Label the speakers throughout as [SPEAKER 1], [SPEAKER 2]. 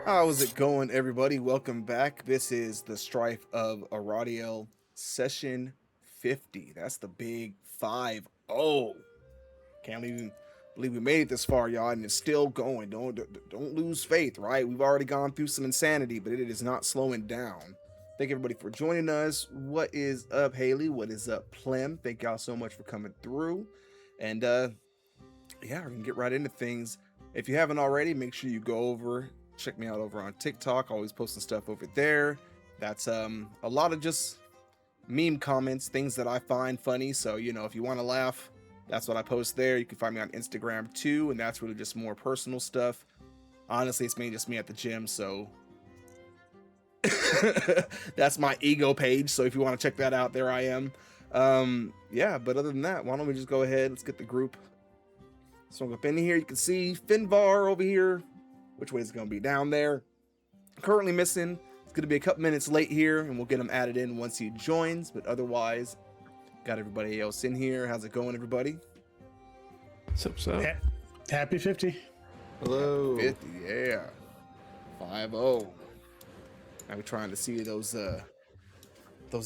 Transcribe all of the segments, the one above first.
[SPEAKER 1] How's it going, everybody? Welcome back. This is the Strife of Aradiel session 50. That's the big 5-0. Can't even believe we made it this far, y'all, and it's still going. Don't lose faith, right? We've already gone through some insanity, but it is not slowing down. Thank everybody for joining us. What is up, Haley? What is up, Plem? Thank y'all so much for coming through. And yeah, we can get right into things. If you haven't already, make sure you go over, check me out over on TikTok. Always posting stuff over there. That's a lot of just meme comments, things that I find funny. So, if you want to laugh, that's what I post there. You can find me on Instagram too, and that's really just more personal stuff. Honestly, it's mainly just me at the gym, so that's my ego page. So if you want to check that out, there I am. Yeah, but other than that, why don't we just go ahead? Let's get the group swung up in here. You can see Finvar over here. Which way is it going to be? Down there. Currently missing. It's going to be a couple minutes late here, and we'll get him added in once he joins. But otherwise, got everybody else in here. How's it going, everybody?
[SPEAKER 2] So.
[SPEAKER 3] Happy 50.
[SPEAKER 1] Hello. 50, yeah. 5-0. I'm trying to see those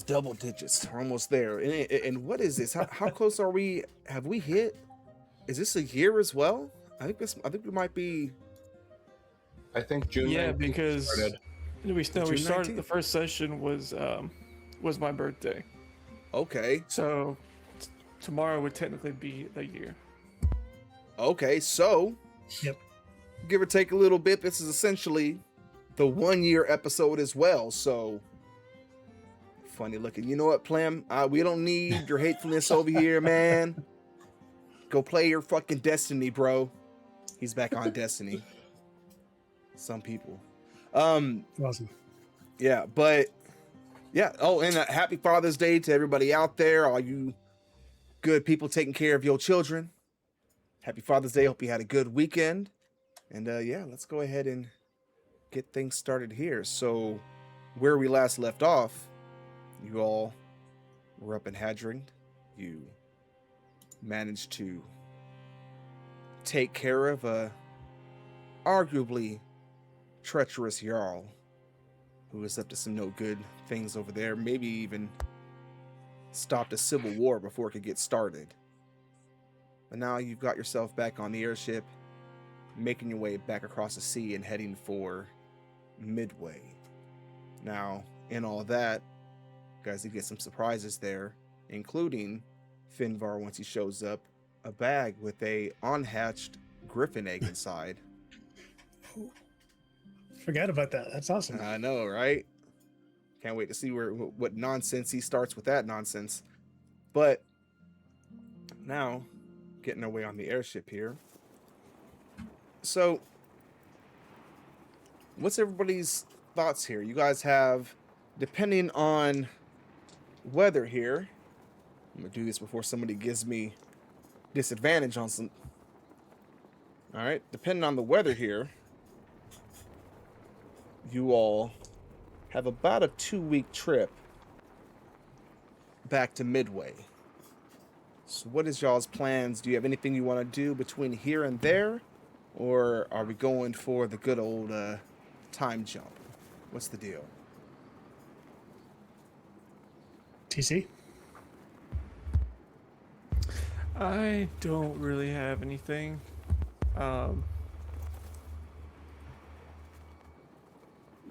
[SPEAKER 1] double digits. We're almost there. And what is this? How close are we? Have we hit? Is this a year as well? I think we might be.
[SPEAKER 2] I think June.
[SPEAKER 4] Yeah, because
[SPEAKER 2] started.
[SPEAKER 4] we started. The first session was my birthday.
[SPEAKER 1] Okay.
[SPEAKER 4] So tomorrow would technically be the year.
[SPEAKER 1] Okay, so
[SPEAKER 3] Yep.
[SPEAKER 1] give or take a little bit, this is essentially the 1 year episode as well. So funny looking. You know what, Plem? We don't need your hatefulness over here, man. Go play your fucking Destiny, bro. He's back on Destiny. Some people.
[SPEAKER 3] Awesome.
[SPEAKER 1] Yeah, but yeah. Oh, and happy Father's Day to everybody out there. All you good people taking care of your children. Happy Father's Day. Hope you had a good weekend. And yeah, let's go ahead and get things started here. So, where we last left off, you all were up in Hadring. You managed to take care of a arguably treacherous Jarl who was up to some no good things over there, maybe even stopped a civil war before it could get started. But now you've got yourself back on the airship, making your way back across the sea and heading for Midway. Now, in all that, guys, you get some surprises there, including Finvar, once he shows up, a bag with a unhatched griffin egg inside.
[SPEAKER 3] Forgot about that. That's awesome.
[SPEAKER 1] I know, right? Can't wait to see what nonsense he starts with that nonsense. But now, getting our way on the airship here. So, what's everybody's thoughts here? You guys have, depending on weather here, I'm gonna do this before somebody gives me disadvantage on some. All right, depending on the weather here, you all have about a 2-week trip back to Midway. So what is y'all's plans? Do you have anything you want to do between here and there? Or are we going for the good old time jump? What's the deal?
[SPEAKER 3] TC?
[SPEAKER 4] I don't really have anything.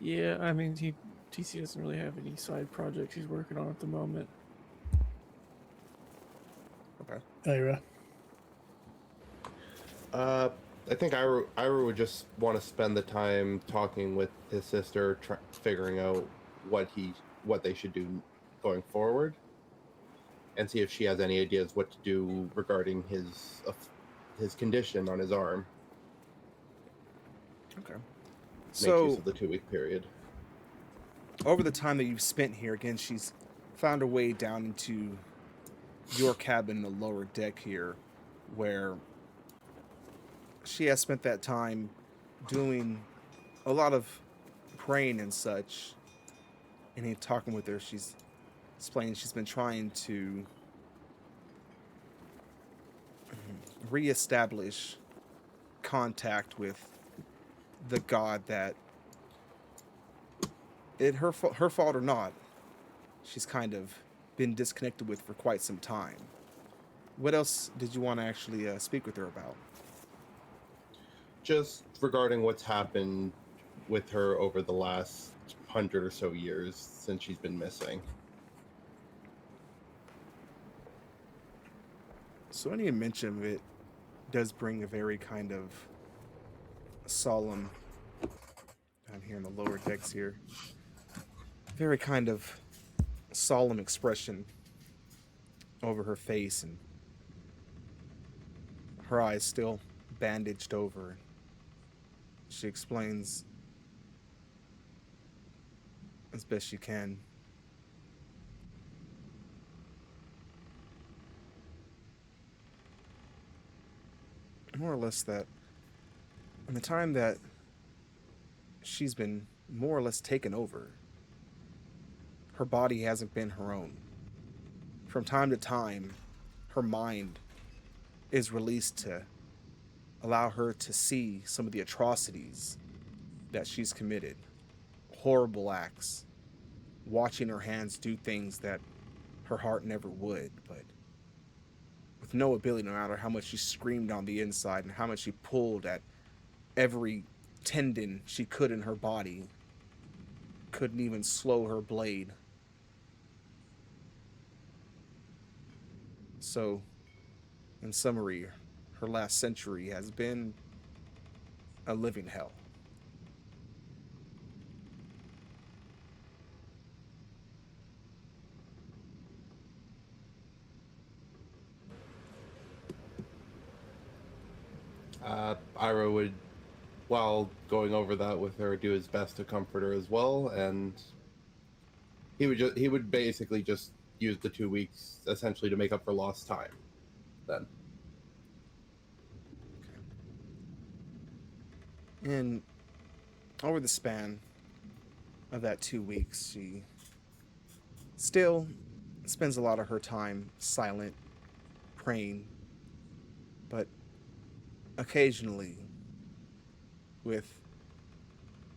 [SPEAKER 4] Yeah, I mean, TC doesn't really have any side projects he's working on at the moment.
[SPEAKER 1] Okay.
[SPEAKER 3] Ira?
[SPEAKER 2] I think Ira would just want to spend the time talking with his sister, figuring out what they should do going forward, and see if she has any ideas what to do regarding his condition on his arm.
[SPEAKER 1] Okay.
[SPEAKER 2] Make use of the 2-week period.
[SPEAKER 1] Over the time that you've spent here, again, she's found her way down into your cabin in the lower deck here, where she has spent that time doing a lot of praying and such. And in talking with her, she's explaining she's been trying to reestablish contact with the god that her fault or not, she's kind of been disconnected with for quite some time. What else did you want to actually speak with her about?
[SPEAKER 2] Just regarding what's happened with her over the last 100 or so years since she's been missing.
[SPEAKER 1] So any mention of it does bring a very kind of solemn, down here in the lower decks here, very kind of solemn expression over her face, and her eyes still bandaged over. She explains as best she can. More or less that in the time that she's been more or less taken over, her body hasn't been her own. From time to time, her mind is released to allow her to see some of the atrocities that she's committed, horrible acts, watching her hands do things that her heart never would, but with no ability, no matter how much she screamed on the inside and how much she pulled at every tendon she could in her body, couldn't even slow her blade. So, in summary, her last century has been a living hell.
[SPEAKER 2] Ira would, while going over that with her, do his best to comfort her as well, and he would basically just use the 2 weeks essentially to make up for lost time. Then,
[SPEAKER 1] And over the span of that 2 weeks, she still spends a lot of her time silent, praying, but occasionally with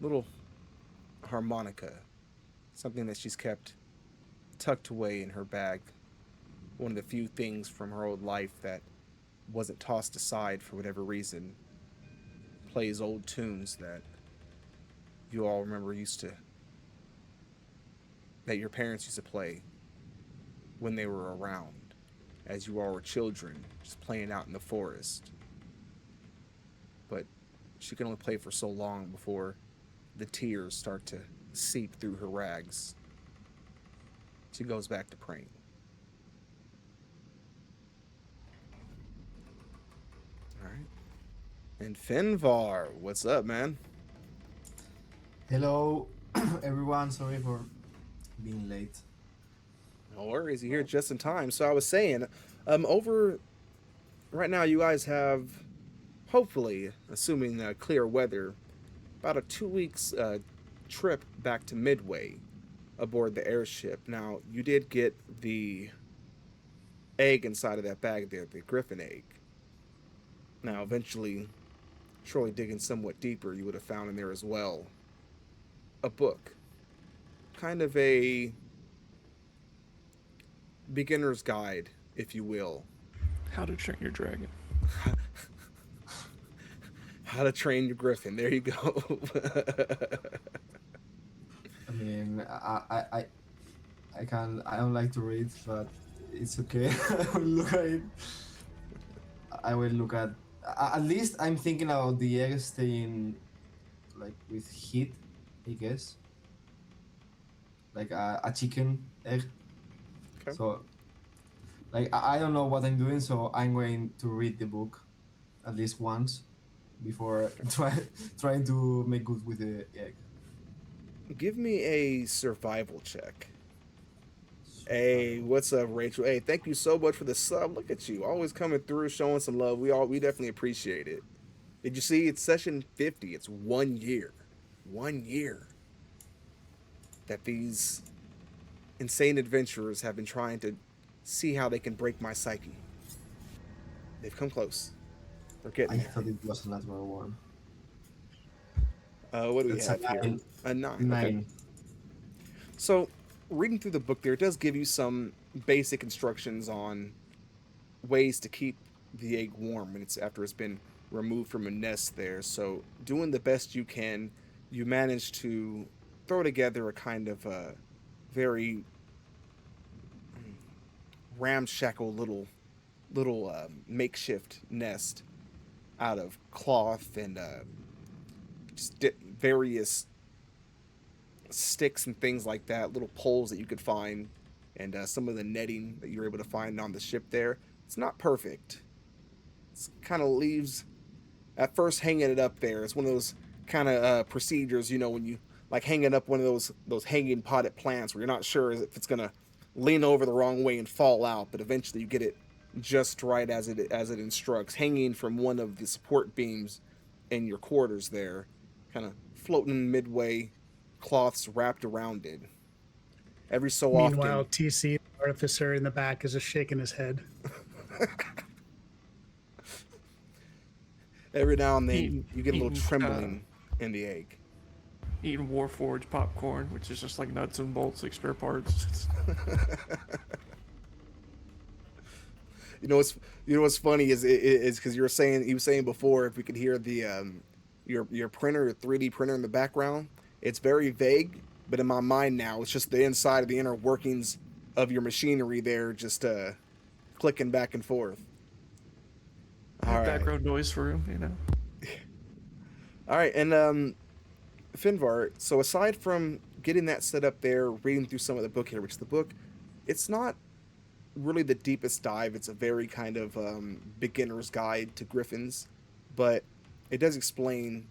[SPEAKER 1] little harmonica, something that she's kept tucked away in her bag, one of the few things from her old life that wasn't tossed aside for whatever reason, plays old tunes that you all remember that your parents used to play when they were around, as you all were children, just playing out in the forest. But she can only play for so long before the tears start to seep through her rags. She goes back to praying. All right. And Finvar, what's up, man?
[SPEAKER 5] Hello, everyone. Sorry for being late.
[SPEAKER 1] No worries, you're here just in time. So I was saying, over right now, you guys have, hopefully, assuming clear weather, about a 2 weeks trip back to Midway aboard the airship. Now, you did get the egg inside of that bag there, the griffin egg. Now, eventually, surely digging somewhat deeper, you would have found in there as well a book. Kind of a beginner's guide, if you will.
[SPEAKER 4] How to Train Your Dragon.
[SPEAKER 1] How to Train Your Griffin. There you go.
[SPEAKER 5] I mean, I don't like to read, but it's okay. I will look at it. I will look at least I'm thinking about the egg staying like with heat, I guess. Like a chicken egg.
[SPEAKER 1] Okay.
[SPEAKER 5] So, like I don't know what I'm doing, so I'm going to read the book at least once before trying to make good with the egg.
[SPEAKER 1] Give me a survival check. Hey, what's up, Rachel? Hey, thank you so much for the sub. Look at you, always coming through, showing some love. We definitely appreciate it. Did you see? It's session 50. It's 1 year. 1 year that these insane adventurers have been trying to see how they can break my psyche. They've come close. They're getting
[SPEAKER 5] I
[SPEAKER 1] there.
[SPEAKER 5] thought it was a natural one.
[SPEAKER 1] What do we
[SPEAKER 5] That's
[SPEAKER 1] have
[SPEAKER 5] a
[SPEAKER 1] here?
[SPEAKER 5] nine.
[SPEAKER 1] A 9. Okay.
[SPEAKER 5] Nine.
[SPEAKER 1] So, reading through the book there, it does give you some basic instructions on ways to keep the egg warm when it's after it's been removed from a nest there. So, doing the best you can, you manage to throw together a kind of very ramshackle little makeshift nest out of cloth and just various sticks and things like that, little poles that you could find, and some of the netting that you're able to find on the ship there. It's not perfect. It's kind of leaves at first hanging it up there. It's one of those kind of procedures, when you like hanging up one of those hanging potted plants where you're not sure if it's gonna lean over the wrong way and fall out, but eventually you get it just right as it instructs, hanging from one of the support beams in your quarters there, kind of floating midway, cloths wrapped around it. Every so
[SPEAKER 3] Meanwhile,
[SPEAKER 1] often,
[SPEAKER 3] TC, the artificer in the back, is just shaking his head.
[SPEAKER 1] every now and then,
[SPEAKER 4] Eating,
[SPEAKER 1] you get a little
[SPEAKER 4] eating,
[SPEAKER 1] trembling in the egg.
[SPEAKER 4] eating Warforged popcorn, which is just like nuts and bolts, like spare parts.
[SPEAKER 1] What's funny is because you were saying before, if we could hear the your printer, your 3D printer in the background, it's very vague, but in my mind now, it's just the inside of the inner workings of your machinery there, just clicking back and forth. All right,
[SPEAKER 4] Background noise for him.
[SPEAKER 1] all right, and Finvar. So aside from getting that set up there, reading through some of the book here, which the book, it's not really the deepest dive. It's a very kind of beginner's guide to griffins, but it does explain.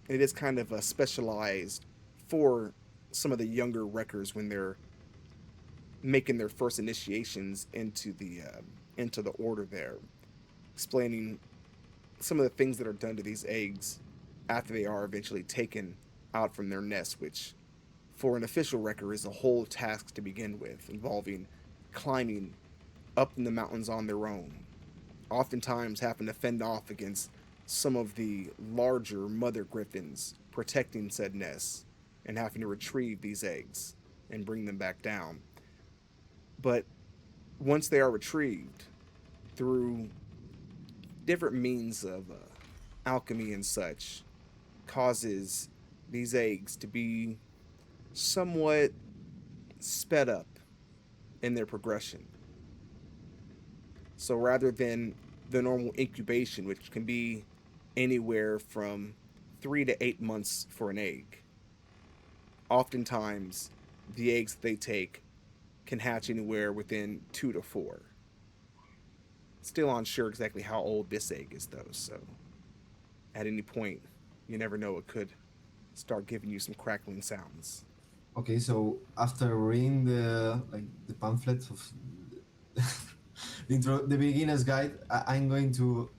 [SPEAKER 1] It is kind of specialized for some of the younger wreckers when they're making their first initiations into the order there, explaining some of the things that are done to these eggs after they are eventually taken out from their nest, which for an official wrecker is a whole task to begin with, involving climbing up in the mountains on their own, oftentimes having to fend off against some of the larger mother griffins protecting said nests and having to retrieve these eggs and bring them back down. But once they are retrieved through different means of alchemy and such, causes these eggs to be somewhat sped up in their progression. So rather than the normal incubation, which can be anywhere from 3 to 8 months for an egg, oftentimes the eggs that they take can hatch anywhere within 2 to 4. Still unsure exactly how old this egg is, though, so at any point, you never know, it could start giving you some crackling sounds.
[SPEAKER 5] Okay, so after reading the pamphlet of the beginner's guide, I'm going to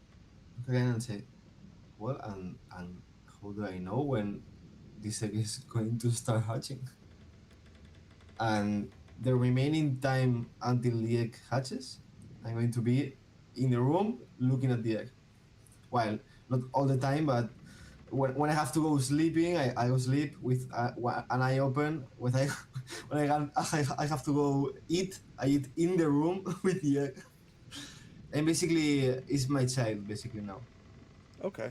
[SPEAKER 5] look again and say, well, and how do I know when this egg is going to start hatching? And the remaining time until the egg hatches, I'm going to be in the room looking at the egg. Well, not all the time, but when I have to go sleeping, I go sleep with an eye open. When I have to go eat, I eat in the room with the egg. And basically, it's my child, basically, now.
[SPEAKER 1] Okay.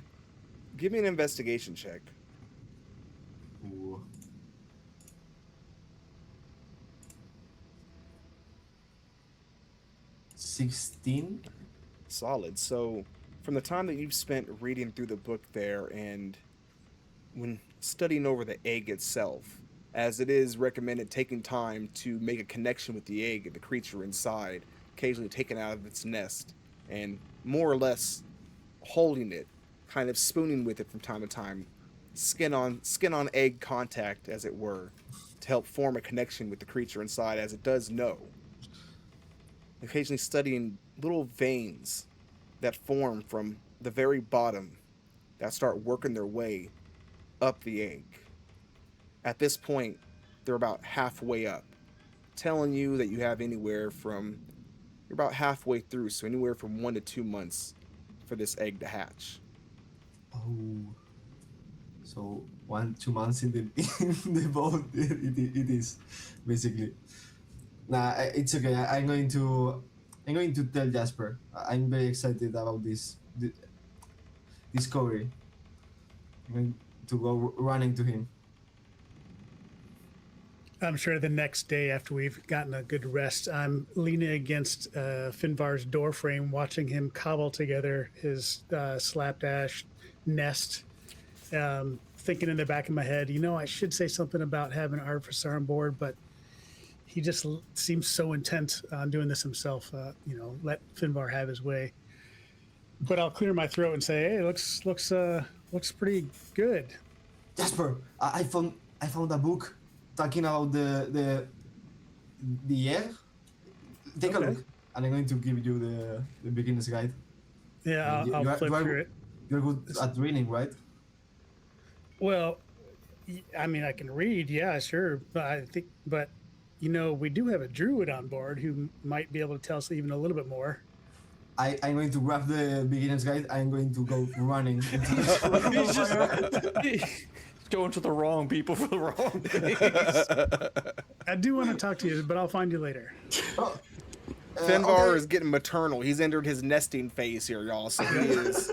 [SPEAKER 1] Give me an investigation check.
[SPEAKER 5] Ooh. 16.
[SPEAKER 1] Solid. So, from the time that you've spent reading through the book there and when studying over the egg itself, as it is recommended taking time to make a connection with the egg and the creature inside, occasionally taken out of its nest, and more or less holding it, kind of spooning with it from time to time, skin on egg contact, as it were, to help form a connection with the creature inside, as it does know. Occasionally studying little veins that form from the very bottom that start working their way up the egg. At this point, they're about halfway up, telling you that you have you're about halfway through, so anywhere from 1 to 2 months for this egg to hatch.
[SPEAKER 5] Oh. So 1-2 months in the in the boat, it is basically. Nah, it's okay. I'm going to tell Jasper. I'm very excited about this discovery. I'm going to go running to him.
[SPEAKER 3] I'm sure the next day after we've gotten a good rest, I'm leaning against Finvar's doorframe, watching him cobble together his slapdash nest, thinking in the back of my head, I should say something about having an artificer on board, but he just seems so intent on doing this himself. Let Finvar have his way. But I'll clear my throat and say, hey, looks pretty good.
[SPEAKER 5] Jasper, I found a book talking about the air. Take a
[SPEAKER 3] Okay.
[SPEAKER 5] look, and I'm going to give you the beginner's guide.
[SPEAKER 3] Yeah,
[SPEAKER 5] You
[SPEAKER 3] I'll
[SPEAKER 5] are-
[SPEAKER 3] flip
[SPEAKER 5] you are-
[SPEAKER 3] through it.
[SPEAKER 5] You're good at reading, right?
[SPEAKER 3] Well, I mean, I can read, yeah, sure, but we do have a druid on board who might be able to tell us even a little bit more.
[SPEAKER 5] I'm going to grab the beginner's guide. I'm going to go running. Into the
[SPEAKER 4] He's just going to the wrong people for the wrong things.
[SPEAKER 3] I do want to talk to you, but I'll find you later.
[SPEAKER 5] Oh,
[SPEAKER 1] Finvar
[SPEAKER 5] okay.
[SPEAKER 1] is getting maternal. He's entered his nesting phase here, y'all. So he is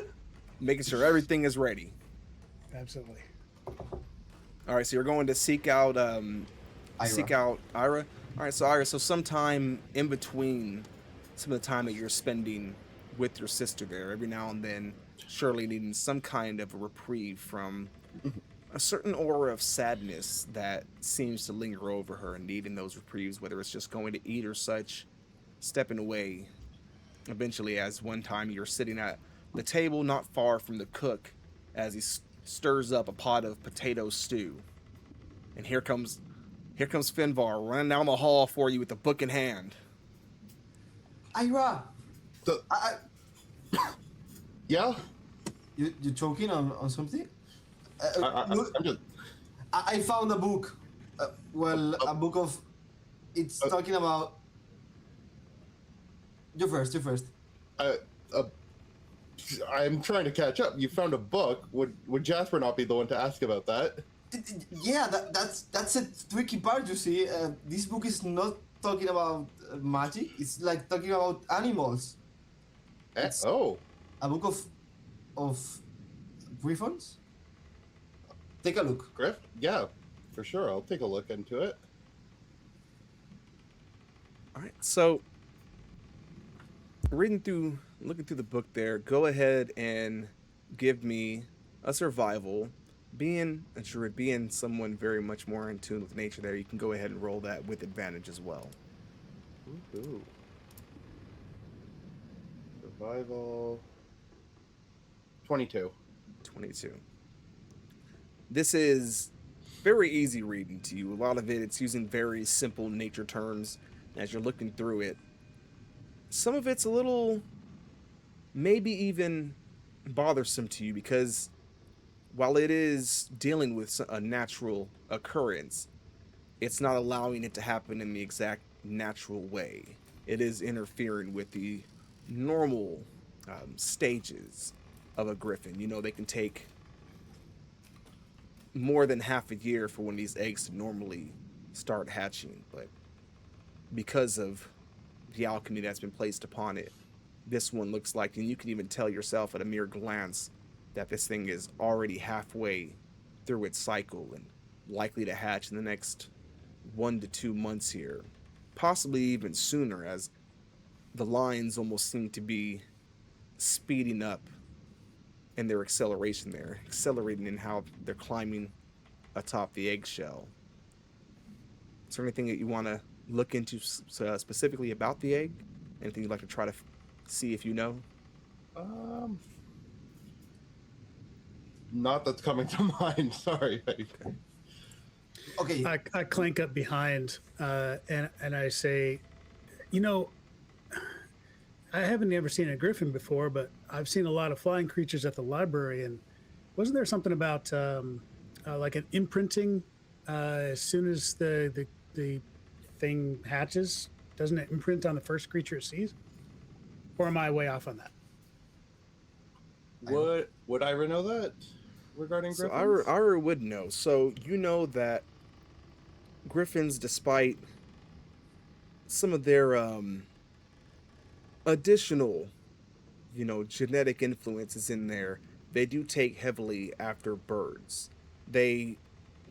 [SPEAKER 1] making sure everything is ready.
[SPEAKER 3] Absolutely.
[SPEAKER 1] All right, so you're going to seek out Ira. All right, so Ira, so sometime in between some of the time that you're spending with your sister there, every now and then, surely needing some kind of a reprieve from a certain aura of sadness that seems to linger over her, and needing those reprieves, whether it's just going to eat or such, stepping away. Eventually, as one time you're sitting at the table not far from the cook, as he stirs up a pot of potato stew, and here comes Finvar running down the hall for you with the book in hand.
[SPEAKER 5] Ira,
[SPEAKER 2] So,
[SPEAKER 5] I,
[SPEAKER 2] yeah,
[SPEAKER 5] you choking on something? Look,
[SPEAKER 2] I'm just.
[SPEAKER 5] I found a book. A book of. It's talking about. You first.
[SPEAKER 2] I'm trying to catch up. You found a book. Would Jasper not be the one to ask about that?
[SPEAKER 5] Yeah, that's a tricky part. You see, this book is not talking about magic. It's like talking about animals. It's-
[SPEAKER 2] Oh,
[SPEAKER 5] A book of griffons. Take a look.
[SPEAKER 2] Griff? Yeah, for sure. I'll take a look into it.
[SPEAKER 1] All right, so looking through the book there, go ahead and give me a survival. Being a druid, being someone very much more in tune with nature there, you can go ahead and roll that with advantage as well.
[SPEAKER 2] Ooh. Survival. 22.
[SPEAKER 1] 22. This is very easy reading to you. A lot of it's using very simple nature terms as you're looking through it. Some of it's a little, maybe even bothersome to you, because while it is dealing with a natural occurrence, it's not allowing it to happen in the exact natural way. It is interfering with the normal stages of a griffin. They can take more than half a year for when these eggs to normally start hatching, but because of the alchemy that's been placed upon it, this one looks like, and you can even tell yourself at a mere glance, that this thing is already halfway through its cycle and likely to hatch in the next 1 to 2 months here, possibly even sooner, as the lines almost seem to be speeding up in their acceleration there, accelerating in how they're climbing atop the eggshell. Is there anything that you want to look into specifically about the egg? Anything you'd like to try to see if you know?
[SPEAKER 2] Not that's coming to mind. Sorry.
[SPEAKER 5] Okay.
[SPEAKER 3] I clank up behind and I say, I haven't ever seen a griffin before, but I've seen a lot of flying creatures at the library. And wasn't there something about like an imprinting as soon as the thing hatches? Doesn't it imprint on the first creature it sees? Or am I way off on that?
[SPEAKER 2] Would Ira know that? regarding
[SPEAKER 1] So
[SPEAKER 2] griffins?
[SPEAKER 1] Ira would know. So you know that griffins, despite some of their additional, genetic influences in there, they do take heavily after birds. They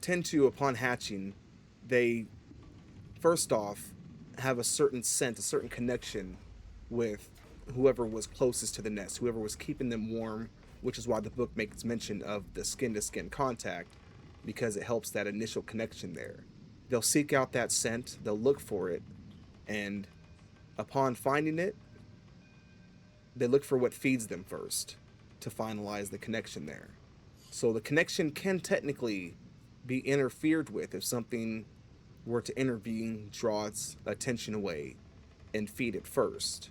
[SPEAKER 1] tend to, upon hatching, they first off have a certain scent, a certain connection with whoever was closest to the nest, whoever was keeping them warm, which is why the book makes mention of the skin to skin contact, because it helps that initial connection there. They'll seek out that scent, they'll look for it, and upon finding it, they look for what feeds them first to finalize the connection there. So the connection can technically be interfered with if something were to intervene, draw its attention away, and feed it first.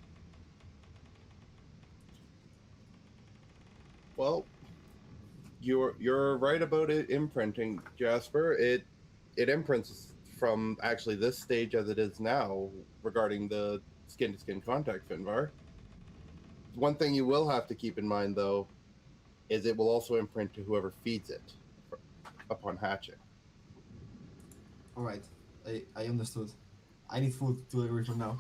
[SPEAKER 2] Well, you're right about it imprinting, Jasper. It imprints from actually this stage as it is now regarding the skin to skin contact, Finvar. One thing you will have to keep in mind though is it will also imprint to whoever feeds it upon hatching.
[SPEAKER 5] All right, I understood. I need food to agree from now.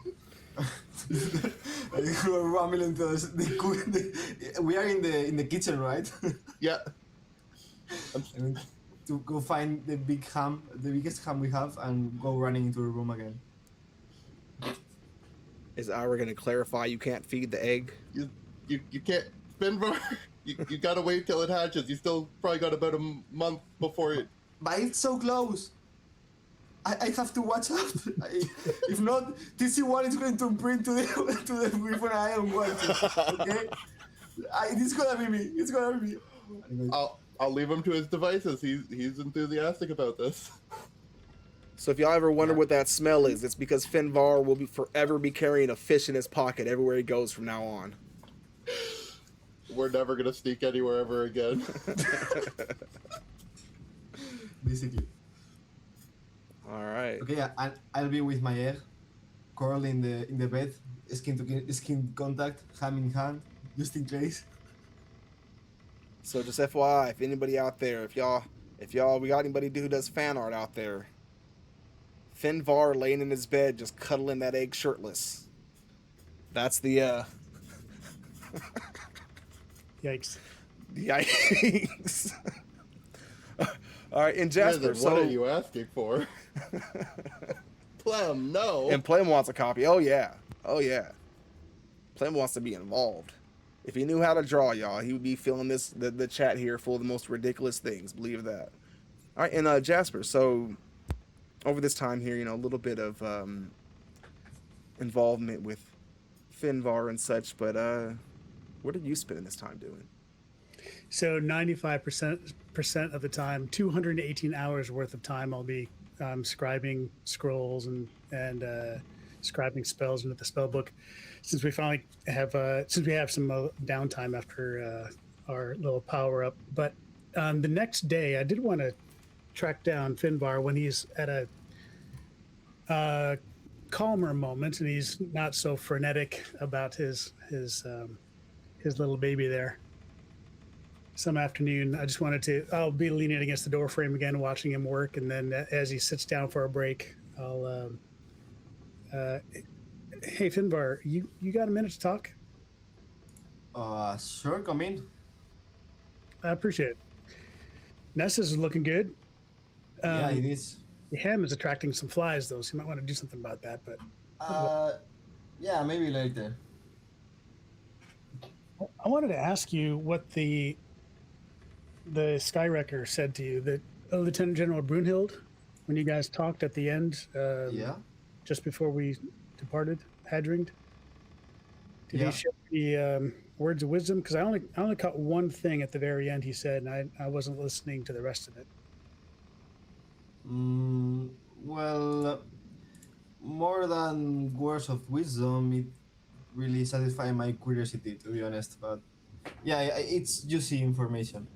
[SPEAKER 5] We're rumbling to we are in the kitchen, right?
[SPEAKER 2] Yeah.
[SPEAKER 5] And to go find the biggest ham we have, and go running into the room again.
[SPEAKER 1] Is Ira going to clarify you can't feed the egg?
[SPEAKER 2] You can't Finvar. You gotta wait till it hatches. You still probably got about a month before it.
[SPEAKER 5] But it's so close. I have to watch out. If not, TC1 is going to imprint to the Griffin. I am watching. Okay, it's gonna be me. It's gonna be me. Anyway.
[SPEAKER 2] I'll leave him to his devices. He's enthusiastic about this.
[SPEAKER 1] So if y'all ever wonder what that smell is, it's because Finvar will forever be carrying a fish in his pocket everywhere he goes from now on.
[SPEAKER 2] We're never gonna sneak anywhere ever again.
[SPEAKER 5] Basically.
[SPEAKER 1] All right.
[SPEAKER 5] Okay, I'll be with my egg, curled in the bed, skin to skin contact, hand in hand, just in case.
[SPEAKER 1] So just FYI, if anybody out there, if y'all we got anybody who does fan art out there, Finvar laying in his bed just cuddling that egg shirtless. That's the
[SPEAKER 3] Yikes.
[SPEAKER 1] Yikes. All right, and Jasper,
[SPEAKER 2] What are you asking for? Plum, no.
[SPEAKER 1] And Plem wants a copy. Oh yeah. Plem wants to be involved. If he knew how to draw, y'all, he would be filling the chat here full of the most ridiculous things. Believe that. All right, and Jasper. So over this time here, a little bit of involvement with Finvar and such. But what are you spending this time doing?
[SPEAKER 3] So 95% of the time, 218 hours worth of time, I'll be scribing scrolls and scribing spells into the spell book. Since we finally have some downtime after our little power up. But the next day, I did want to track down Finvar when he's at a calmer moment and he's not so frenetic about his little baby there. Some afternoon, I just I'll be leaning against the door frame again, watching him work. And then as he sits down for a break, I'll, hey, Finvar, you got a minute to talk?
[SPEAKER 5] Sure, come in.
[SPEAKER 3] I appreciate it. Nessa's looking good.
[SPEAKER 5] Yeah, it is.
[SPEAKER 3] The ham is attracting some flies, though, so you might want to do something about that. But
[SPEAKER 5] yeah, maybe later.
[SPEAKER 3] I wanted to ask you what the Skywrecker said to you, that Lieutenant General Brunhild, when you guys talked at the end,
[SPEAKER 5] Yeah.
[SPEAKER 3] just before we departed, Hadringed. Did
[SPEAKER 5] Yeah.
[SPEAKER 3] he share any words of wisdom? Because I only caught one thing at the very end he said, and I wasn't listening to the rest of it.
[SPEAKER 5] Well, more than words of wisdom, it really satisfied my curiosity, to be honest. But yeah, it's juicy information.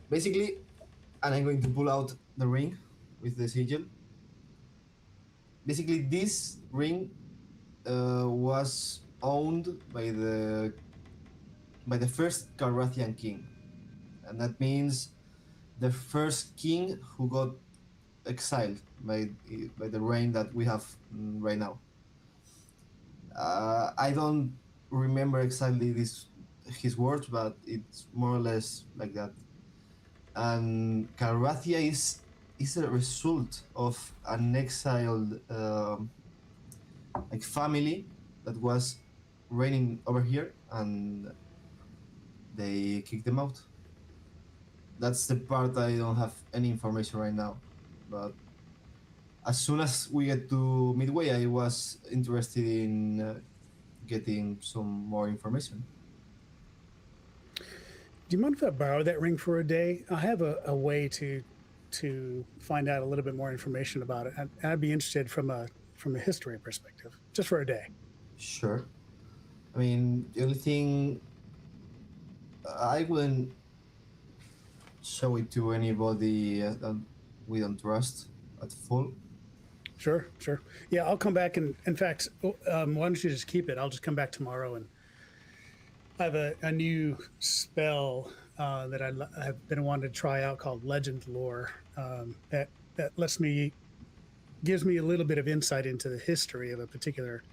[SPEAKER 5] Basically, and I'm going to pull out the ring with the sigil. Basically, this ring was owned by the first Calrathian king, and that means the first king who got exiled by the reign that we have right now. I don't remember exactly his words, but it's more or less like that. And Calrathia is a result of an exiled like family that was reigning over here, and they kicked them out. That's the part I don't have any information right now, but as soon as we get to Midway, I was interested in getting some more information.
[SPEAKER 3] Do you mind if I borrow that ring for a day? I have a way to find out a little bit more information about it. I'd be interested from a history perspective, just for a day.
[SPEAKER 5] Sure. I mean, the only thing I wouldn't show it to anybody that we don't trust at full.
[SPEAKER 3] Sure, sure. Yeah, I'll come back and, in fact, why don't you just keep it? I'll just come back tomorrow, and I have a new spell that I've been wanting to try out called Legend Lore. That gives me a little bit of insight into the history of a particular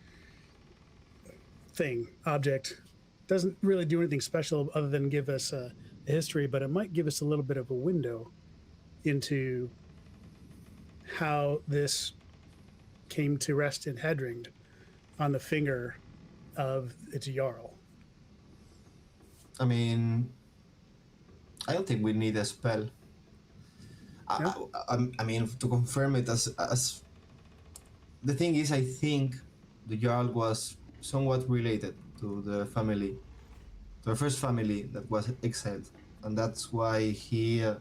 [SPEAKER 3] thing, object. Doesn't really do anything special other than give us a history, but it might give us a little bit of a window into how this came to rest in Hedringd on the finger of its Jarl.
[SPEAKER 5] I mean, I don't think we need a spell.
[SPEAKER 3] Yeah.
[SPEAKER 5] I mean, to confirm it, as the thing is, I think the Jarl was somewhat related to the family, to the first family that was exiled, and that's why he had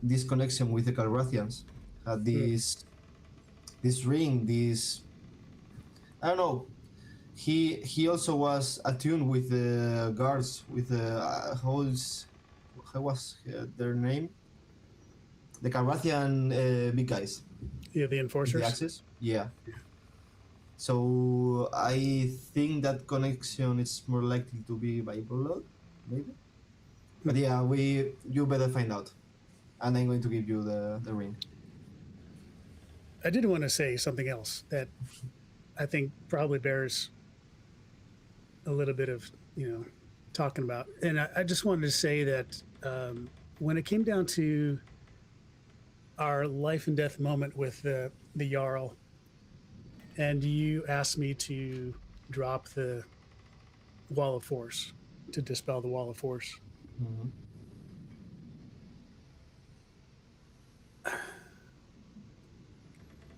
[SPEAKER 5] this connection with the Calrathians, had this ring, this, I don't know. He also was attuned with the guards, with the how was their name? The Calrathian big guys.
[SPEAKER 3] Yeah, the enforcers.
[SPEAKER 5] The Axis? Yeah. So I think that connection is more likely to be by blood, maybe. But yeah, you better find out, and I'm going to give you the ring.
[SPEAKER 3] I did want to say something else that I think probably bears a little bit of talking about, and I just wanted to say that when it came down to our life and death moment with the Jarl, and you asked me to drop the wall of force, to dispel the wall of force.
[SPEAKER 5] Mm-hmm.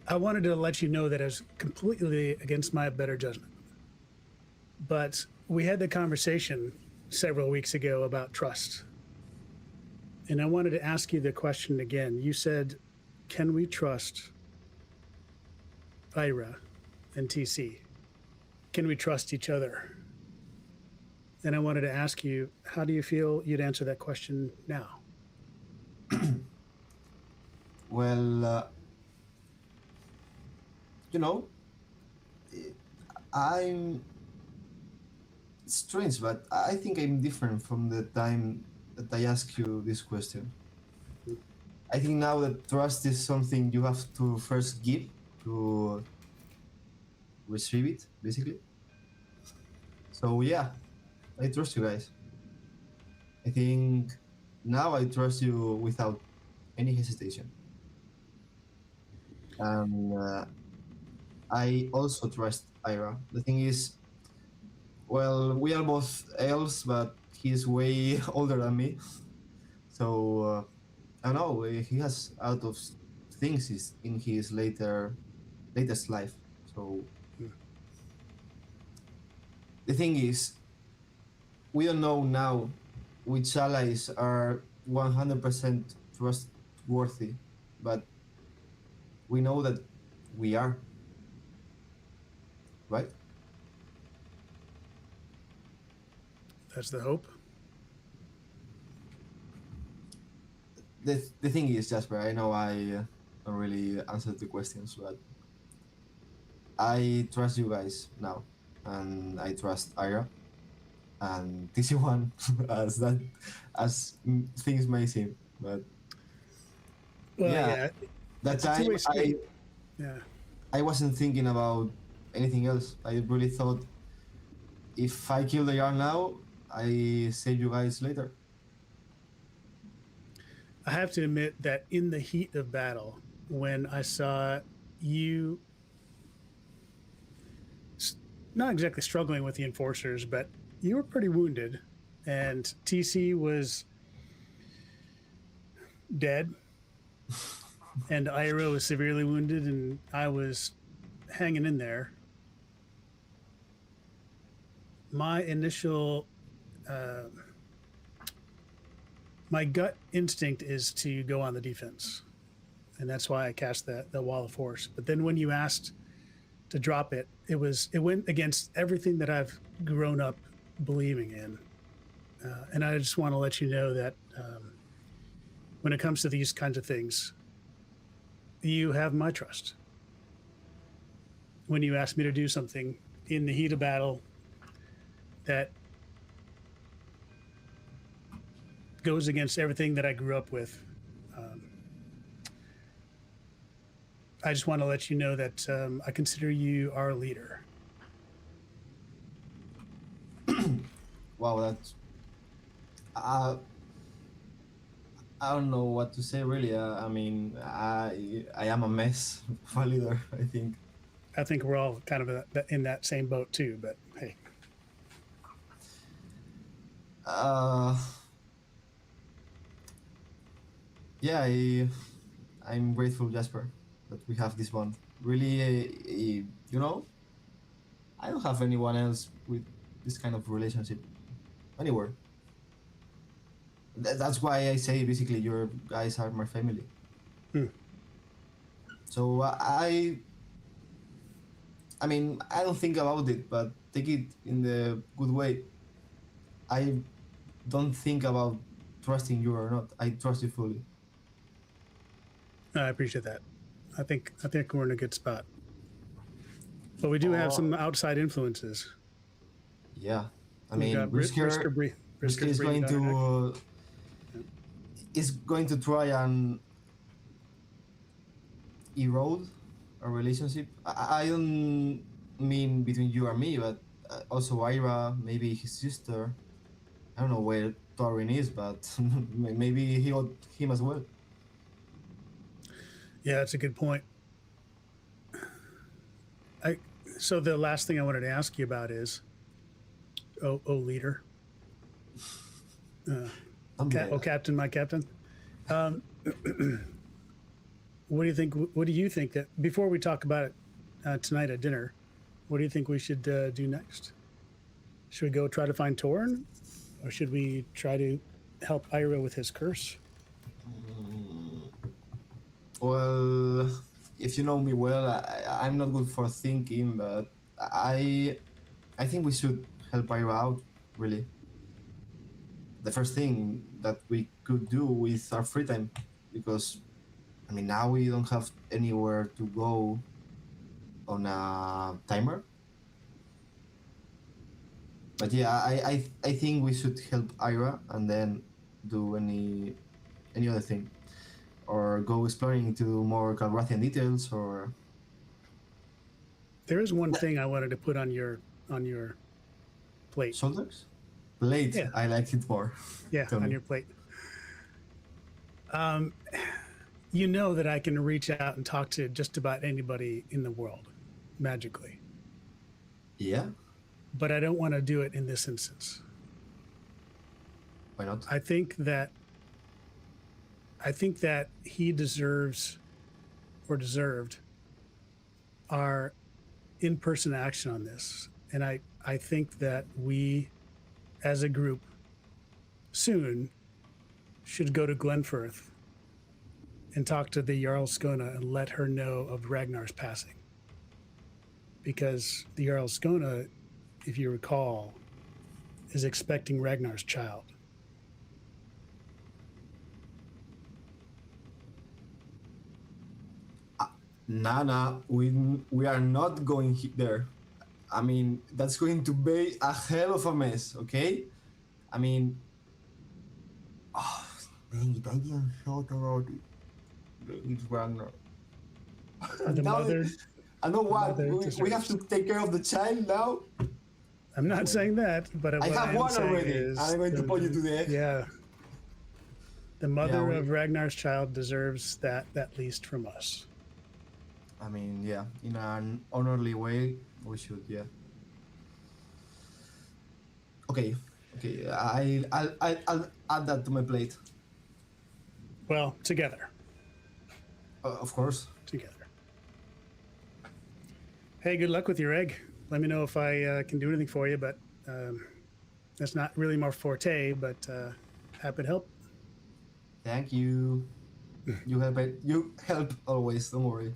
[SPEAKER 3] I wanted to let you know that it was completely against my better judgment. But we had the conversation several weeks ago about trust. And I wanted to ask you the question again. You said, can we trust Ira and TC? Can we trust each other? And I wanted to ask you, how do you feel you'd answer that question now?
[SPEAKER 5] Well, I'm strange, but I think I'm different from the time that I asked you this question. I think now that trust is something you have to first give to receive it, basically. So yeah, I trust you guys. I think now I trust you without any hesitation. And I also trust Ira. The thing is, well, we are both elves, but he's way older than me. So I don't know. He has a lot of things in his latest life. So the thing is, we don't know now which allies are 100% trustworthy, but we know that we are, right?
[SPEAKER 3] That's the hope.
[SPEAKER 5] The thing is, Jasper, I know I don't really answered the questions, but I trust you guys now, and I trust Ira and TC1 as things may seem. But
[SPEAKER 3] Well,
[SPEAKER 5] yeah,
[SPEAKER 3] yeah,
[SPEAKER 5] that
[SPEAKER 3] it's a
[SPEAKER 5] time
[SPEAKER 3] two-way street. Yeah.
[SPEAKER 5] I wasn't thinking about anything else. I really thought if I kill the Jarl now, I save you guys later.
[SPEAKER 3] I have to admit that in the heat of battle, when I saw you not exactly struggling with the enforcers, but you were pretty wounded, and TC was dead, and Ira was severely wounded, and I was hanging in there. My initial, my gut instinct is to go on the defense, and that's why I cast the wall of force. But then when you asked to drop it, it went against everything that I've grown up believing in, and I just want to let you know that when it comes to these kinds of things, you have my trust. When you ask me to do something in the heat of battle that goes against everything that I grew up with, I just want to let you know that I consider you our leader.
[SPEAKER 5] Wow, that's. I don't know what to say really. I mean, I am a mess of a leader, I think.
[SPEAKER 3] I think we're all kind of in that same boat too, but hey.
[SPEAKER 5] Yeah, I'm grateful, Jasper, that we have this bond. Really, you know, I don't have anyone else with this kind of relationship anywhere. That's why I say basically your guys are my family. So I mean, I don't think about it, but take it in the good way. I don't think about trusting you or not. I trust you fully.
[SPEAKER 3] I appreciate that. I think we're in a good spot, but we do have some outside influences.
[SPEAKER 5] Yeah, I
[SPEAKER 3] We've
[SPEAKER 5] mean,
[SPEAKER 3] got
[SPEAKER 5] Brisker
[SPEAKER 3] Brisker
[SPEAKER 5] is going to try and erode our relationship. I don't mean between you and me, but also Ira, maybe his sister. I don't know where Thorin is, but maybe he got him as well.
[SPEAKER 3] Yeah, that's a good point. So the last thing I wanted to ask you about is, leader, captain, my captain. What do you think? What do you think that before we talk about it tonight at dinner? What do you think we should do next? Should we go try to find Torn, or should we try to help Ira with his curse?
[SPEAKER 5] Well, if you know me well, I'm not good for thinking, but I think we should help Ira out, really. The first thing that we could do with our free time, because I mean now we don't have anywhere to go on a timer. But yeah, I think we should help Ira and then do any other thing, or go exploring into more Calrathian details, or.
[SPEAKER 3] There is one thing I wanted to put on your plate.
[SPEAKER 5] Shoulders? Plate.
[SPEAKER 3] Yeah.
[SPEAKER 5] I like it more.
[SPEAKER 3] Yeah,
[SPEAKER 5] Tell
[SPEAKER 3] on
[SPEAKER 5] me.
[SPEAKER 3] your plate. You know that I can reach out and talk to just about anybody in the world, magically.
[SPEAKER 5] Yeah.
[SPEAKER 3] But I don't want to do it in this instance.
[SPEAKER 5] Why not?
[SPEAKER 3] I think that he deserves or deserved our in-person action on this. And I think that we, as a group, soon should go to Glenfirth and talk to the Jarl Skona and let her know of Ragnar's passing. Because the Jarl Skona, if you recall, is expecting Ragnar's child.
[SPEAKER 5] Nana, we are not going there. I mean, that's going to be a hell of a mess, okay? I mean, Dang it, I didn't thought about it. It's Ragnar.
[SPEAKER 3] The
[SPEAKER 5] Now
[SPEAKER 3] mother.
[SPEAKER 5] I know what.
[SPEAKER 3] mother
[SPEAKER 5] We have to
[SPEAKER 3] deserves.
[SPEAKER 5] take care of the child now.
[SPEAKER 3] I'm not saying that, but
[SPEAKER 5] I
[SPEAKER 3] what
[SPEAKER 5] have
[SPEAKER 3] I am
[SPEAKER 5] one
[SPEAKER 3] saying
[SPEAKER 5] already.
[SPEAKER 3] is
[SPEAKER 5] I'm going to point you to the egg.
[SPEAKER 3] Yeah. The mother
[SPEAKER 5] we-
[SPEAKER 3] of Ragnar's child deserves that least from us.
[SPEAKER 5] I mean, yeah, in an honorly way, we should, yeah. Okay, okay, I'll add that to my plate.
[SPEAKER 3] Well, together.
[SPEAKER 5] Of course.
[SPEAKER 3] Together. Hey, good luck with your egg. Let me know if I can do anything for you, but that's not really my forte, but happy to help.
[SPEAKER 5] Thank you. You help it. You help always. Don't worry.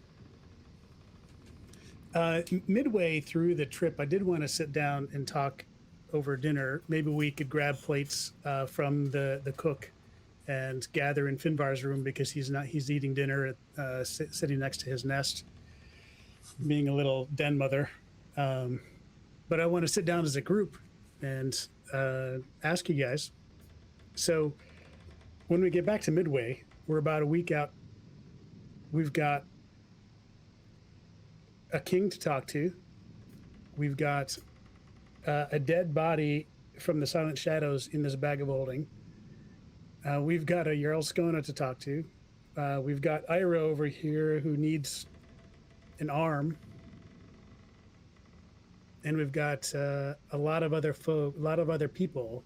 [SPEAKER 3] Midway through the trip, I did want to sit down and talk over dinner. Maybe we could grab plates from the cook and gather in Finbar's room because he's eating dinner sitting next to his nest, being a little den mother. But I want to sit down as a group and ask you guys. So when we get back to Midway, we're about a week out. We've got a king to talk to. We've got a dead body from the Silent Shadows in this bag of holding. We've got a Jarl Skona to talk to. We've got Ira over here who needs an arm. And we've got a lot of other folk, a lot of other people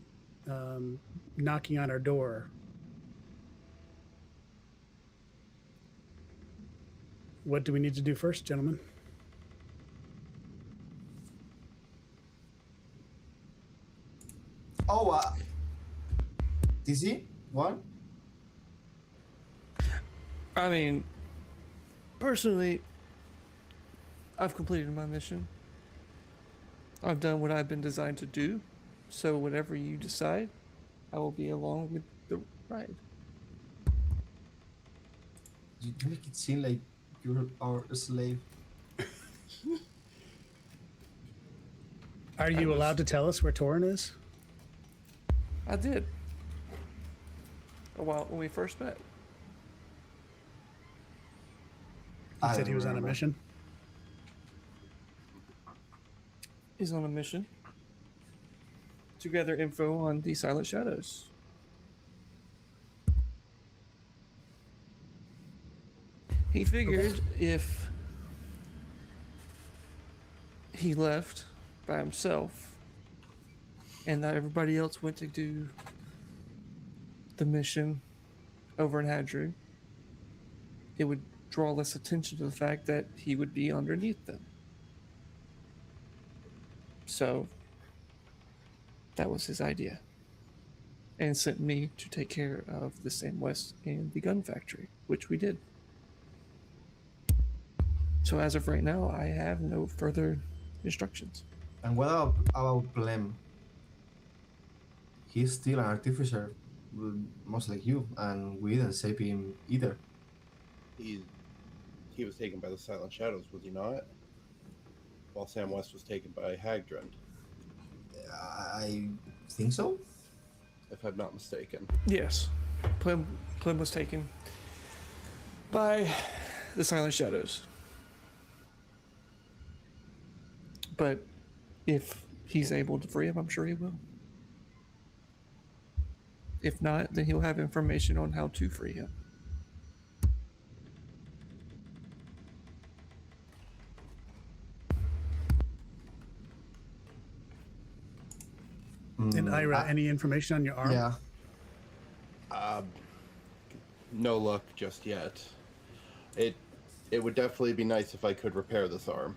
[SPEAKER 3] knocking on our door. What do we need to do first, gentlemen?
[SPEAKER 5] Oh, TC? What?
[SPEAKER 4] I mean, personally, I've completed my mission. I've done what I've been designed to do. So whatever you decide, I will be along with the ride.
[SPEAKER 5] You make it seem like you're our slave.
[SPEAKER 3] Are you allowed to tell us where Torin is?
[SPEAKER 4] I did. A while when we first met.
[SPEAKER 3] He
[SPEAKER 5] I
[SPEAKER 3] said he was on a
[SPEAKER 5] remember.
[SPEAKER 3] mission.
[SPEAKER 4] He's on a mission to gather info on the Silent Shadows. He figured if he left by himself and that everybody else went to do the mission over in Hadru, it would draw less attention to the fact that he would be underneath them. So that was his idea. And sent me to take care of the Sam West and the gun factory, which we did. So as of right now, I have no further instructions.
[SPEAKER 5] And what about Blem? He's still an artificer, most like you, and we didn't save him either.
[SPEAKER 2] He was taken by the Silent Shadows, was he not? While Sam West was taken by Hagdrund,
[SPEAKER 5] I think so.
[SPEAKER 2] if I'm not mistaken.
[SPEAKER 4] Yes, Plym was taken by the Silent Shadows. But if he's able to free him, I'm sure he will. If not, then he'll have information on how to free him.
[SPEAKER 3] And Ira, any information on your arm?
[SPEAKER 5] Yeah.
[SPEAKER 2] No luck just yet. It would definitely be nice if I could repair this arm.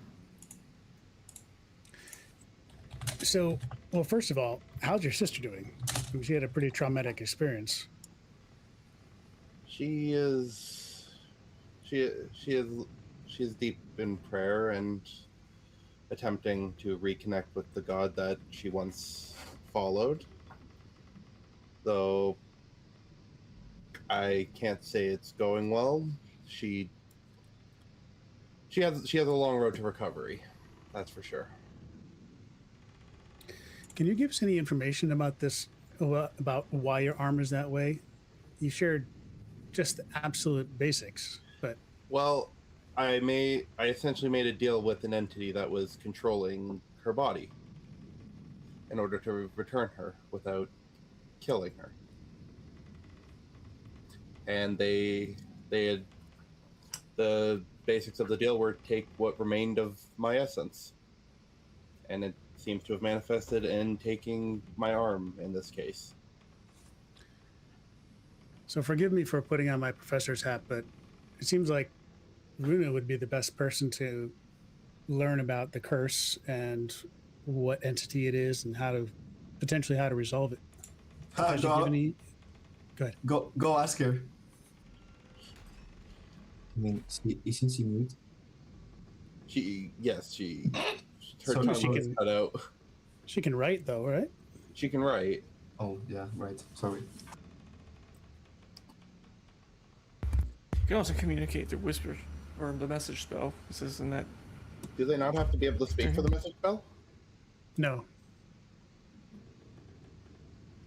[SPEAKER 3] So, well, first of all, how's your sister doing? She had a pretty traumatic experience.
[SPEAKER 2] She is deep in prayer and attempting to reconnect with the god that she once followed. Though I can't say it's going well. She has a long road to recovery. That's for sure.
[SPEAKER 3] Can you give us any information about this, about why your arm is that way? you shared just the absolute basics, but
[SPEAKER 2] Well, I essentially made a deal with an entity that was controlling her body in order to return her without killing her. And they had the basics of the deal were take what remained of my essence. And it seems to have manifested in taking my arm in this case.
[SPEAKER 3] so forgive me for putting on my professor's hat, but it seems like Runa would be the best person to learn about the curse and what entity it is and how to potentially how to resolve it. Has she
[SPEAKER 5] Go,
[SPEAKER 3] given any? Go ahead.
[SPEAKER 5] go ask her.
[SPEAKER 6] I mean, isn't she mute?
[SPEAKER 2] Her
[SPEAKER 5] Sorry,
[SPEAKER 2] tongue
[SPEAKER 3] she
[SPEAKER 2] was
[SPEAKER 3] can-
[SPEAKER 2] cut out.
[SPEAKER 3] She can write though, right?
[SPEAKER 2] She can write.
[SPEAKER 5] Oh, yeah, right. Sorry.
[SPEAKER 4] You can also communicate through whisper or the message spell. This isn't that.
[SPEAKER 2] Do they not have to be able to speak for the message spell?
[SPEAKER 3] No.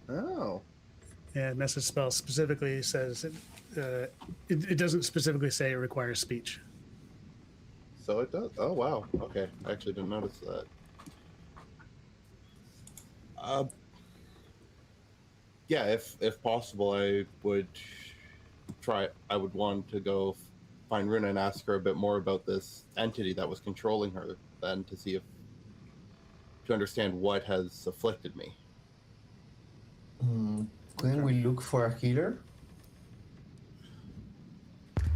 [SPEAKER 2] Oh.
[SPEAKER 3] Yeah, message spell specifically says it doesn't specifically say it requires speech.
[SPEAKER 2] So it does. Oh wow. Okay. I actually didn't notice that. Yeah, if possible, I would want to go find Runa and ask her a bit more about this entity that was controlling her, then to understand what has afflicted me.
[SPEAKER 5] Couldn't we look for a healer?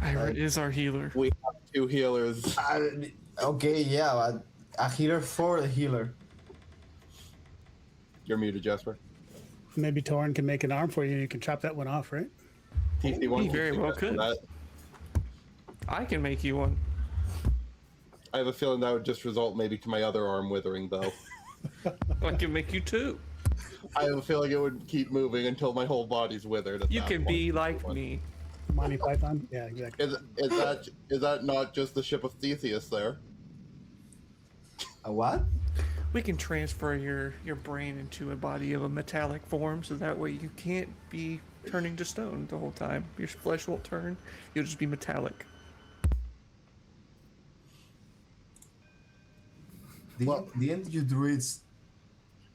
[SPEAKER 4] Ira is our healer.
[SPEAKER 2] We have 2 healers.
[SPEAKER 5] Okay, yeah, but a healer for the healer.
[SPEAKER 2] You're muted, Jasper.
[SPEAKER 3] Maybe Torin can make an arm for you and you can chop that one off, right?
[SPEAKER 2] TC1
[SPEAKER 4] He very well
[SPEAKER 2] suggested
[SPEAKER 4] could.
[SPEAKER 2] that.
[SPEAKER 4] I can make you one.
[SPEAKER 2] I have a feeling that would just result maybe to my other arm withering, though.
[SPEAKER 4] I can make you two.
[SPEAKER 2] I have a feeling it would keep moving until my whole body's withered. At
[SPEAKER 4] You
[SPEAKER 2] that
[SPEAKER 4] can
[SPEAKER 2] point.
[SPEAKER 4] be like me.
[SPEAKER 3] Monty Python? Yeah, exactly.
[SPEAKER 2] Is that not just the ship of Theseus there?
[SPEAKER 5] A what?
[SPEAKER 4] We can transfer your brain into a body of a metallic form, so that way you can't be turning to stone the whole time. Your flesh won't turn. You'll just be metallic.
[SPEAKER 5] Didn't you druids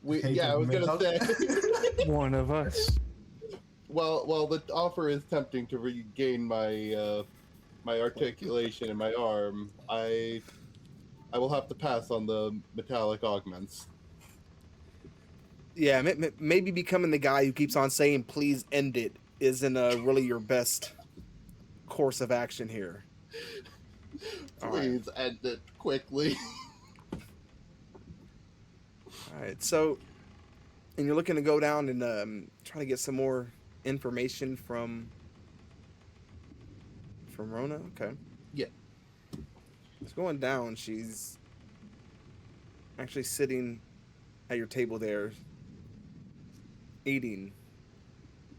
[SPEAKER 5] hate
[SPEAKER 2] I was
[SPEAKER 5] metal?
[SPEAKER 2] gonna say.
[SPEAKER 4] One of us.
[SPEAKER 2] Well, the offer is tempting to regain my my articulation in my arm. I will have to pass on the metallic augments.
[SPEAKER 1] Yeah, maybe becoming the guy who keeps on saying "please end it" isn't really your best course of action here.
[SPEAKER 2] Please end it quickly.
[SPEAKER 1] All right, so, and you're looking to go down and try to get some more information from Rona. Okay.
[SPEAKER 2] Yeah.
[SPEAKER 1] It's going down. She's actually sitting at your table there, eating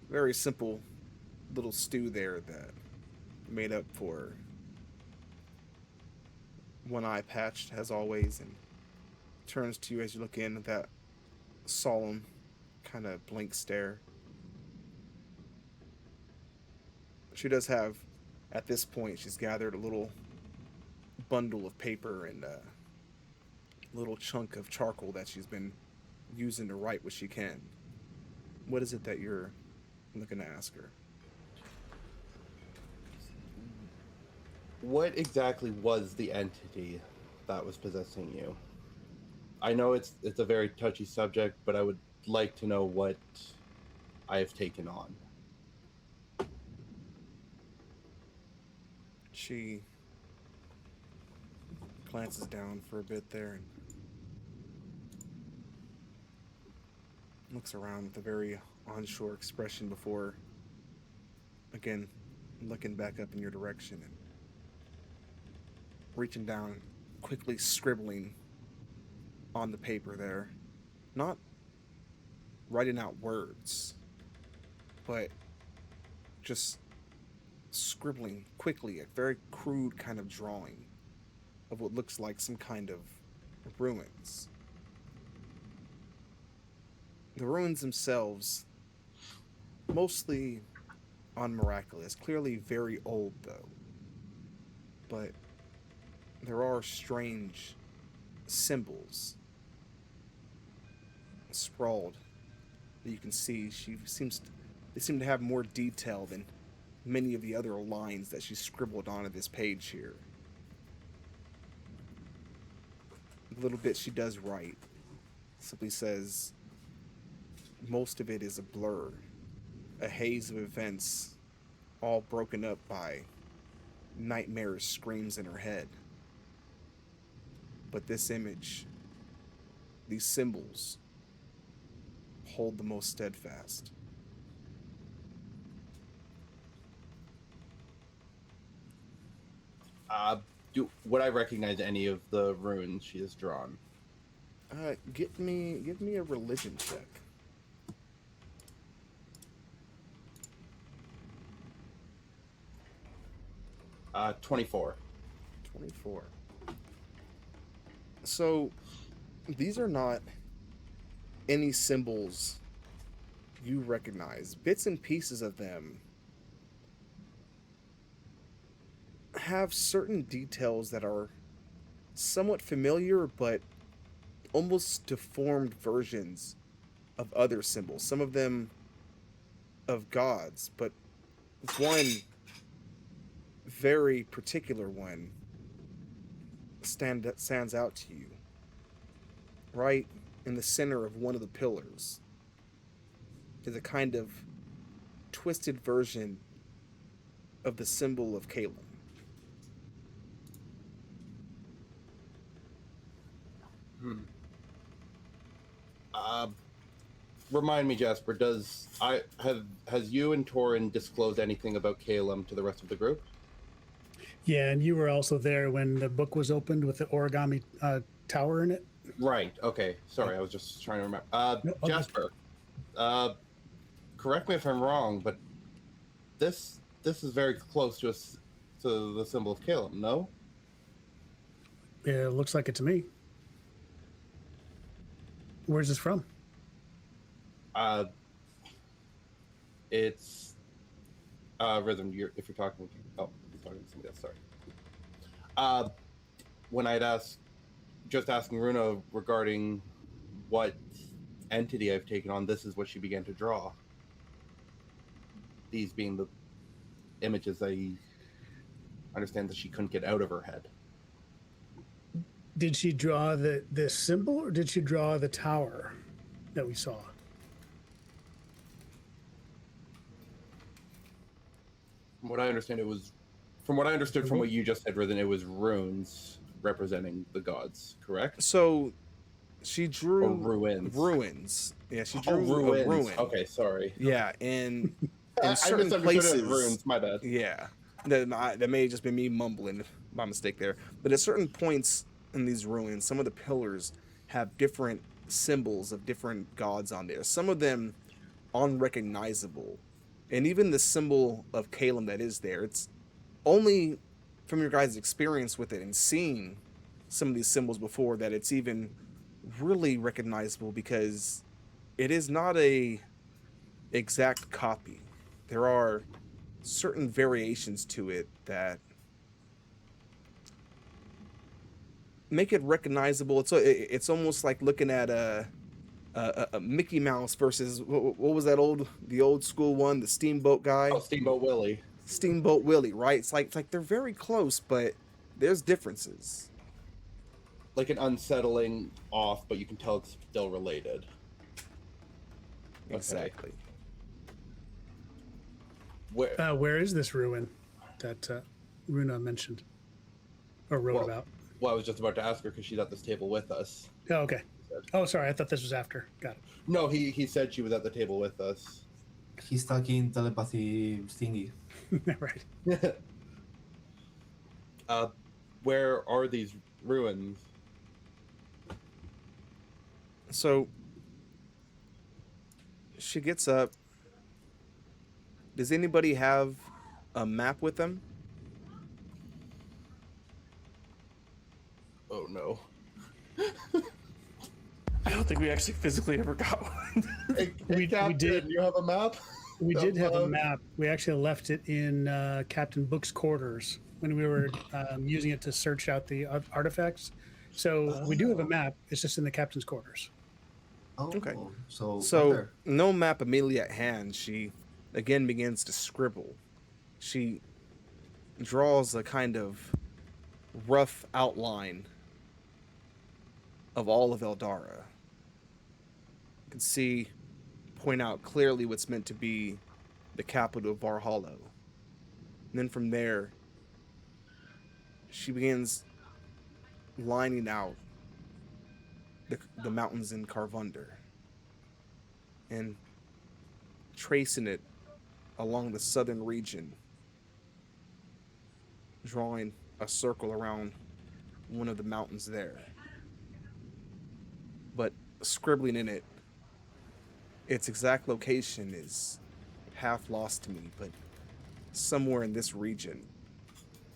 [SPEAKER 1] very simple little stew there that made up for one eye patched as always, and turns to you as you look in with that solemn kind of blank stare. She does have, at this point, she's gathered a little bundle of paper and a little chunk of charcoal that she's been using to write what she can. What is it that you're looking to ask her?
[SPEAKER 2] What exactly was the entity that was possessing you? I know it's a very touchy subject, but I would like to know what I have taken on.
[SPEAKER 1] She glances down for a bit there and looks around with a very onshore expression before, again, looking back up in your direction and reaching down, quickly scribbling on the paper there. Not writing out words, but just scribbling quickly, a very crude kind of drawing of what looks like some kind of ruins. The ruins themselves, mostly unmiraculous. Clearly very old, though. But there are strange symbols sprawled that you can see. They seem to have more detail than many of the other lines that she scribbled onto this page here. The little bit she does write simply says, most of it is a blur, a haze of events, all broken up by nightmarish screams in her head. But this image, these symbols, hold the most steadfast.
[SPEAKER 2] Would I recognize any of the runes she has drawn?
[SPEAKER 1] Give me a religion check.
[SPEAKER 2] 24.
[SPEAKER 1] 24. So, these are not any symbols you recognize. Bits and pieces of them have certain details that are somewhat familiar, but almost deformed versions of other symbols. Some of them of gods, but one very particular one stands out to you. Right in the center of one of the pillars is a kind of twisted version of the symbol of Caleb.
[SPEAKER 2] Remind me, Jasper, has you and Torin disclosed anything about Caleb to the rest of the group?
[SPEAKER 3] Yeah, and you were also there when the book was opened with the origami tower in it.
[SPEAKER 2] Right. Okay. Sorry, I was just trying to remember.
[SPEAKER 3] No, okay.
[SPEAKER 2] Jasper, correct me if I'm wrong, but this is very close to the symbol of Caleb. No.
[SPEAKER 3] Yeah, it looks like it to me. Where's this from?
[SPEAKER 2] It's Rhythm. If you're talking, you're talking to somebody else. Sorry. When I'd just asking Runa regarding what entity I've taken on, this is what she began to draw. These being the images I understand that she couldn't get out of her head.
[SPEAKER 3] Did she draw the symbol, or did she draw the tower that we saw?
[SPEAKER 2] From what I understand, from what you just said, Rhythm, it was runes representing the gods, correct?
[SPEAKER 1] So she drew
[SPEAKER 2] ruins.
[SPEAKER 1] Yeah, she drew
[SPEAKER 2] ruins.
[SPEAKER 1] a ruin.
[SPEAKER 2] Okay, sorry.
[SPEAKER 1] Yeah, and in
[SPEAKER 2] I
[SPEAKER 1] certain
[SPEAKER 2] misunderstood
[SPEAKER 1] places,
[SPEAKER 2] it as runes. My bad.
[SPEAKER 1] Yeah, that may have just been me mumbling by mistake there. But at certain points in these ruins, some of the pillars have different symbols of different gods on there. Some of them unrecognizable, and even the symbol of Caleb that is there, it's only from your guys' experience with it and seeing some of these symbols before that it's even really recognizable, because it is not a exact copy. There are certain variations to it that make it recognizable. It's almost like looking at a Mickey Mouse versus what was the old school one, the Steamboat guy?
[SPEAKER 2] Oh, Steamboat Willie.
[SPEAKER 1] Steamboat Willie, right? It's like they're very close, but there's differences.
[SPEAKER 2] Like an unsettling off, but you can tell it's still related.
[SPEAKER 1] Exactly.
[SPEAKER 2] Okay.
[SPEAKER 3] Where is this ruin that Runa mentioned or wrote about?
[SPEAKER 2] Well, I was just about to ask her because she's at this table with us.
[SPEAKER 3] Oh, okay. Oh, sorry. I thought this was after. Got it.
[SPEAKER 2] No, he said she was at the table with us.
[SPEAKER 5] He's talking telepathy thingy.
[SPEAKER 3] Right.
[SPEAKER 2] Where are these ruins?
[SPEAKER 1] So she gets up. Does anybody have a map with them?
[SPEAKER 2] Oh no.
[SPEAKER 4] I don't think we actually physically ever got one.
[SPEAKER 2] Hey,
[SPEAKER 3] We
[SPEAKER 2] Captain,
[SPEAKER 3] did.
[SPEAKER 2] You have a map?
[SPEAKER 3] We did have a map. We actually left it in Captain Book's quarters when we were using it to search out the artifacts. So we do have a map. It's just in the captain's quarters.
[SPEAKER 5] Oh,
[SPEAKER 1] Okay.
[SPEAKER 5] so right
[SPEAKER 1] So,
[SPEAKER 5] there.
[SPEAKER 1] no map immediately at hand, she again begins to scribble. She draws a kind of rough outline of all of Eldara. You can see, point out clearly what's meant to be the capital of Valhalla. And then from there, she begins lining out the mountains in Carvunder and tracing it along the southern region, drawing a circle around one of the mountains there. But scribbling in it, its exact location is half lost to me, but somewhere in this region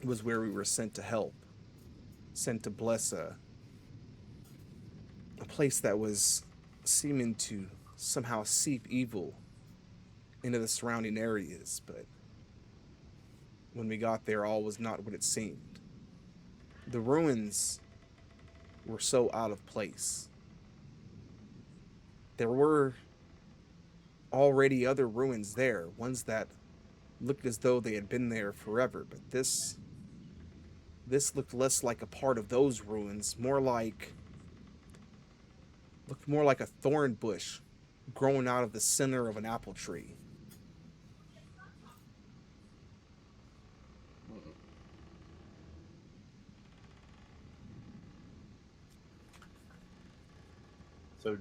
[SPEAKER 1] was where we were sent to help, sent to bless a place that was seeming to somehow seep evil into the surrounding areas, but when we got there, all was not what it seemed. The ruins were so out of place. There were already other ruins there, ones that looked as though they had been there forever, but this looked less like a part of those ruins, looked more like a thorn bush growing out of the center of an apple tree.
[SPEAKER 2] So,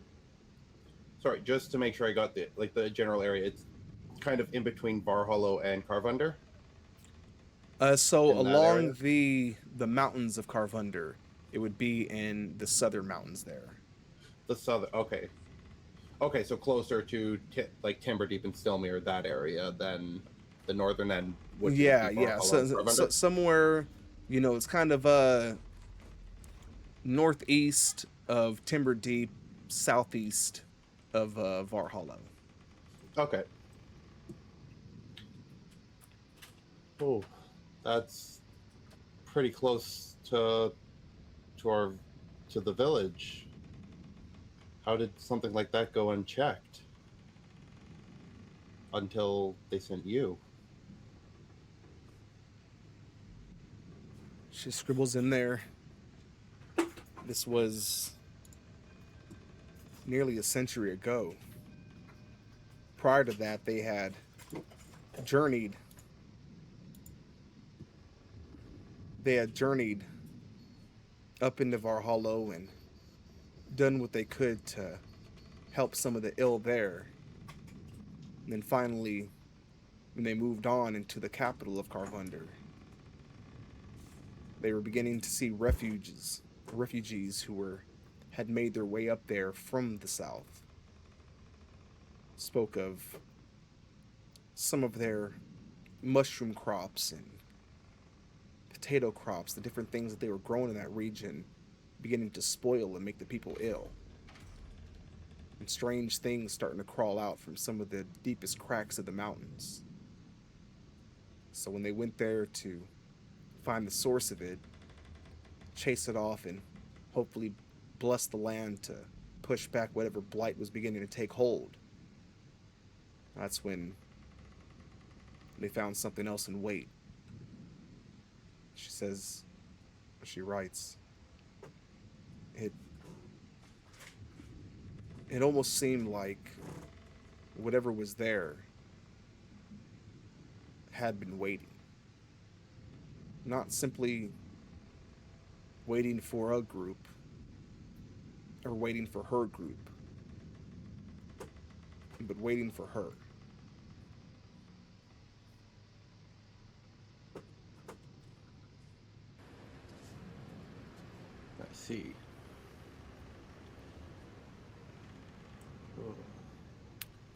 [SPEAKER 2] sorry, just to make sure I got the general area. It's kind of in between Valhalla and Carvunder.
[SPEAKER 1] So
[SPEAKER 2] In that
[SPEAKER 1] along
[SPEAKER 2] area?
[SPEAKER 1] the mountains of Carvunder, it would be in the southern mountains there.
[SPEAKER 2] The southern. Okay, so closer to like Timberdeep and Stillmere, that area, than the northern end. Which would be
[SPEAKER 1] Yeah.
[SPEAKER 2] Valhalla
[SPEAKER 1] So,
[SPEAKER 2] and
[SPEAKER 1] so
[SPEAKER 2] Carvunder?
[SPEAKER 1] somewhere, it's kind of northeast of Timberdeep, southeast of Valhalla.
[SPEAKER 2] Okay. Oh, that's pretty close to the village. How did something like that go unchecked until they sent you?
[SPEAKER 1] She scribbles in there. This was nearly a century ago. Prior to that, they had journeyed. They had journeyed up into Valhalla and done what they could to help some of the ill there. And then finally, when they moved on into the capital of Carvunder, they were beginning to see refugees who had made their way up there from the south. Spoke of some of their mushroom crops and potato crops, the different things that they were growing in that region, beginning to spoil and make the people ill. And strange things starting to crawl out from some of the deepest cracks of the mountains. So when they went there to find the source of it, chase it off, and hopefully bless the land to push back whatever blight was beginning to take hold, that's when they found something else in wait. She writes, it almost seemed like whatever was there had been waiting. Not simply waiting for a group or waiting for her group, but waiting for her.
[SPEAKER 2] I see.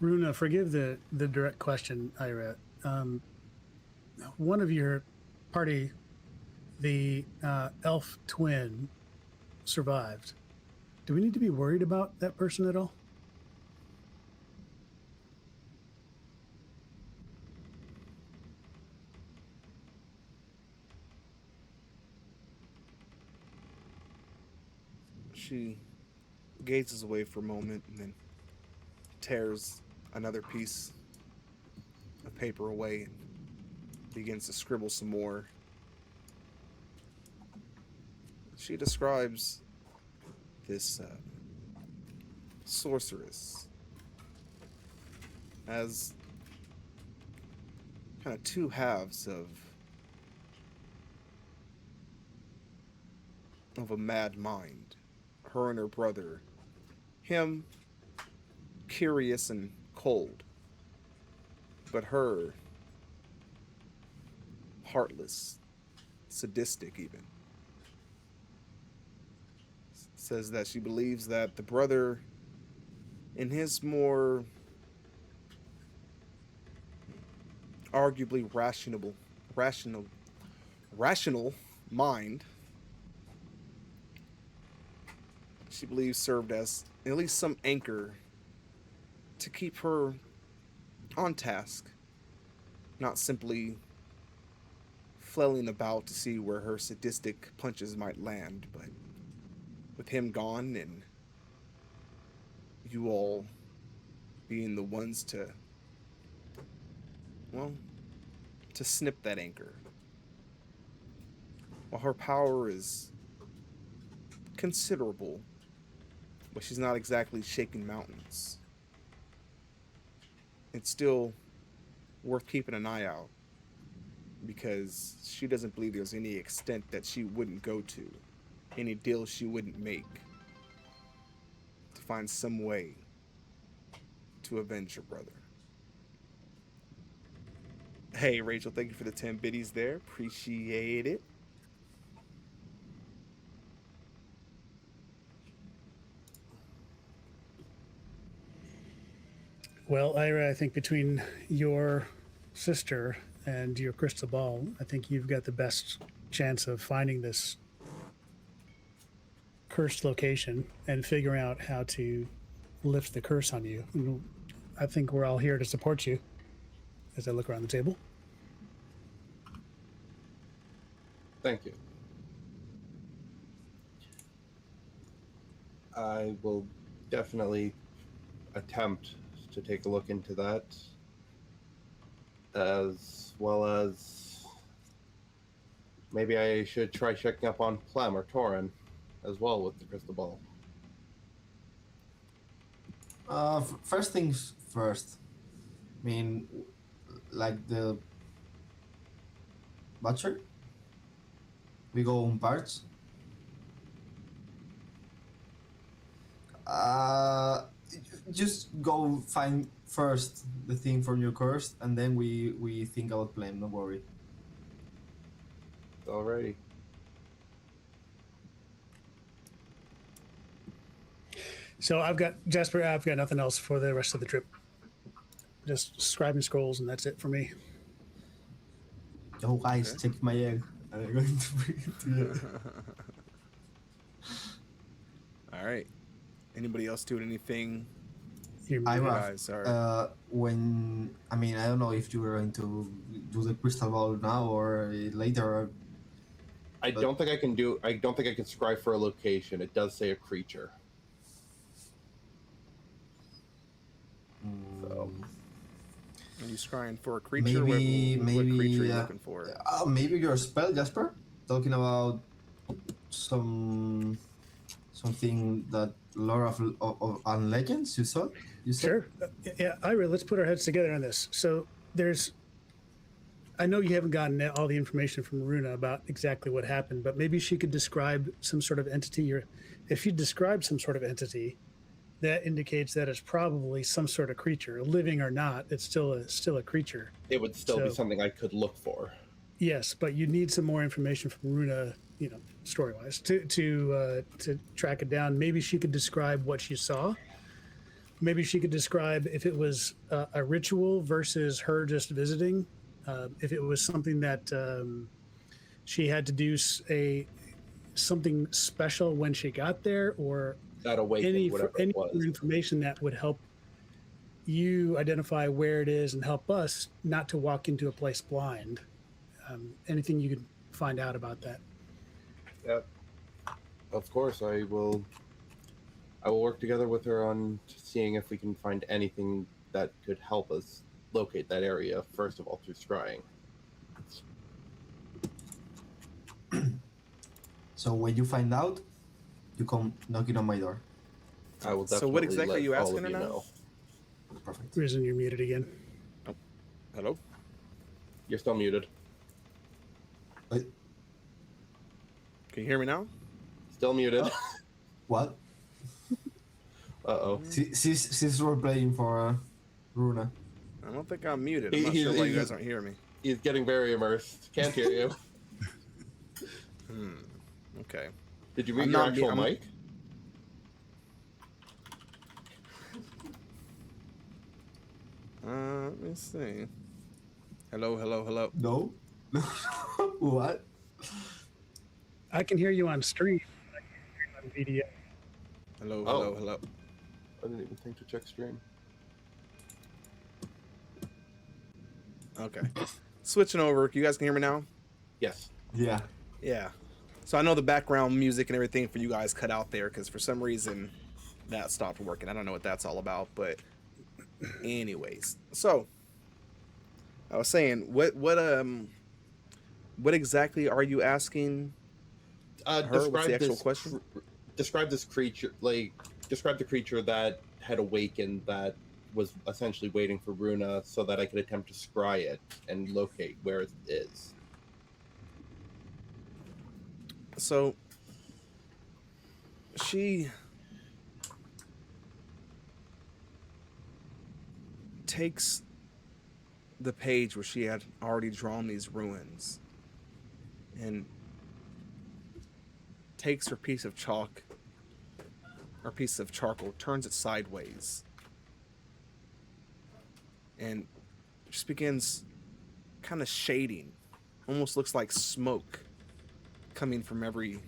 [SPEAKER 3] Runa, forgive the direct question, Ira. One of your party, the elf twin, survived. Do we need to be worried about that person at all?
[SPEAKER 1] She gazes away for a moment and then tears another piece of paper away and begins to scribble some more. She describes this sorceress as kind of two halves of a mad mind. Her and her brother. Him, curious and cold. But her, heartless, sadistic even. Says that she believes that the brother, in his more arguably rational mind, she believes served as at least some anchor to keep her on task, not simply flailing about to see where her sadistic punches might land, but with him gone and you all being the ones to, well, to snip that anchor. While her power is considerable, but she's not exactly shaking mountains, it's still worth keeping an eye out because she doesn't believe there's any extent that she wouldn't go to, any deal she wouldn't make to find some way to avenge her brother. Hey, Rachel, thank you for the 10 biddies there. Appreciate it.
[SPEAKER 3] Well, Ira, I think between your sister and your crystal ball, I think you've got the best chance of finding this cursed location and figuring out how to lift the curse on you. And I think we're all here to support you as I look around the table.
[SPEAKER 2] Thank you. I will definitely attempt to take a look into that, as well as maybe I should try checking up on Clem or Torin as well with the crystal ball.
[SPEAKER 5] First things first. I mean, like the butcher, we go on parts. Just go find first the thing from your curse, and then we think about playing. Don't worry.
[SPEAKER 2] Alrighty.
[SPEAKER 3] So I've got nothing else for the rest of the trip. Just scribing scrolls, and that's it for me.
[SPEAKER 5] Oh, guys,
[SPEAKER 1] Okay.
[SPEAKER 5] check my egg. I'm going to bring it to you.
[SPEAKER 1] All right. Anybody else doing anything?
[SPEAKER 3] You're
[SPEAKER 5] I
[SPEAKER 3] muted.
[SPEAKER 1] Guys, sorry.
[SPEAKER 5] When I mean, I don't know if you were going to do the crystal ball now or later.
[SPEAKER 2] I don't think I can scribe for a location. It does say a creature. So
[SPEAKER 1] Are you scrying for a creature?
[SPEAKER 5] Maybe,
[SPEAKER 1] what creature are you
[SPEAKER 5] maybe,
[SPEAKER 1] looking for?
[SPEAKER 5] maybe your spell, Jasper. Talking about something that lore of and legends. You said.
[SPEAKER 3] Sure. Yeah, Ira, let's put our heads together on this. So I know you haven't gotten all the information from Runa about exactly what happened, but maybe she could describe some sort of entity, or if you describe some sort of entity, that indicates that it's probably some sort of creature, living or not. It's still a creature.
[SPEAKER 2] it would still be
[SPEAKER 3] So-
[SPEAKER 2] something I could look for.
[SPEAKER 3] Yes, but you need some more information from Runa, story-wise, to track it down. Maybe she could describe what she saw. Maybe she could describe if it was a ritual versus her just visiting. If it was something that she had to do something special when she got there, or
[SPEAKER 2] That awakened
[SPEAKER 3] any
[SPEAKER 2] whatever it was.
[SPEAKER 3] information that would help you identify where it is and help us not to walk into a place blind. Anything you could find out about that.
[SPEAKER 2] Yep. Of course, I will I will work together with her on seeing if we can find anything that could help us locate that area, first of all, through scrying.
[SPEAKER 5] So when you find out, you come knocking on my door.
[SPEAKER 2] I will
[SPEAKER 1] So
[SPEAKER 2] definitely
[SPEAKER 1] what exactly are
[SPEAKER 2] let
[SPEAKER 1] you
[SPEAKER 2] all
[SPEAKER 1] asking
[SPEAKER 2] of
[SPEAKER 1] her
[SPEAKER 2] you
[SPEAKER 1] now?
[SPEAKER 2] know.
[SPEAKER 5] Perfect.
[SPEAKER 3] Risen, you're muted again.
[SPEAKER 1] Hello?
[SPEAKER 2] You're still muted.
[SPEAKER 5] Wait,
[SPEAKER 1] Can you hear me now?
[SPEAKER 2] Still muted.
[SPEAKER 5] what?
[SPEAKER 2] Uh-oh.
[SPEAKER 5] She's role playing for Runa.
[SPEAKER 1] I don't think I'm muted. I'm
[SPEAKER 2] He-
[SPEAKER 1] not
[SPEAKER 2] he's-
[SPEAKER 1] sure why you
[SPEAKER 2] he's-
[SPEAKER 1] guys aren't hearing me.
[SPEAKER 2] He's getting very immersed. Can't hear you.
[SPEAKER 1] Okay.
[SPEAKER 2] Did you mute
[SPEAKER 1] I'm
[SPEAKER 2] your
[SPEAKER 1] not
[SPEAKER 2] actual
[SPEAKER 1] mu- I'm-
[SPEAKER 2] mic?
[SPEAKER 1] Let me see. Hello, hello, hello.
[SPEAKER 5] No. What?
[SPEAKER 3] I can hear you on stream. I can't hear you on VDA.
[SPEAKER 1] Hello,
[SPEAKER 2] Oh.
[SPEAKER 1] hello, hello.
[SPEAKER 2] I didn't even think to check stream.
[SPEAKER 1] Okay. Switching over. You guys can hear me now?
[SPEAKER 2] Yes.
[SPEAKER 5] Yeah.
[SPEAKER 1] Yeah. So I know the background music and everything for you guys cut out there because for some reason that stopped working. I don't know what that's all about, but anyways. So I was saying, what exactly are you asking her? What's the actual question?
[SPEAKER 2] Describe this creature, describe the creature that had awakened that was essentially waiting for Runa so that I could attempt to scry it and locate where it is.
[SPEAKER 1] So she takes the page where she had already drawn these ruins and takes her piece of chalk or piece of charcoal, turns it sideways, and just begins kind of shading. Almost looks like smoke coming from every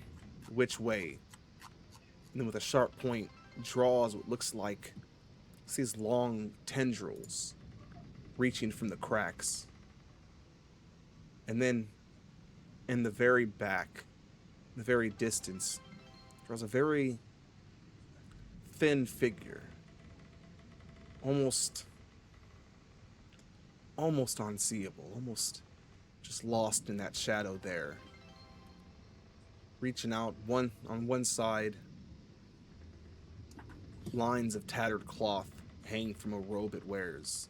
[SPEAKER 1] which way. And then with a sharp point, draws what looks like these long tendrils reaching from the cracks. And then in the very back, the very distance, draws a very thin figure. Almost unseeable, almost just lost in that shadow there. Reaching out on one side, lines of tattered cloth hang from a robe it wears.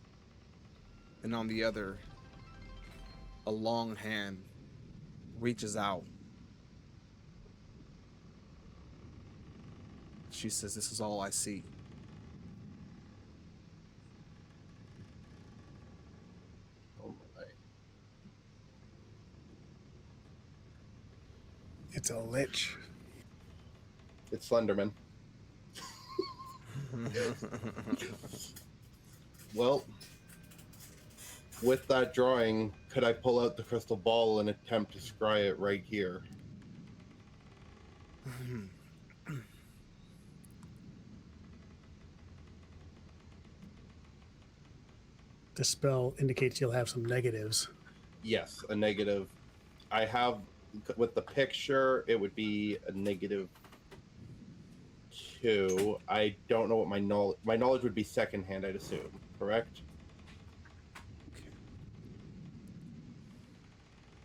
[SPEAKER 1] And on the other, a long hand reaches out. She says, "This is all I see."
[SPEAKER 2] Oh my.
[SPEAKER 3] It's a lich.
[SPEAKER 2] It's Slenderman. Well, with that drawing, could I pull out the crystal ball and attempt to scry it right here?
[SPEAKER 3] The spell indicates you'll have some negatives.
[SPEAKER 2] Yes, a negative. I have, with the picture, it would be a -2. I don't know what my knowledge would be secondhand, I'd assume, correct?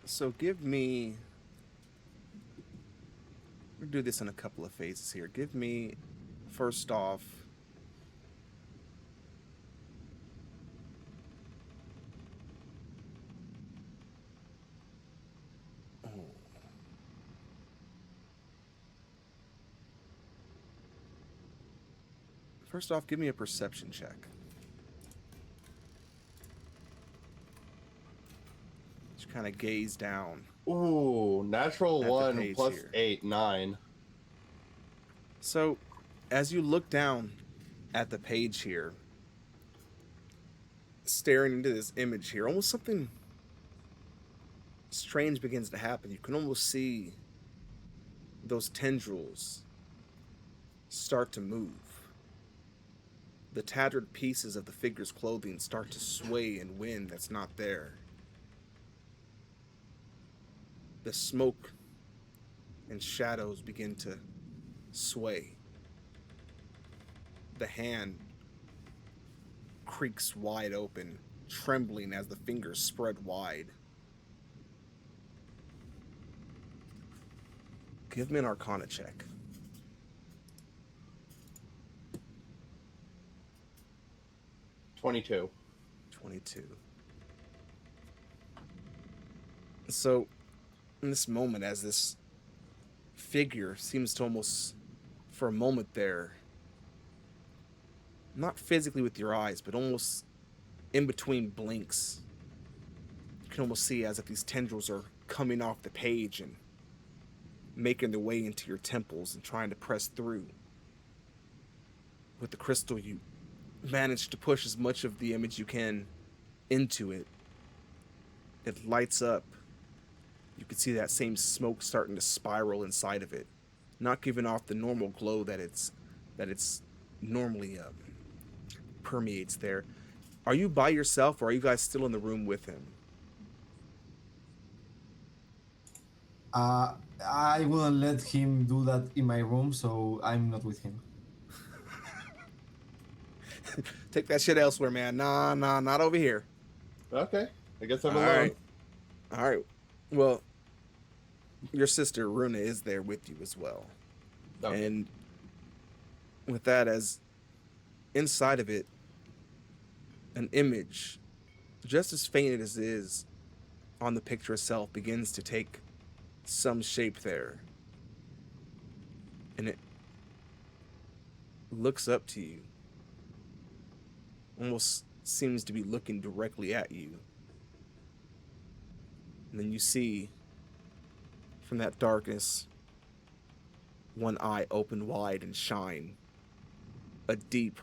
[SPEAKER 1] So give me... We'll do this in a couple of phases here. Give me, first off, give me a perception check. Just kind of gaze down.
[SPEAKER 2] Ooh, natural
[SPEAKER 1] At the
[SPEAKER 2] 1
[SPEAKER 1] page
[SPEAKER 2] plus
[SPEAKER 1] here.
[SPEAKER 2] 8, 9.
[SPEAKER 1] So, as you look down at the page here, staring into this image here, almost something strange begins to happen. You can almost see those tendrils start to move. The tattered pieces of the figure's clothing start to sway in wind that's not there. The smoke and shadows begin to sway. the hand creaks wide open, trembling as the fingers spread wide. Give me an Arcana check.
[SPEAKER 2] 22.
[SPEAKER 1] 22. So, in this moment, as this figure seems to almost, for a moment there, not physically with your eyes, but almost in between blinks, you can almost see as if these tendrils are coming off the page and making their way into your temples and trying to press through. With the crystal, you manage to push as much of the image you can into it. It lights up. You can see that same smoke starting to spiral inside of it, not giving off the normal glow that it's normally permeates there. Are you by yourself, or are you guys still in the room with him?
[SPEAKER 5] I wouldn't let him do that in my room, so I'm not with him.
[SPEAKER 1] Take that shit elsewhere, man. Nah, not over here.
[SPEAKER 2] Okay. I guess I'm
[SPEAKER 1] All
[SPEAKER 2] alone.
[SPEAKER 1] right. All right. Well, your sister Runa is there with you as well.
[SPEAKER 2] Okay.
[SPEAKER 1] And with that, as inside of it, an image, just as faint as it is on the picture itself, begins to take some shape there. And it looks up to you. Almost seems to be looking directly at you. And then you see, from that darkness, one eye open wide and shine. A deep,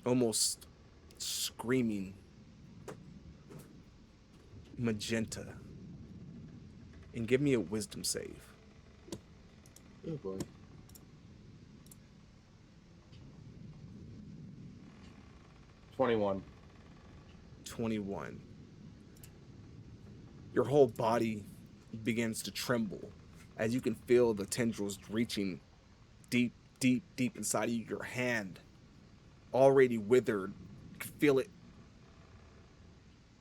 [SPEAKER 1] almost screaming magenta. And give me a wisdom save.
[SPEAKER 2] Oh boy. $21.
[SPEAKER 1] 21. Your whole body begins to tremble as you can feel the tendrils reaching deep, deep, deep inside of you. Your hand, already withered, you can feel it,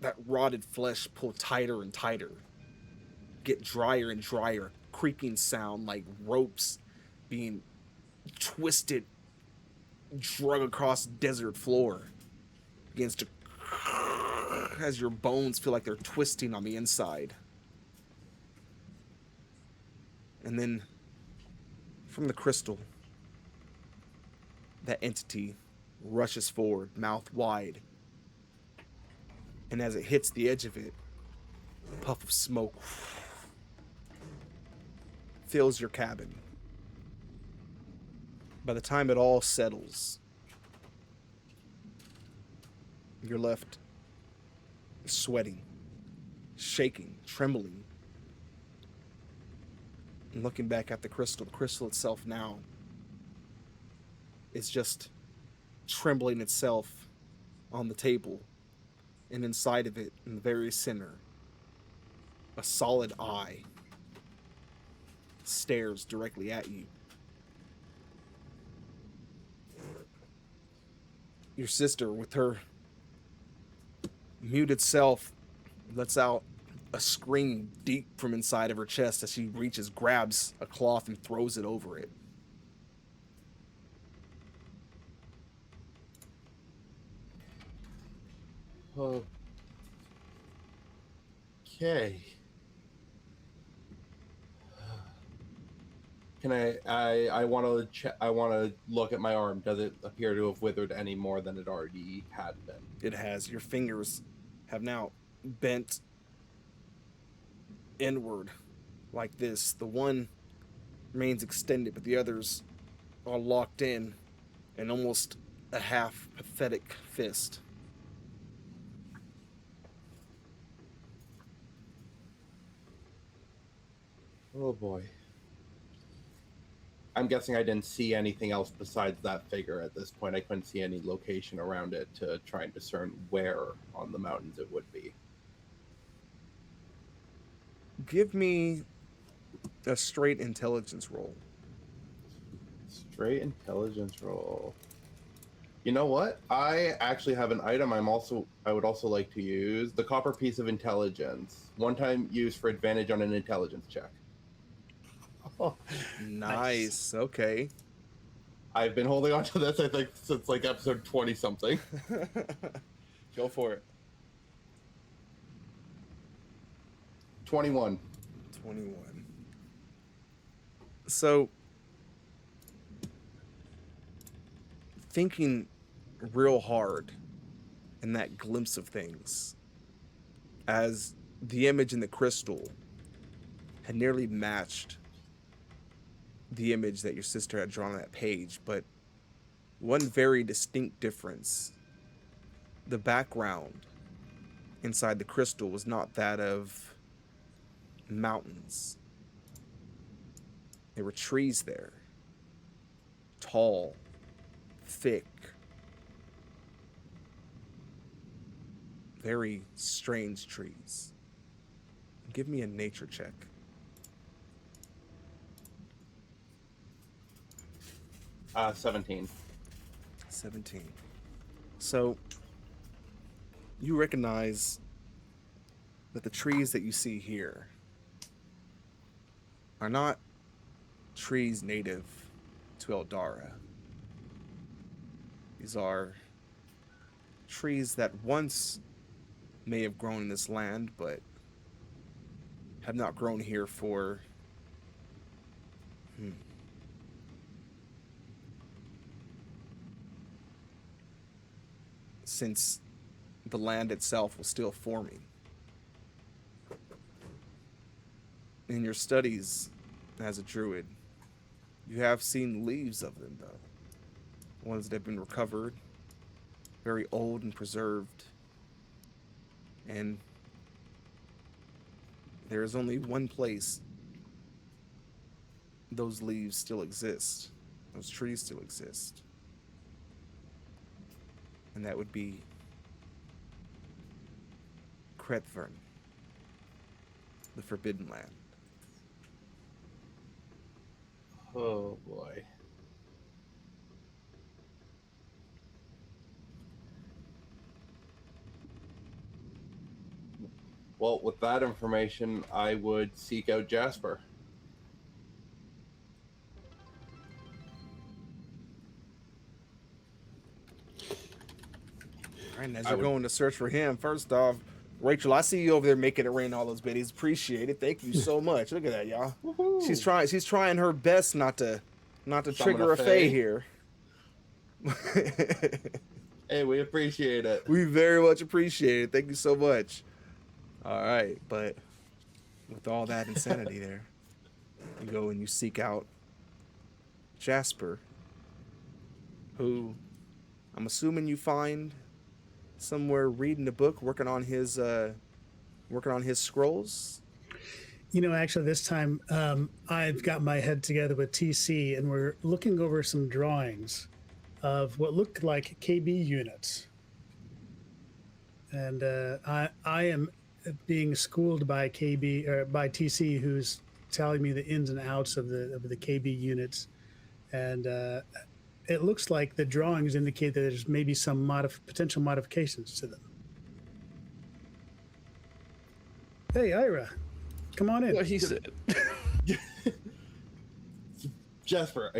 [SPEAKER 1] that rotted flesh pull tighter and tighter, get drier and drier, creaking sound like ropes being twisted, drug across desert floor, begins to as your bones feel like they're twisting on the inside. And then from the crystal, that entity rushes forward, mouth wide. And as it hits the edge of it, a puff of smoke fills your cabin. By the time it all settles, you're left sweating, shaking, trembling, and looking back at the crystal itself now is just trembling itself on the table, and inside of it, in the very center, a solid eye stares directly at you. Your sister, with her muted self, lets out a scream deep from inside of her chest as she reaches, grabs a cloth, and throws it over it.
[SPEAKER 2] Okay. Can I want to I want to look at my arm. Does it appear to have withered any more than it already had been?
[SPEAKER 1] It has. Your fingers have now bent inward like this. The one remains extended, but the others are locked in almost a half pathetic fist.
[SPEAKER 2] Oh boy. I'm guessing I didn't see anything else besides that figure at this point. I couldn't see any location around it to try and discern where on the mountains it would be.
[SPEAKER 1] Give me a straight intelligence roll.
[SPEAKER 2] Straight intelligence roll. You know what? I actually have an item I would also like to use. The copper piece of intelligence. One time used for advantage on an intelligence check.
[SPEAKER 3] Oh,
[SPEAKER 1] Nice. Okay.
[SPEAKER 2] I've been holding on to this, I think, since like episode 20 something.
[SPEAKER 1] Go for it.
[SPEAKER 2] 21.
[SPEAKER 1] 21. So, thinking real hard in that glimpse of things, as the image in the crystal had nearly matched the image that your sister had drawn on that page, but one very distinct difference: the background inside the crystal was not that of mountains. There were trees there, tall, thick, very strange trees. Give me a nature check.
[SPEAKER 2] 17.
[SPEAKER 1] 17. So, you recognize that the trees that you see here are not trees native to Eldara. These are trees that once may have grown in this land, but have not grown here for since the land itself was still forming. In your studies as a druid, you have seen leaves of them, though. Ones that have been recovered, very old and preserved. And there is only one place those leaves still exist, those trees still exist. And that would be Kretfern, the Forbidden Land.
[SPEAKER 2] Oh boy. Well, with that information, I would seek out Jasper.
[SPEAKER 1] All right, and as you're going to search for him, first off, Rachel, I see you over there making it rain all those biddies. Appreciate it. Thank you so much. Look at that, y'all.
[SPEAKER 2] Woohoo.
[SPEAKER 1] She's trying her best not to trigger a fae here.
[SPEAKER 2] Hey, we appreciate it.
[SPEAKER 1] We very much appreciate it. Thank you so much. All right, but with all that insanity there, you go and you seek out Jasper, who I'm assuming you find somewhere reading a book, working on his scrolls.
[SPEAKER 3] You know, actually, this time I've got my head together with TC, and we're looking over some drawings of what looked like KB units. And I am being schooled by KB or by TC, who's telling me the ins and outs of the KB units, and it looks like the drawings indicate that there's maybe some potential modifications to them. Hey, Ira, come on in.
[SPEAKER 4] What he said.
[SPEAKER 2] Jasper,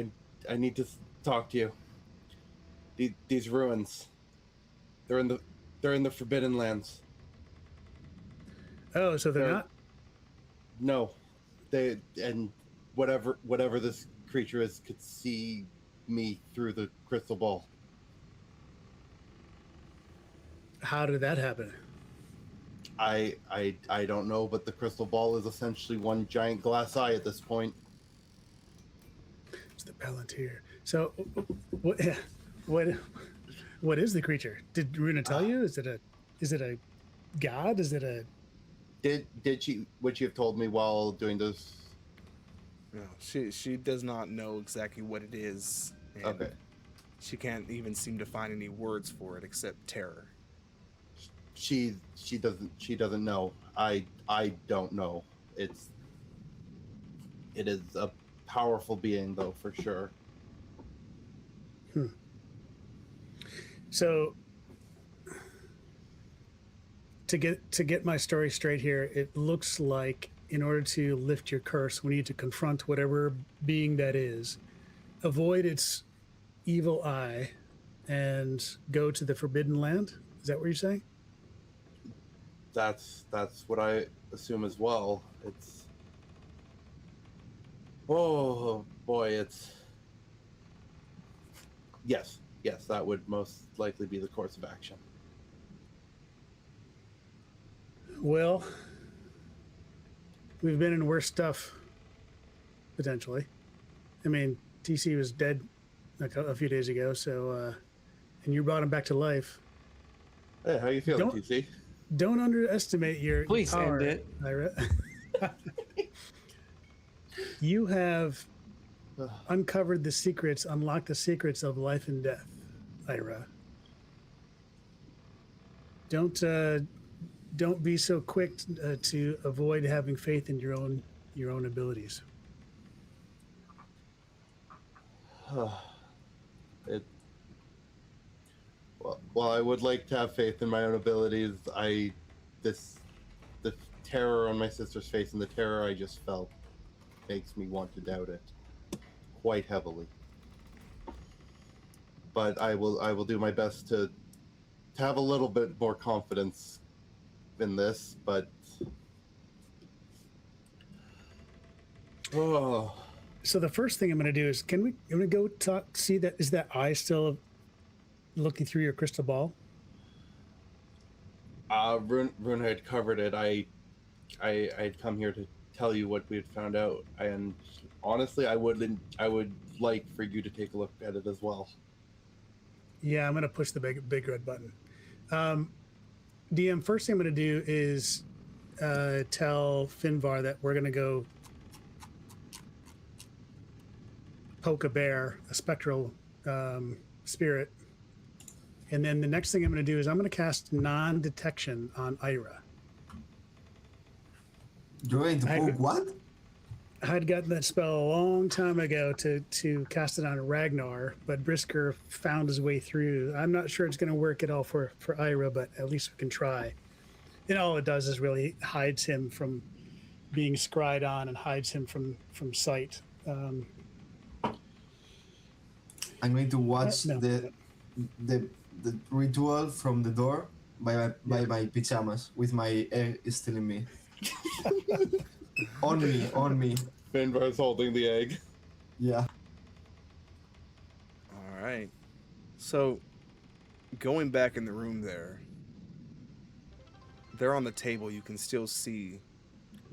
[SPEAKER 2] I need to talk to you. These ruins, they're in the Forbidden Lands.
[SPEAKER 3] Oh, so they're not?
[SPEAKER 2] No, and whatever this creature is could see me through the crystal ball.
[SPEAKER 3] How did that happen?
[SPEAKER 2] I don't know, but the crystal ball is essentially one giant glass eye at this point.
[SPEAKER 3] It's the Palantir. So, what is the creature? Did Runa tell you? Is it a god? Is it a?
[SPEAKER 2] Would she have told me while doing this?
[SPEAKER 1] No, she does not know exactly what it is. And
[SPEAKER 2] Okay.
[SPEAKER 1] She can't even seem to find any words for it except terror.
[SPEAKER 2] She doesn't know. I don't know. It is a powerful being though, for sure.
[SPEAKER 3] So to get my story straight here, it looks like in order to lift your curse, we need to confront whatever being that is, avoid its evil eye, and go to the Forbidden Land. Is that what you're saying?
[SPEAKER 2] That's what I assume as well. It's oh boy, it's yes, that would most likely be the course of action.
[SPEAKER 3] Well, we've been in worse stuff, potentially. I mean, TC was dead like a few days ago, so and you brought him back to life.
[SPEAKER 2] Hey, how you feeling,
[SPEAKER 3] Don't-
[SPEAKER 2] TC?
[SPEAKER 3] Don't underestimate your
[SPEAKER 4] Please
[SPEAKER 3] power,
[SPEAKER 4] end it.
[SPEAKER 3] Ira. You have uncovered the secrets, unlocked the secrets of life and death, Ira. Don't be so quick to avoid having faith in your own abilities.
[SPEAKER 2] It well, I would like to have faith in my own abilities. The terror on my sister's face and the terror I just felt makes me want to doubt it quite heavily. But I will do my best to have a little bit more confidence in this. But oh,
[SPEAKER 3] So the first thing I'm going to do is, I'm going to go talk. See that is that eye still looking through your crystal ball?
[SPEAKER 2] Rune had covered it. I'd come here to tell you what we had found out, and honestly, I would like for you to take a look at it as well.
[SPEAKER 3] Yeah, I'm going to push the big red button. DM, first thing I'm going to do is tell Finvar that we're going to go poke a bear, a spectral spirit. And then the next thing I'm going to do is I'm going to cast non-detection on Ira.
[SPEAKER 5] You're going to poke what?
[SPEAKER 3] I had gotten that spell a long time ago to cast it on Ragnar, but Brisker found his way through. I'm not sure it's going to work at all for Ira, but at least we can try. And all it does is really hides him from being scryed on and hides him from sight.
[SPEAKER 5] I'm going to watch
[SPEAKER 3] No.
[SPEAKER 5] the ritual from the door by my pajamas with my egg still in me. on me.
[SPEAKER 2] Finbar's holding the egg.
[SPEAKER 5] Yeah.
[SPEAKER 1] All right. So, going back in the room there on the table, you can still see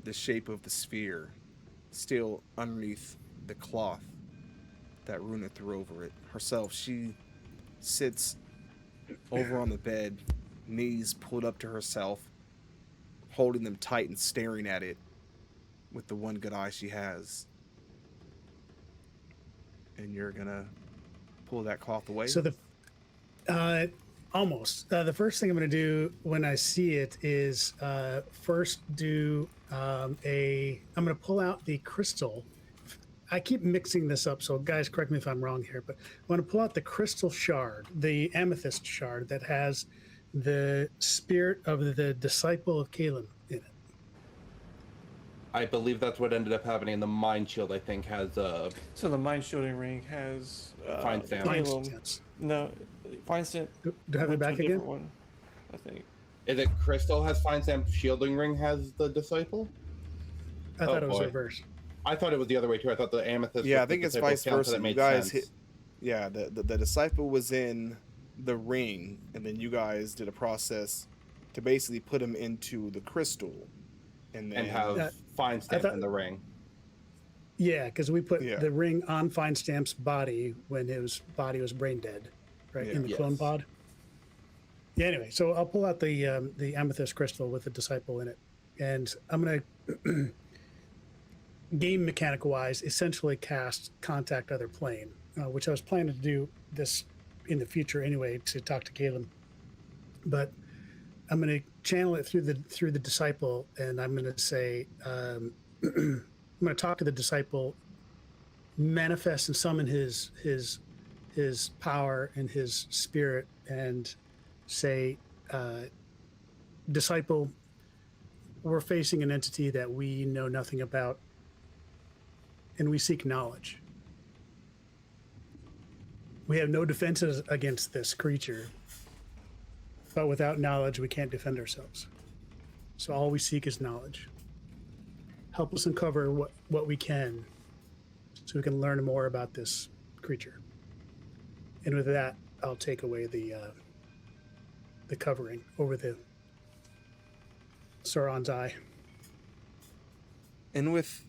[SPEAKER 1] the shape of the sphere still underneath the cloth that Runa threw over it herself. She sits over on the bed, knees pulled up to herself, holding them tight and staring at it with the one good eye she has. And you're gonna pull that cloth away?
[SPEAKER 3] So almost. The first thing I'm going to do when I see it is first do I'm going to pull out the crystal. I keep mixing this up, so guys, correct me if I'm wrong here, but I want to pull out the crystal shard, the amethyst shard that has the spirit of the disciple of Caleb in it.
[SPEAKER 2] I believe that's what ended up happening. The mind shield, I think, has a
[SPEAKER 4] So the mind shielding ring has
[SPEAKER 2] Fine stamp.
[SPEAKER 3] Fine
[SPEAKER 4] Caleb-
[SPEAKER 3] stance.
[SPEAKER 4] No, fine stamp.
[SPEAKER 3] Do I have it
[SPEAKER 4] went to
[SPEAKER 3] back
[SPEAKER 4] a different
[SPEAKER 3] again?
[SPEAKER 4] One, I think.
[SPEAKER 2] Is it Crystal has Fine Stamp, Shielding Ring has the Disciple?
[SPEAKER 3] I thought
[SPEAKER 2] Oh,
[SPEAKER 3] it was
[SPEAKER 2] boy.
[SPEAKER 3] reversed.
[SPEAKER 2] I thought it was the other way too. I thought the Amethyst.
[SPEAKER 1] Yeah,
[SPEAKER 2] was
[SPEAKER 1] I think
[SPEAKER 2] the
[SPEAKER 1] it's
[SPEAKER 2] Disciple
[SPEAKER 1] vice
[SPEAKER 2] count, so
[SPEAKER 1] versa.
[SPEAKER 2] that
[SPEAKER 1] You
[SPEAKER 2] made
[SPEAKER 1] guys
[SPEAKER 2] sense.
[SPEAKER 1] the disciple was in the ring, and then you guys did a process to basically put him into the crystal, and then
[SPEAKER 2] and have
[SPEAKER 3] Yeah.
[SPEAKER 2] Fine Stamp
[SPEAKER 3] thought-
[SPEAKER 2] in the ring.
[SPEAKER 3] Yeah, because we put
[SPEAKER 1] Yeah.
[SPEAKER 3] the ring on Fine Stamp's body when his body was brain dead, right, in the
[SPEAKER 2] Yeah.
[SPEAKER 3] clone
[SPEAKER 2] Yes.
[SPEAKER 3] pod. Yeah. Anyway, so I'll pull out the amethyst crystal with the disciple in it, and I'm gonna game mechanic wise essentially cast contact other plane, which I was planning to do this in the future anyway to talk to Caleb, but I'm gonna channel it through the disciple, and I'm gonna say I'm gonna talk to the disciple, manifest and summon his his power and his spirit and say, disciple, we're facing an entity that we know nothing about, and we seek knowledge. We have no defenses against this creature, but without knowledge, we can't defend ourselves. So all we seek is knowledge. Help us uncover what we can so we can learn more about this creature. And with that, I'll take away the covering over the Sauron's eye.
[SPEAKER 1] And with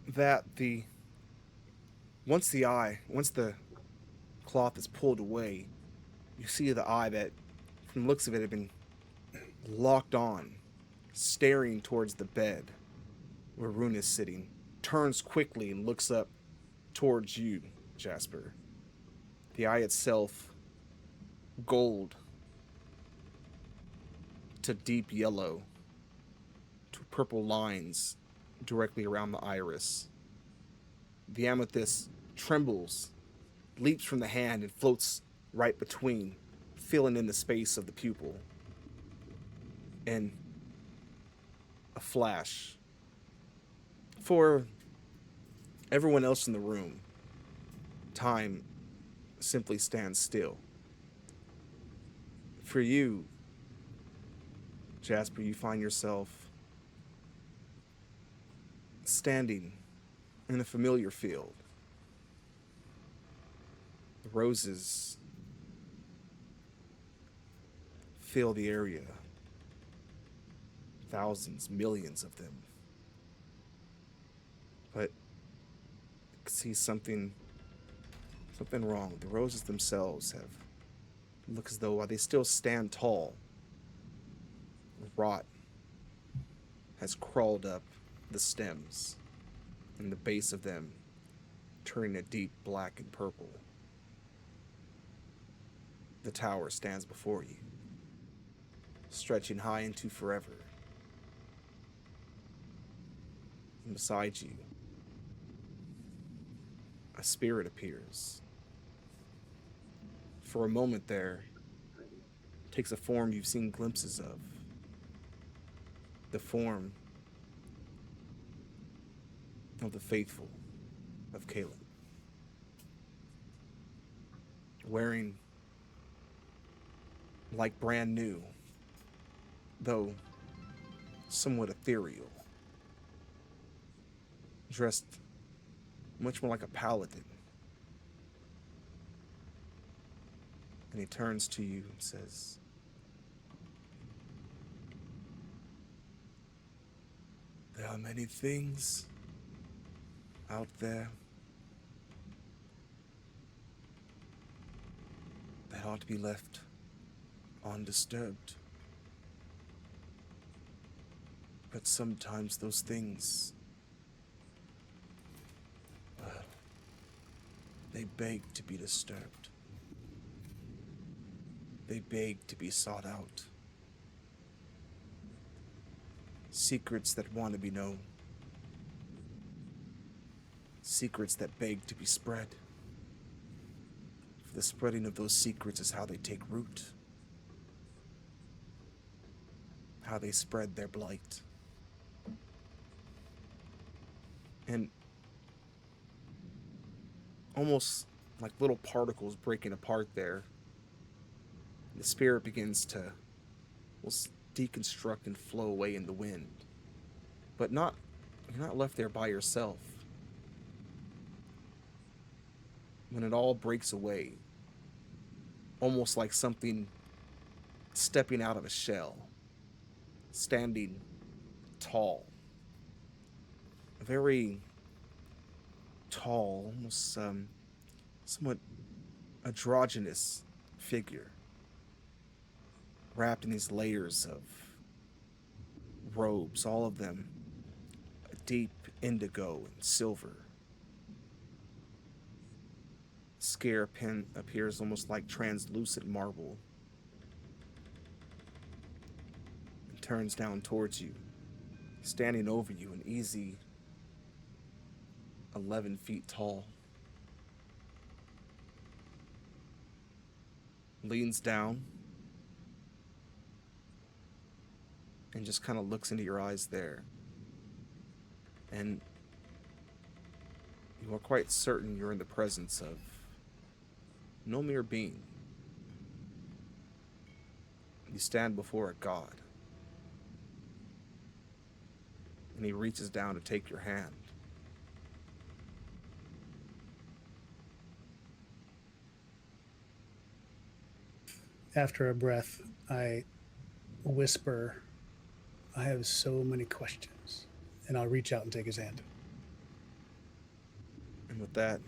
[SPEAKER 1] that, once the cloth is pulled away, you see the eye that, from the looks of it, had been locked on, staring towards the bed where Rune is sitting, turns quickly and looks up towards you, Jasper. The eye itself, gold to deep yellow to purple lines directly around the iris. The amethyst trembles, leaps from the hand, and floats right between, filling in the space of the pupil. And a flash. For everyone else in the room, time simply stands still. For you, Jasper, you find yourself standing in a familiar field. The roses fill the area. Thousands, millions of them. But you can see something wrong. The roses themselves look as though while they still stand tall, rot has crawled up the stems and the base of them, turning a deep black and purple. The tower stands before you, stretching high into forever. And beside you, a spirit appears. For a moment there, takes a form you've seen glimpses of. The form of the faithful of Caleb. Wearing like brand new, though somewhat ethereal. Dressed much more like a paladin. And he turns to you and says, "There are many things out there that ought to be left undisturbed. But sometimes those things, well, they beg to be disturbed. They beg to be sought out. Secrets that want to be known. Secrets that beg to be spread. For the spreading of those secrets is how they take root. How they spread their blight." And almost like little particles breaking apart there, the spirit begins to deconstruct and flow away in the wind. But you're not left there by yourself. When it all breaks away, almost like something stepping out of a shell, standing tall, a very tall, almost somewhat androgynous figure, wrapped in these layers of robes, all of them a deep indigo and silver. Scare pin appears almost like translucent marble and turns down towards you, standing over you, an easy 11 feet tall. leans down, and just kind of looks into your eyes there. And you are quite certain you're in the presence of no mere being. You stand before a god. And he reaches down to take your hand.
[SPEAKER 3] After a breath, I whisper, I have so many questions. And I'll reach out and take his hand.
[SPEAKER 1] And with that,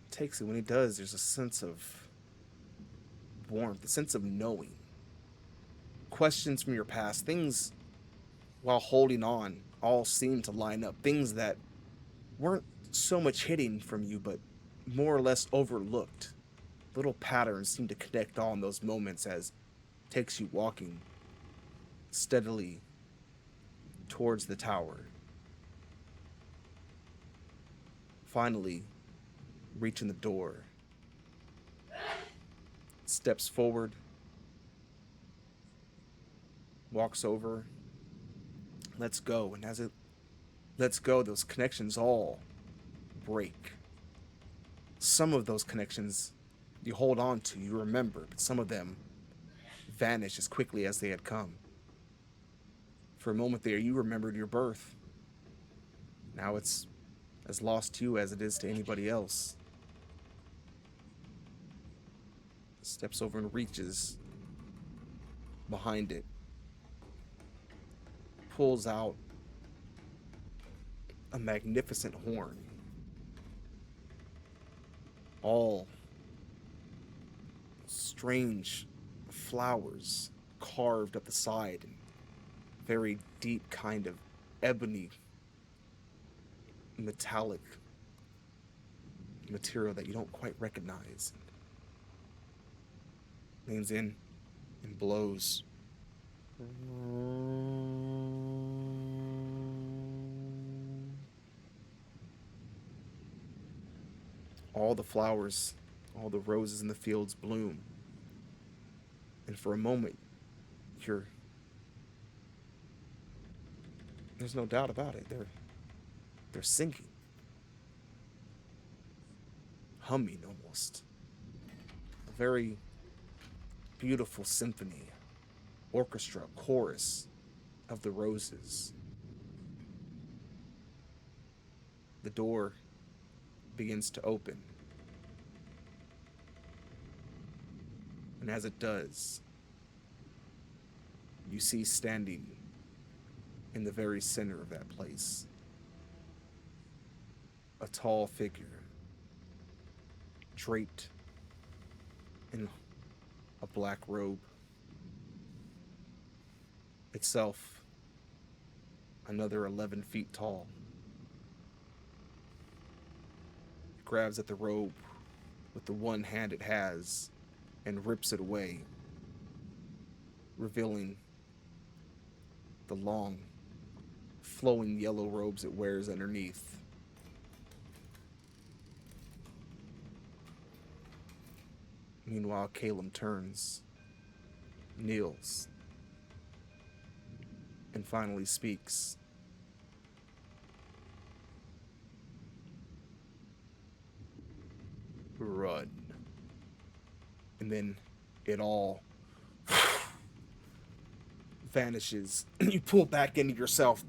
[SPEAKER 1] takes it. When he does, there's a sense of warmth, a sense of knowing. Questions from your past, things while holding on, all seem to line up. Things that weren't so much hidden from you, but more or less overlooked. Little patterns seem to connect all in those moments as takes you walking steadily towards the tower. Finally, reaching the door, steps forward, walks over, lets go, and as it lets go, those connections all break. Some of those connections you hold on to, you remember, but some of them vanish as quickly as they had come. For a moment there, you remembered your birth. Now it's as lost to you as it is to anybody else. Steps over and reaches behind it. Pulls out a magnificent horn. All strange flowers carved up the side and very deep kind of ebony metallic material that you don't quite recognize. Leans in and blows. All the flowers, all the roses in the fields bloom. And for a moment, there's no doubt about it. They're singing. Humming almost. A very beautiful symphony, orchestra, chorus of the roses. The door begins to open. And as it does, you see standing in the very center of that place a tall figure, draped in a black robe. Itself another 11 feet tall. It grabs at the robe with the one hand it has and rips it away, revealing the long, flowing yellow robes it wears underneath. Meanwhile, Caleb turns, kneels, and finally speaks. Run. And then it all vanishes. You pull back into yourself.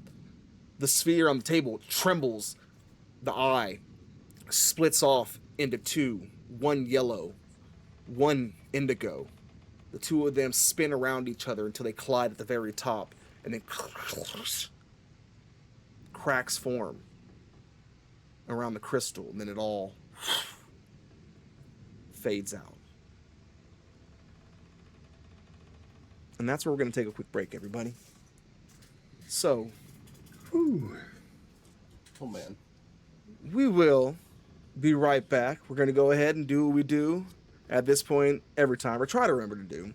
[SPEAKER 1] The sphere on the table trembles. The eye splits off into two. One yellow, one indigo. The two of them spin around each other until they collide at the very top. And then cracks form around the crystal. And then it all fades out. And that's where we're going to take a quick break, everybody. So,
[SPEAKER 2] Oh man.
[SPEAKER 1] we will be right back. We're going to go ahead and do what we do at this point every time, or try to remember to do,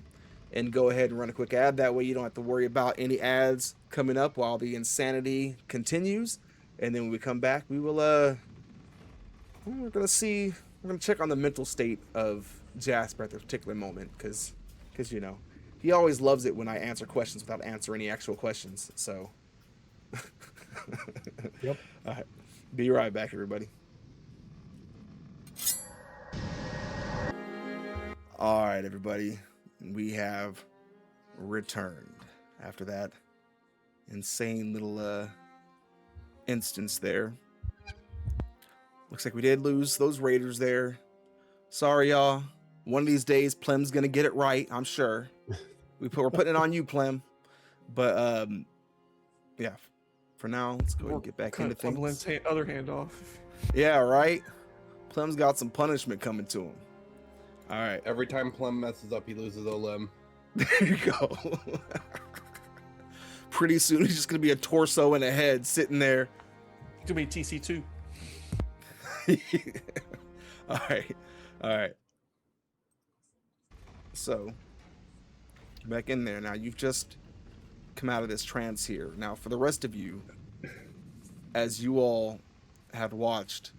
[SPEAKER 1] and go ahead and run a quick ad. That way you don't have to worry about any ads coming up while the insanity continues. And then when we come back, we will, we're going to check on the mental state of Jasper at this particular moment because you know he always loves it when I answer questions without answering any actual questions. So,
[SPEAKER 3] Yep.
[SPEAKER 1] all right, be right back, everybody. All right, everybody, we have returned after that insane little instance there. Looks like we did lose those Raiders there. Sorry, y'all. One of these days, Plem's gonna get it right. I'm sure. We're putting it on you, Plem. But yeah. For now, let's go ahead and get back into things.
[SPEAKER 4] Lim's other hand off.
[SPEAKER 1] Yeah, right. Plem's got some punishment coming to him. All right.
[SPEAKER 2] Every time Plum messes up, he loses a limb.
[SPEAKER 1] There you go. Pretty soon, he's just gonna be a torso and a head sitting there.
[SPEAKER 4] It could be TC2.
[SPEAKER 1] All right. So, back in there now. You've just come out of this trance here. Now, for the rest of you, as you all have watched,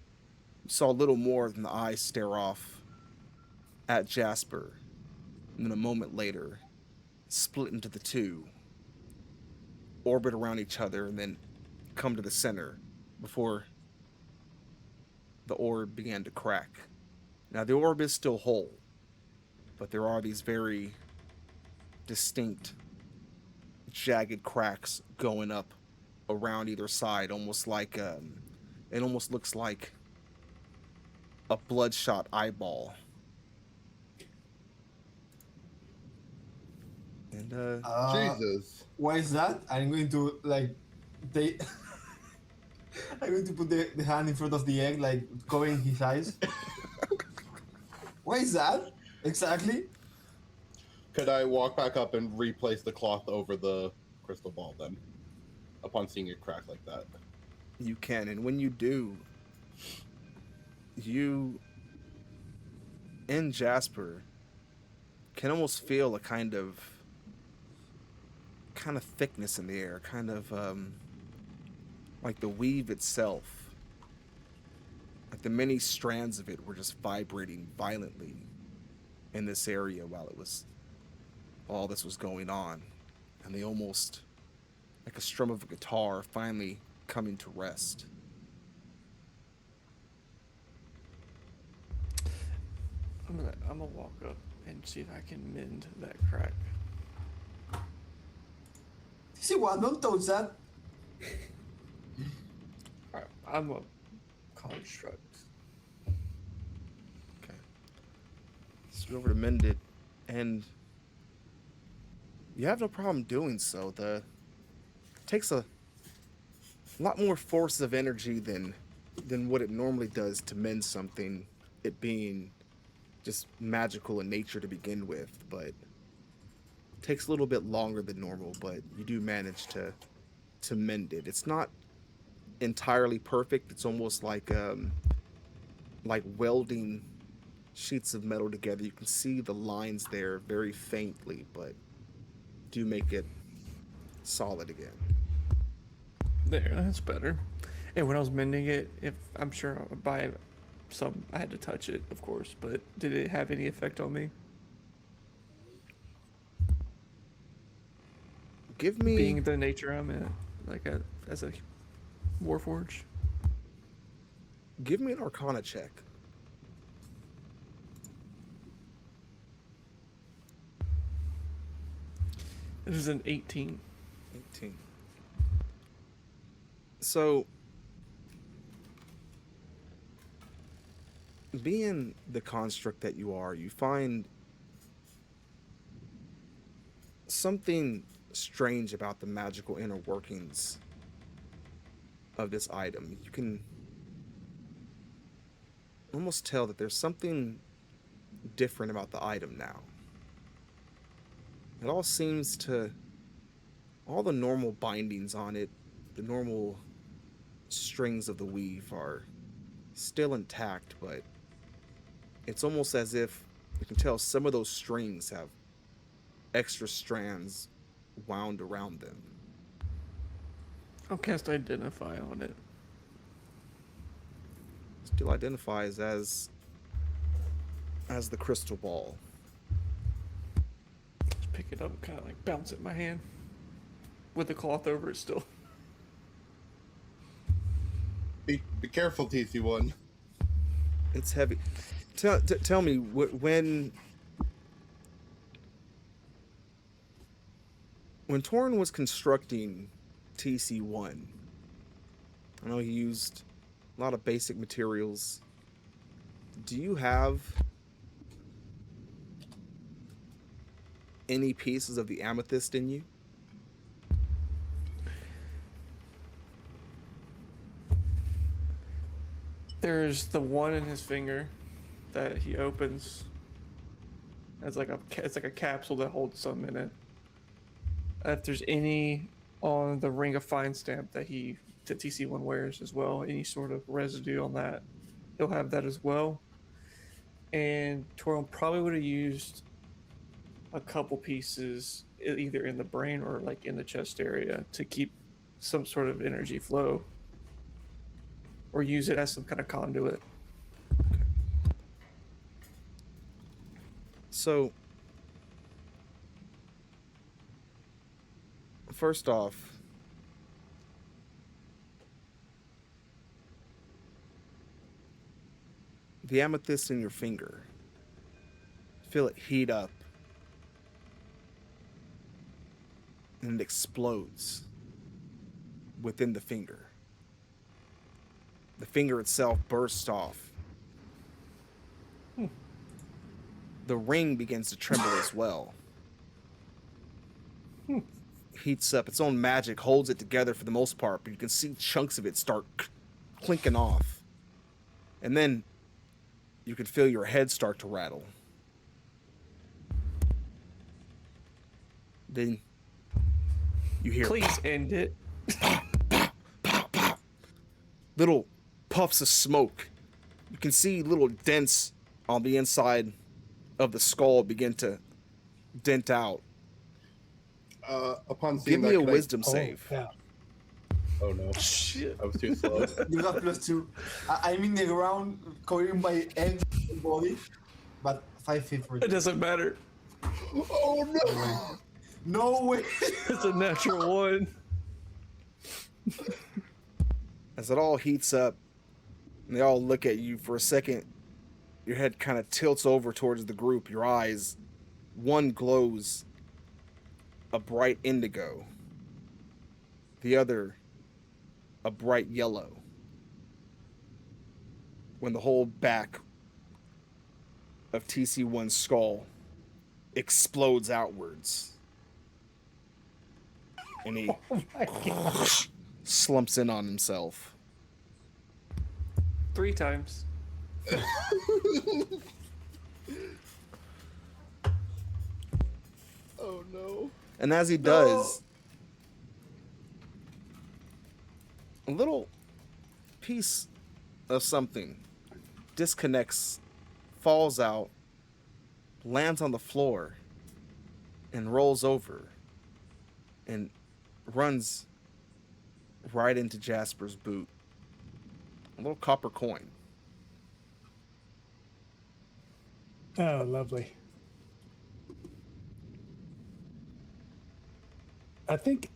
[SPEAKER 1] you saw little more than the eyes stare off at Jasper, and then a moment later, split into the two, orbit around each other, and then come to the center before the orb began to crack. Now, the orb is still whole, but there are these very distinct, jagged cracks going up around either side, almost like it almost looks like a bloodshot eyeball. And
[SPEAKER 2] Jesus.
[SPEAKER 5] Why is that? I'm going to they. I'm going to put the hand in front of the egg, like covering his eyes. Why is that? Exactly.
[SPEAKER 2] Could I walk back up and replace the cloth over the crystal ball then? Upon seeing it crack like that.
[SPEAKER 1] you can, and when you do, you in Jasper can almost feel a kind of thickness in the air, kind of like the weave itself, like the many strands of it were just vibrating violently in this area while all this was going on, and they almost, like a strum of a guitar, finally coming to rest.
[SPEAKER 4] I'm gonna walk up and see if I can mend that crack.
[SPEAKER 5] See what? Don't touch that.
[SPEAKER 4] I'm a construct.
[SPEAKER 1] Okay. So you go over to mend it, and you have no problem doing so. It takes a lot more force of energy than what it normally does to mend something, it being just magical in nature to begin with, but it takes a little bit longer than normal, but you do manage to mend it. It's not entirely perfect. It's almost like welding sheets of metal together. You can see the lines there very faintly, but do make it solid again.
[SPEAKER 4] There, that's better. And when I was mending it, I'm sure by some I had to touch it, of course, but did it have any effect on me?
[SPEAKER 1] Give me
[SPEAKER 4] Being the nature I'm in, as a warforge.
[SPEAKER 1] Give me an Arcana check.
[SPEAKER 4] It is an 18.
[SPEAKER 1] 18. So, being the construct that you are, you find something strange about the magical inner workings of this item. You can almost tell that there's something different about the item now. It all seems to, all the normal bindings on it, the normal strings of the weave are still intact, but it's almost as if you can tell some of those strings have extra strands wound around them.
[SPEAKER 4] I'll cast Identify on it.
[SPEAKER 1] Still identifies as as the crystal ball.
[SPEAKER 4] Just pick it up and kind of like bounce it in my hand with the cloth over it still.
[SPEAKER 2] Be careful, TC1.
[SPEAKER 1] It's heavy. Tell me, when Torn was constructing TC1, I know he used a lot of basic materials. Do you have any pieces of the amethyst in you?
[SPEAKER 4] There's the one in his finger that he opens. It's like a capsule that holds some in it. If there's any on the Ring of Fine stamp that TC1 wears as well, any sort of residue on that, he'll have that as well. And Toron probably would have used a couple pieces either in the brain or like in the chest area to keep some sort of energy flow, or use it as some kind of conduit.
[SPEAKER 1] So, first off, the amethyst in your finger, feel it heat up and it explodes within the finger. The finger itself bursts off. The ring begins to tremble as well. Heats up. Its own magic holds it together for the most part, but you can see chunks of it start clinking off. And then you can feel your head start to rattle. Then you hear
[SPEAKER 4] Please end it.
[SPEAKER 1] little puffs of smoke. You can see little dents on the inside of the skull begin to dent out.
[SPEAKER 2] Upon
[SPEAKER 1] Give
[SPEAKER 2] seeing
[SPEAKER 1] me
[SPEAKER 2] that,
[SPEAKER 1] a
[SPEAKER 2] could I-
[SPEAKER 1] wisdom save.
[SPEAKER 3] Yeah.
[SPEAKER 2] Oh no,
[SPEAKER 4] Shit.
[SPEAKER 2] I was too slow.
[SPEAKER 5] You have +2. I'm in the ground, covering my entire body, but 5 feet for
[SPEAKER 4] It
[SPEAKER 5] you.
[SPEAKER 4] doesn't matter.
[SPEAKER 2] Oh no!
[SPEAKER 5] No way!
[SPEAKER 4] It's a natural one.
[SPEAKER 1] As it all heats up, and they all look at you for a second, your head kind of tilts over towards the group. Your eyes, one glows a bright indigo, the other a bright yellow. When the whole back of TC1's skull explodes outwards, and he slumps in on himself.
[SPEAKER 4] 3 times.
[SPEAKER 2] Oh no!
[SPEAKER 1] And as he does, a little piece of something disconnects, falls out, lands on the floor, and rolls over, and runs right into Jasper's boot. A little copper coin.
[SPEAKER 3] Oh, lovely. I think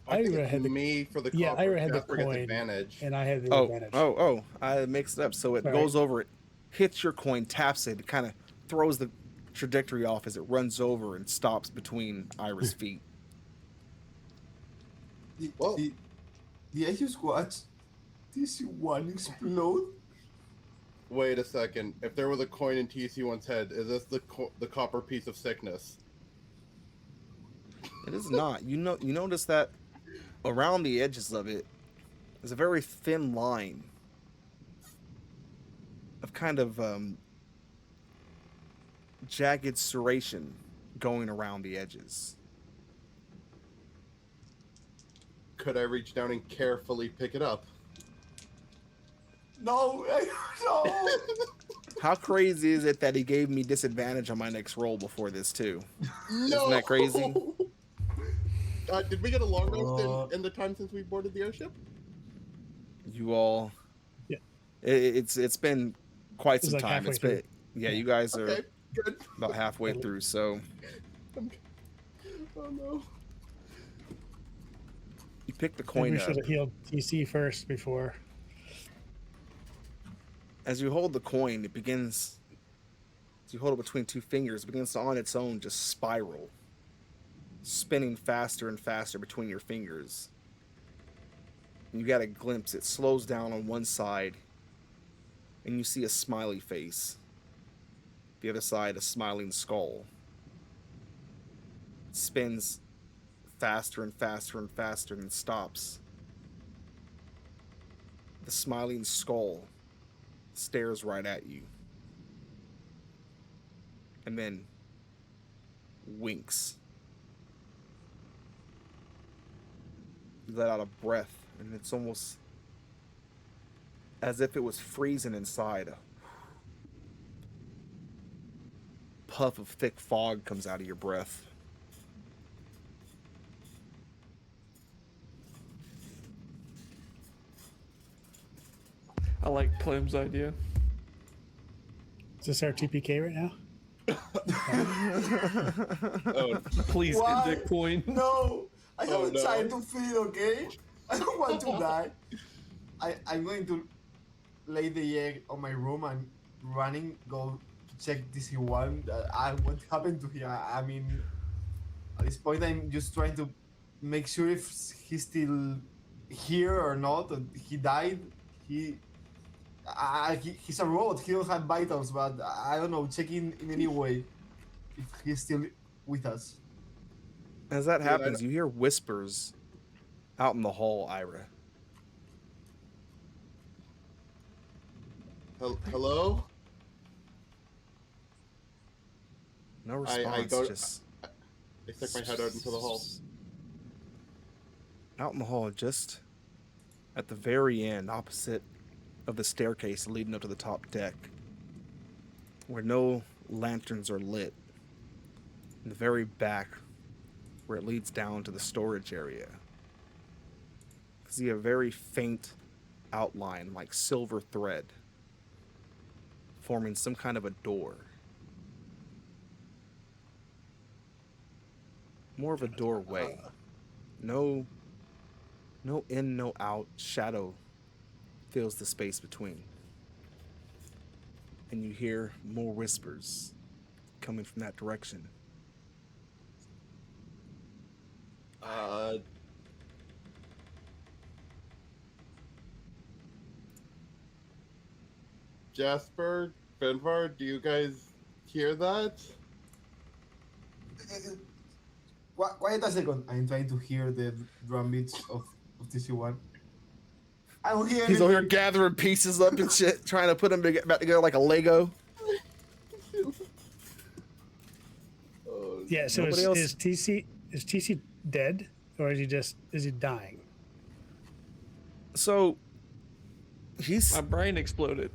[SPEAKER 2] I think
[SPEAKER 3] Ira
[SPEAKER 2] it's
[SPEAKER 3] had the
[SPEAKER 2] me for the
[SPEAKER 3] yeah,
[SPEAKER 2] copper.
[SPEAKER 3] Ira had the
[SPEAKER 2] Jasper gets
[SPEAKER 3] coin.
[SPEAKER 2] advantage.
[SPEAKER 3] and I had the
[SPEAKER 1] Oh,
[SPEAKER 3] advantage.
[SPEAKER 1] I mixed it up. So it
[SPEAKER 3] All
[SPEAKER 1] goes
[SPEAKER 3] right.
[SPEAKER 1] over, it hits your coin, taps it, it kind of throws the trajectory off as it runs over and stops between Ira's feet.
[SPEAKER 2] Well-
[SPEAKER 5] Did I just watch this one explode?
[SPEAKER 2] Wait a second. If there was a coin in TC1's head, is this the copper piece of sickness?
[SPEAKER 1] It is not. You notice that around the edges of it is a very thin line of kind of jagged serration going around the edges.
[SPEAKER 2] Could I reach down and carefully pick it up?
[SPEAKER 5] No, no.
[SPEAKER 1] How crazy is it that he gave me disadvantage on my next roll before this too?
[SPEAKER 2] No!
[SPEAKER 1] Isn't that crazy?
[SPEAKER 2] Did we get a long rest
[SPEAKER 5] Uh,
[SPEAKER 2] in the time since we boarded the airship?
[SPEAKER 1] You all,
[SPEAKER 3] Yeah.
[SPEAKER 1] it's been quite
[SPEAKER 3] was
[SPEAKER 1] some
[SPEAKER 3] like
[SPEAKER 1] time.
[SPEAKER 3] halfway
[SPEAKER 1] It's been
[SPEAKER 3] through.
[SPEAKER 1] Yeah, you guys are
[SPEAKER 2] Okay, good.
[SPEAKER 1] about halfway through, so
[SPEAKER 2] Oh no.
[SPEAKER 1] you pick the
[SPEAKER 3] Maybe
[SPEAKER 1] coin
[SPEAKER 3] we
[SPEAKER 1] up.
[SPEAKER 3] should have healed TC first before.
[SPEAKER 1] As you hold the coin, it begins. As you hold it between two fingers, it begins to on its own just spiral, spinning faster and faster between your fingers. And you got a glimpse. It slows down on one side, and you see a smiley face. The other side, a smiling skull. It spins faster and faster and faster and stops. The smiling skull stares right at you. And then winks. You let out a breath, and it's almost as if it was freezing inside. A puff of thick fog comes out of your breath.
[SPEAKER 4] I like Plim's idea.
[SPEAKER 3] Is this our TPK right now?
[SPEAKER 2] Oh,
[SPEAKER 4] Please
[SPEAKER 5] Why?
[SPEAKER 4] end Bitcoin.
[SPEAKER 5] No, I have
[SPEAKER 2] Oh,
[SPEAKER 5] a
[SPEAKER 2] no.
[SPEAKER 5] child to feed. Okay, I don't want to die. I'm going to lay the egg on my room and running go to check DC1. What happened to him? I mean, at this point, I'm just trying to make sure if he's still here or not. Or he died. He's a robot. He don't have vitals, but I don't know. Checking in any way if he's still with us.
[SPEAKER 1] As that
[SPEAKER 2] Dude,
[SPEAKER 1] happens, you hear whispers out in the hall, Ira.
[SPEAKER 2] hello?
[SPEAKER 1] No response,
[SPEAKER 2] I go-
[SPEAKER 1] just
[SPEAKER 2] I stick my head out into the hall.
[SPEAKER 1] out in the hall, just at the very end, opposite of the staircase leading up to the top deck, where no lanterns are lit. In the very back, where it leads down to the storage area, you see a very faint outline, like silver thread, forming some kind of a door. More of a doorway. No in, no out. Shadow fills the space between. And you hear more whispers coming from that direction.
[SPEAKER 2] Jasper, Finvar, do you guys hear that?
[SPEAKER 5] Wait a second. I'm trying to hear the drum beats of TC1. I don't hear
[SPEAKER 1] He's over here
[SPEAKER 5] anything.
[SPEAKER 1] gathering pieces up and shit, trying to put them back together like a Lego.
[SPEAKER 2] Oh,
[SPEAKER 3] Yeah. So
[SPEAKER 1] Nobody else?
[SPEAKER 3] is TC dead, or is he dying?
[SPEAKER 1] So he's
[SPEAKER 4] My brain exploded.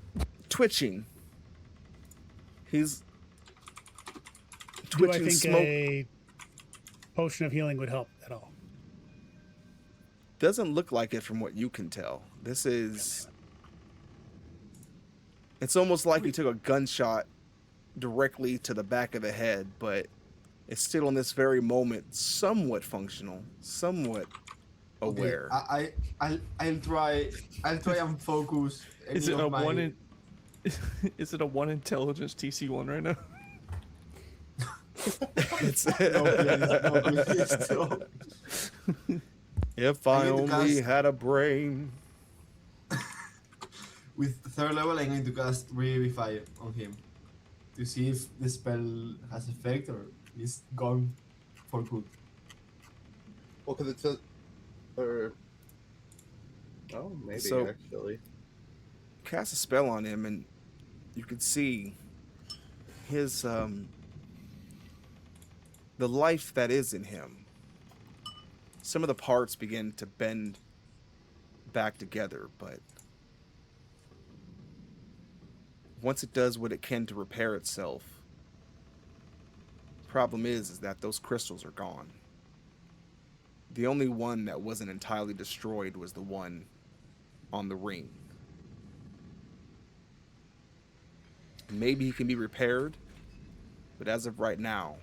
[SPEAKER 1] twitching. He's
[SPEAKER 3] Do I
[SPEAKER 1] twitching
[SPEAKER 3] think
[SPEAKER 1] smoke.
[SPEAKER 3] a potion of healing would help at all?
[SPEAKER 1] Doesn't look like it from what you can tell. This is. It's almost like he took a gunshot directly to the back of the head, but it's still in this very moment somewhat functional, somewhat aware.
[SPEAKER 5] Okay, I'll try and focus.
[SPEAKER 4] Is
[SPEAKER 5] any
[SPEAKER 4] it
[SPEAKER 5] of
[SPEAKER 4] a
[SPEAKER 5] my-
[SPEAKER 4] one in? Is it a one intelligence TC1 right now?
[SPEAKER 1] It's
[SPEAKER 5] No, please, no.
[SPEAKER 1] if
[SPEAKER 5] I
[SPEAKER 1] I
[SPEAKER 5] need to
[SPEAKER 1] only
[SPEAKER 5] cast-
[SPEAKER 1] had a brain.
[SPEAKER 5] With third level, I'm going to cast Revivify on him to see if the spell has effect or is gone for good.
[SPEAKER 2] well, because it says, or oh, maybe
[SPEAKER 1] So-
[SPEAKER 2] actually.
[SPEAKER 1] Cast a spell on him, and you can see his the life that is in him. Some of the parts begin to bend back together, but once it does what it can to repair itself, problem is that those crystals are gone. The only one that wasn't entirely destroyed was the one on the ring. Maybe he can be repaired, but as of right now,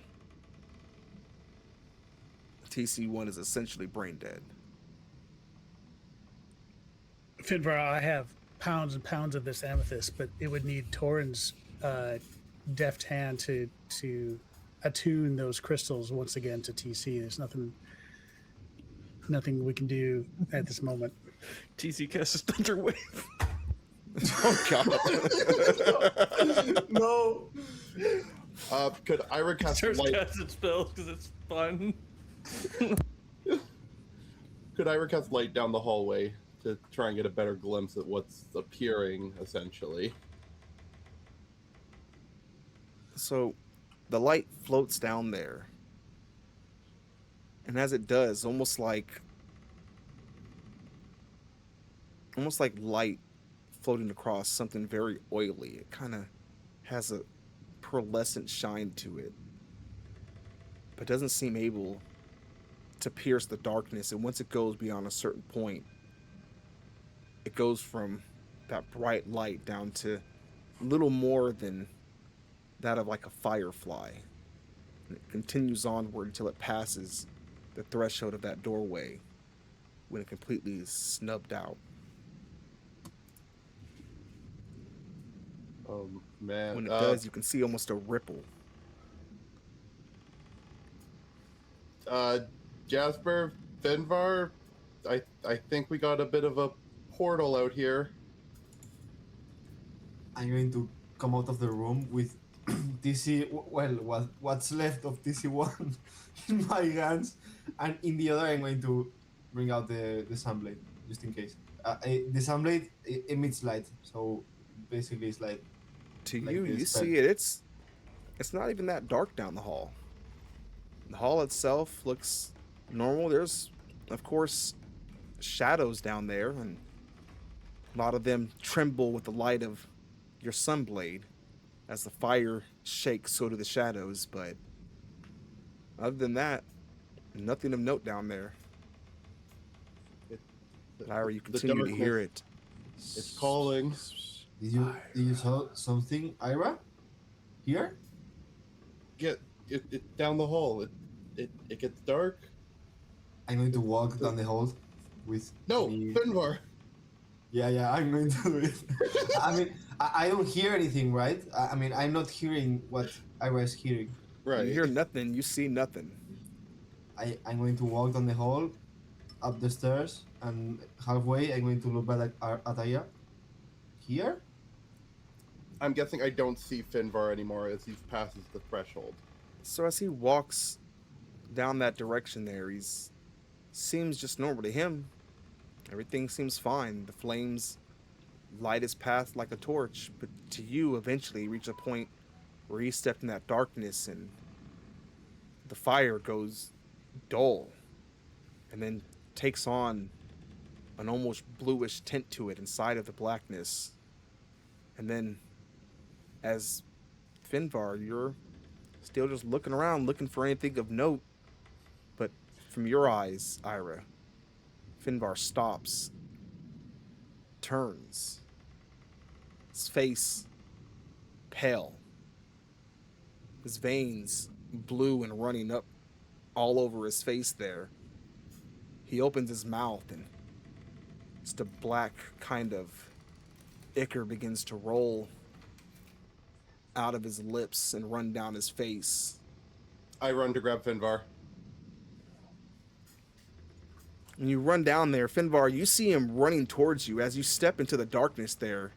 [SPEAKER 1] TC1 is essentially brain dead.
[SPEAKER 3] Finvar, I have pounds and pounds of this amethyst, but it would need Torin's deft hand to attune those crystals once again to TC. There's nothing we can do at this moment.
[SPEAKER 4] TC casts Thunder Wave.
[SPEAKER 1] Oh god.
[SPEAKER 5] No.
[SPEAKER 2] Could Ira cast
[SPEAKER 4] Starts
[SPEAKER 2] light?
[SPEAKER 4] casting spells because it's fun.
[SPEAKER 2] Could Ira cast light down the hallway to try and get a better glimpse at what's appearing, essentially?
[SPEAKER 1] So the light floats down there. And as it does, almost like light floating across something very oily. It kind of has a pearlescent shine to it, but doesn't seem able to pierce the darkness. And once it goes beyond a certain point, it goes from that bright light down to little more than that of like a firefly. And it continues onward until it passes the threshold of that doorway, when it completely is snubbed out.
[SPEAKER 2] Oh man!
[SPEAKER 1] When it does, you can see almost a ripple.
[SPEAKER 2] Jasper, Finvar, I think we got a bit of a portal out here.
[SPEAKER 5] I'm going to come out of the room with TC. Well, what's left of TC1 in my hands, and in the other, I'm going to bring out the sunblade just in case. The sunblade emits light, so basically it's like.
[SPEAKER 1] To
[SPEAKER 5] Like
[SPEAKER 1] you,
[SPEAKER 5] this,
[SPEAKER 1] you
[SPEAKER 5] but-
[SPEAKER 1] see it. It's not even that dark down the hall. The hall itself looks normal. There's, of course, shadows down there, and a lot of them tremble with the light of your sunblade. As the fire shakes, so do the shadows. But other than that, nothing of note down there. Lyra, you continue to hear it.
[SPEAKER 2] It's calling.
[SPEAKER 5] Did you saw something, Ira? Here?
[SPEAKER 2] Get it down the hall. It gets dark.
[SPEAKER 5] I'm going to walk down the hall with.
[SPEAKER 2] No,
[SPEAKER 5] me.
[SPEAKER 2] Finvar.
[SPEAKER 5] Yeah, I'm going to do it. I mean, I don't hear anything, right? I mean, I'm not hearing what Ira is hearing.
[SPEAKER 2] Right.
[SPEAKER 1] You hear nothing. You see nothing.
[SPEAKER 5] I'm going to walk down the hall, up the stairs, and halfway I'm going to look back at Aya. Here?
[SPEAKER 2] I'm guessing I don't see Finvar anymore as he passes the threshold.
[SPEAKER 1] So as he walks down that direction there, seems just normal to him. Everything seems fine. The flames light his path like a torch, but to you, eventually, you reach a point where he stepped in that darkness and the fire goes dull and then takes on an almost bluish tint to it inside of the blackness. And then, as Finvar, you're still just looking around, looking for anything of note. But from your eyes, Ira, Finvar stops, turns, his face pale, his veins blue and running up all over his face there. He opens his mouth and just a black kind of ichor begins to roll out of his lips and run down his face.
[SPEAKER 2] I run to grab Finvar.
[SPEAKER 1] When you run down there, Finvar, you see him running towards you. As you step into the darkness there,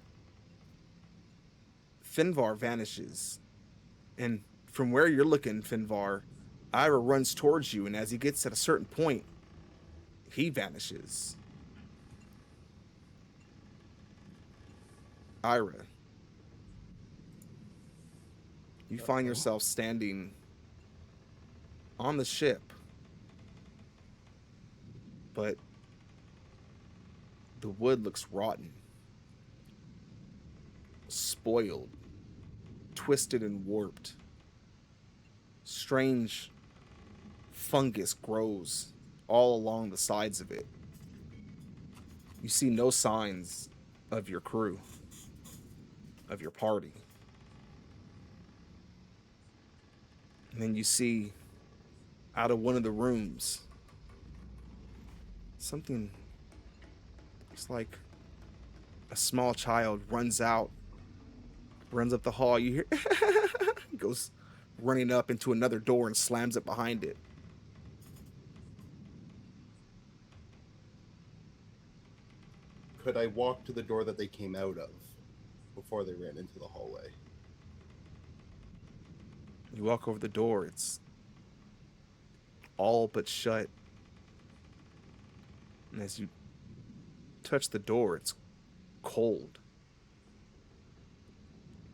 [SPEAKER 1] Finvar vanishes. And from where you're looking, Finvar, Ira runs towards you, and as he gets at a certain point, he vanishes. Ira, you find yourself standing on the ship, but the wood looks rotten, spoiled, twisted and warped. Strange fungus grows all along the sides of it. You see no signs of your crew, of your party. And then you see out of one of the rooms something. It's like a small child runs out, runs up the hall. You hear he goes running up into another door and slams it behind it.
[SPEAKER 2] Could I walk to the door that they came out of before they ran into the hallway?
[SPEAKER 1] You walk over the door, it's all but shut. And as you touch the door, it's cold.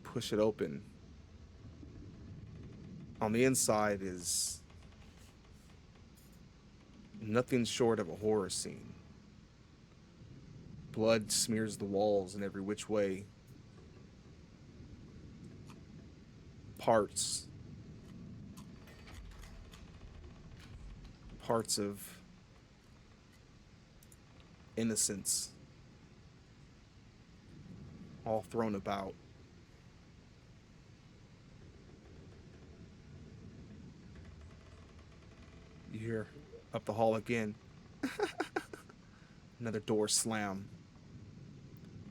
[SPEAKER 1] Push it open. On the inside is nothing short of a horror scene. Blood smears the walls in every which way. Parts of innocence all thrown about. You hear up the hall again. Another door slam.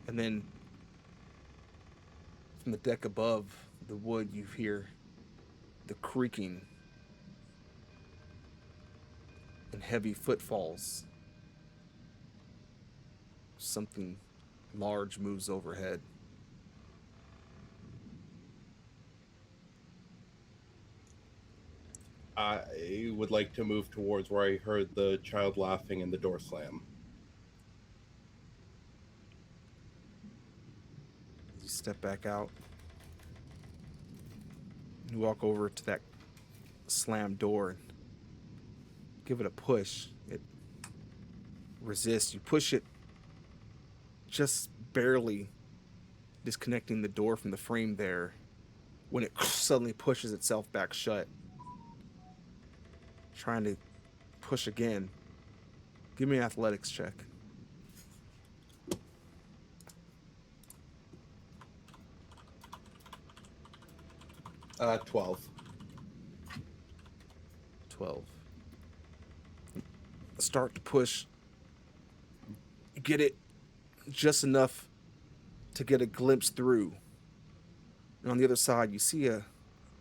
[SPEAKER 1] And then from the deck above the wood, you hear the creaking and heavy footfalls. Something large moves overhead.
[SPEAKER 2] I would like to move towards where I heard the child laughing and the door slam.
[SPEAKER 1] You step back out. You walk over to that slammed door and give it a push. It resists. You push it just barely disconnecting the door from the frame there when it suddenly pushes itself back shut. Trying to push again. Give me an athletics check.
[SPEAKER 2] Uh, 12.
[SPEAKER 1] 12. Start to push. You get it just enough to get a glimpse through. And on the other side, you see a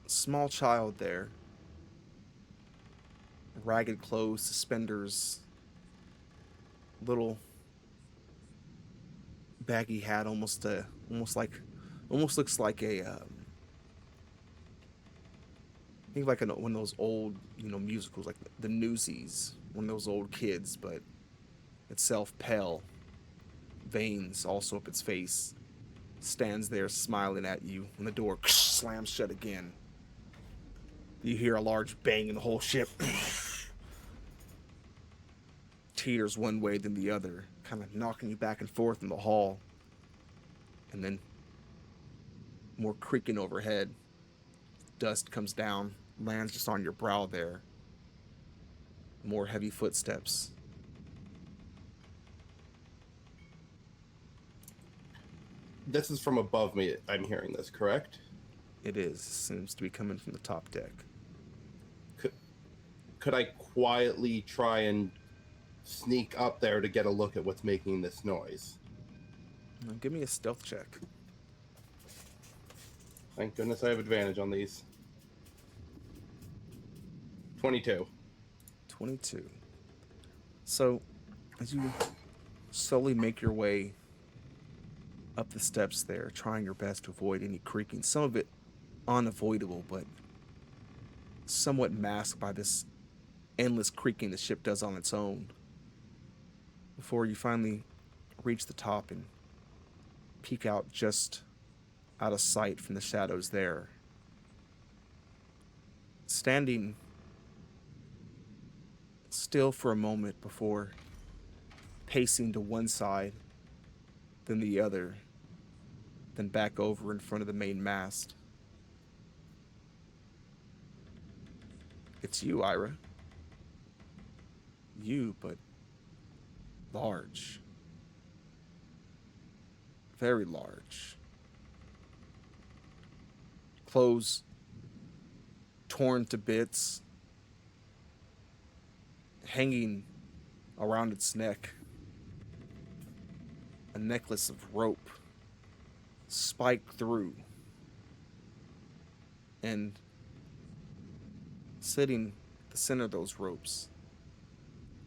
[SPEAKER 1] small child there. Ragged clothes, suspenders, little baggy hat, almost looks like a think like one of those old, musicals, like the Newsies, one of those old kids, but itself pale, veins also up its face, stands there smiling at you when the door slams shut again. You hear a large bang and the whole ship teeters one way then the other, kind of knocking you back and forth in the hall. And then more creaking overhead. Dust comes down, lands just on your brow there. More heavy footsteps.
[SPEAKER 2] This is from above me. I'm hearing this, correct?
[SPEAKER 1] It is. Seems to be coming from the top deck.
[SPEAKER 2] Could I quietly try and sneak up there to get a look at what's making this noise?
[SPEAKER 1] Now give me a stealth check.
[SPEAKER 2] Thank goodness I have advantage on these. 22.
[SPEAKER 1] 22. So, as you slowly make your way up the steps there, trying your best to avoid any creaking, some of it unavoidable, but somewhat masked by this endless creaking the ship does on its own, before you finally reach the top and peek out just out of sight from the shadows there. Standing still for a moment before pacing to one side, then the other, then back over in front of the main mast. It's you, Ira. You, but large. Very large. Clothes torn to bits, hanging around its neck, a necklace of rope spiked through, and sitting at the center of those ropes,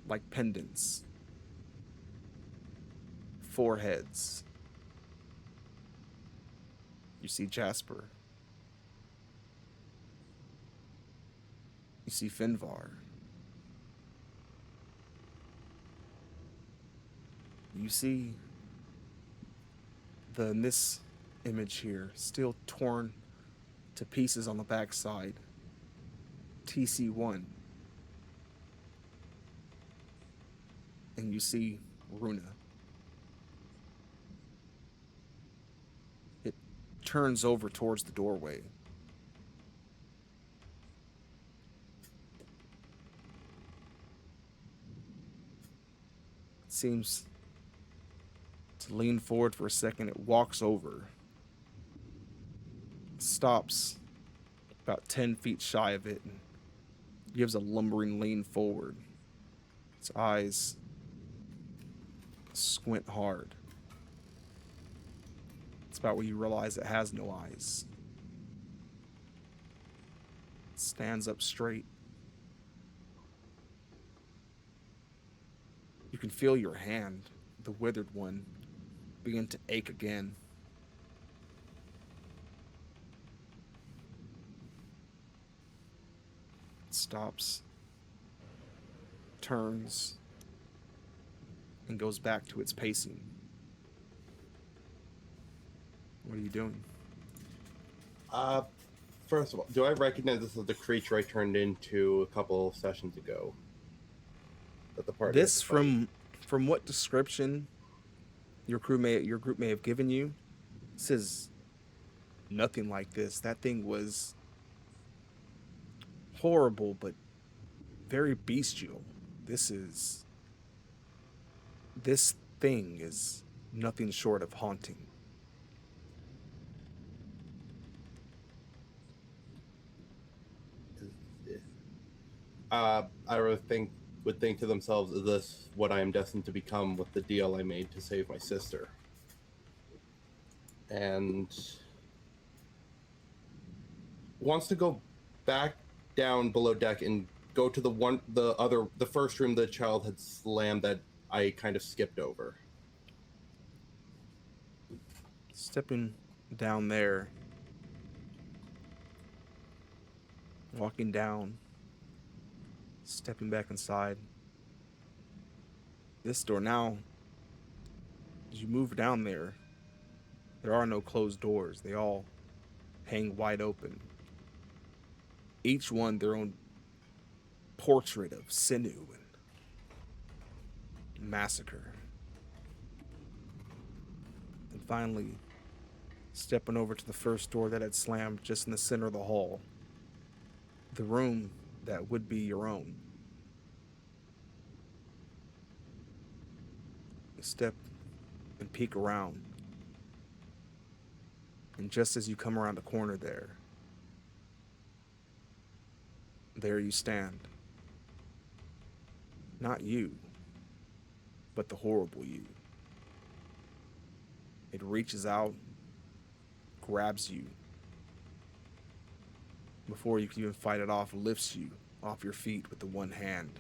[SPEAKER 1] like pendants, 4 heads. You see Jasper. You see Finvar. You see in this image here, still torn to pieces on the backside, TC1. And you see Runa. It turns over towards the doorway. It seems to lean forward for a second. It walks over, stops about 10 feet shy of it, and gives a lumbering lean forward. Its eyes squint hard. It's about where you realize it has no eyes. It stands up straight. You can feel your hand, the withered one, begin to ache again. It stops, turns, and goes back to its pacing. What are you doing?
[SPEAKER 2] First of all, do I recognize this as the creature I turned into a couple of sessions ago? That the party
[SPEAKER 1] This, from what description your group may have given you, this is nothing like this. That thing was horrible, but very bestial. This thing is nothing short of haunting.
[SPEAKER 2] I would think to themselves, is this what I am destined to become with the deal I made to save my sister? And wants to go back down below deck and go to the first room the child had slammed that I kind of skipped over.
[SPEAKER 1] Stepping down there, walking down, stepping back inside. This door now, as you move down there are no closed doors. They all hang wide open. Each one their own portrait of sinew and massacre. And finally, stepping over to the first door that had slammed just in the center of the hall. The room that would be your own. You step and peek around. And just as you come around the corner there you stand. Not you, but the horrible you. It reaches out, grabs you. Before you can even fight it off, lifts you off your feet with the one hand,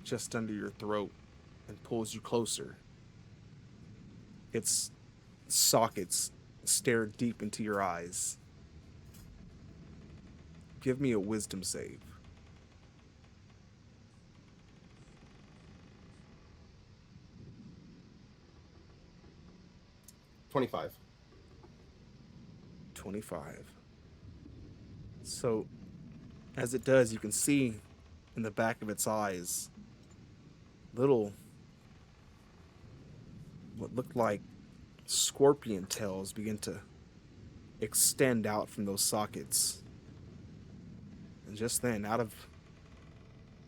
[SPEAKER 1] just under your throat, and pulls you closer. Its sockets stare deep into your eyes. Give me a wisdom save.
[SPEAKER 2] $25.
[SPEAKER 1] 25. So, as it does, you can see in the back of its eyes little, what looked like scorpion tails begin to extend out from those sockets. And just then,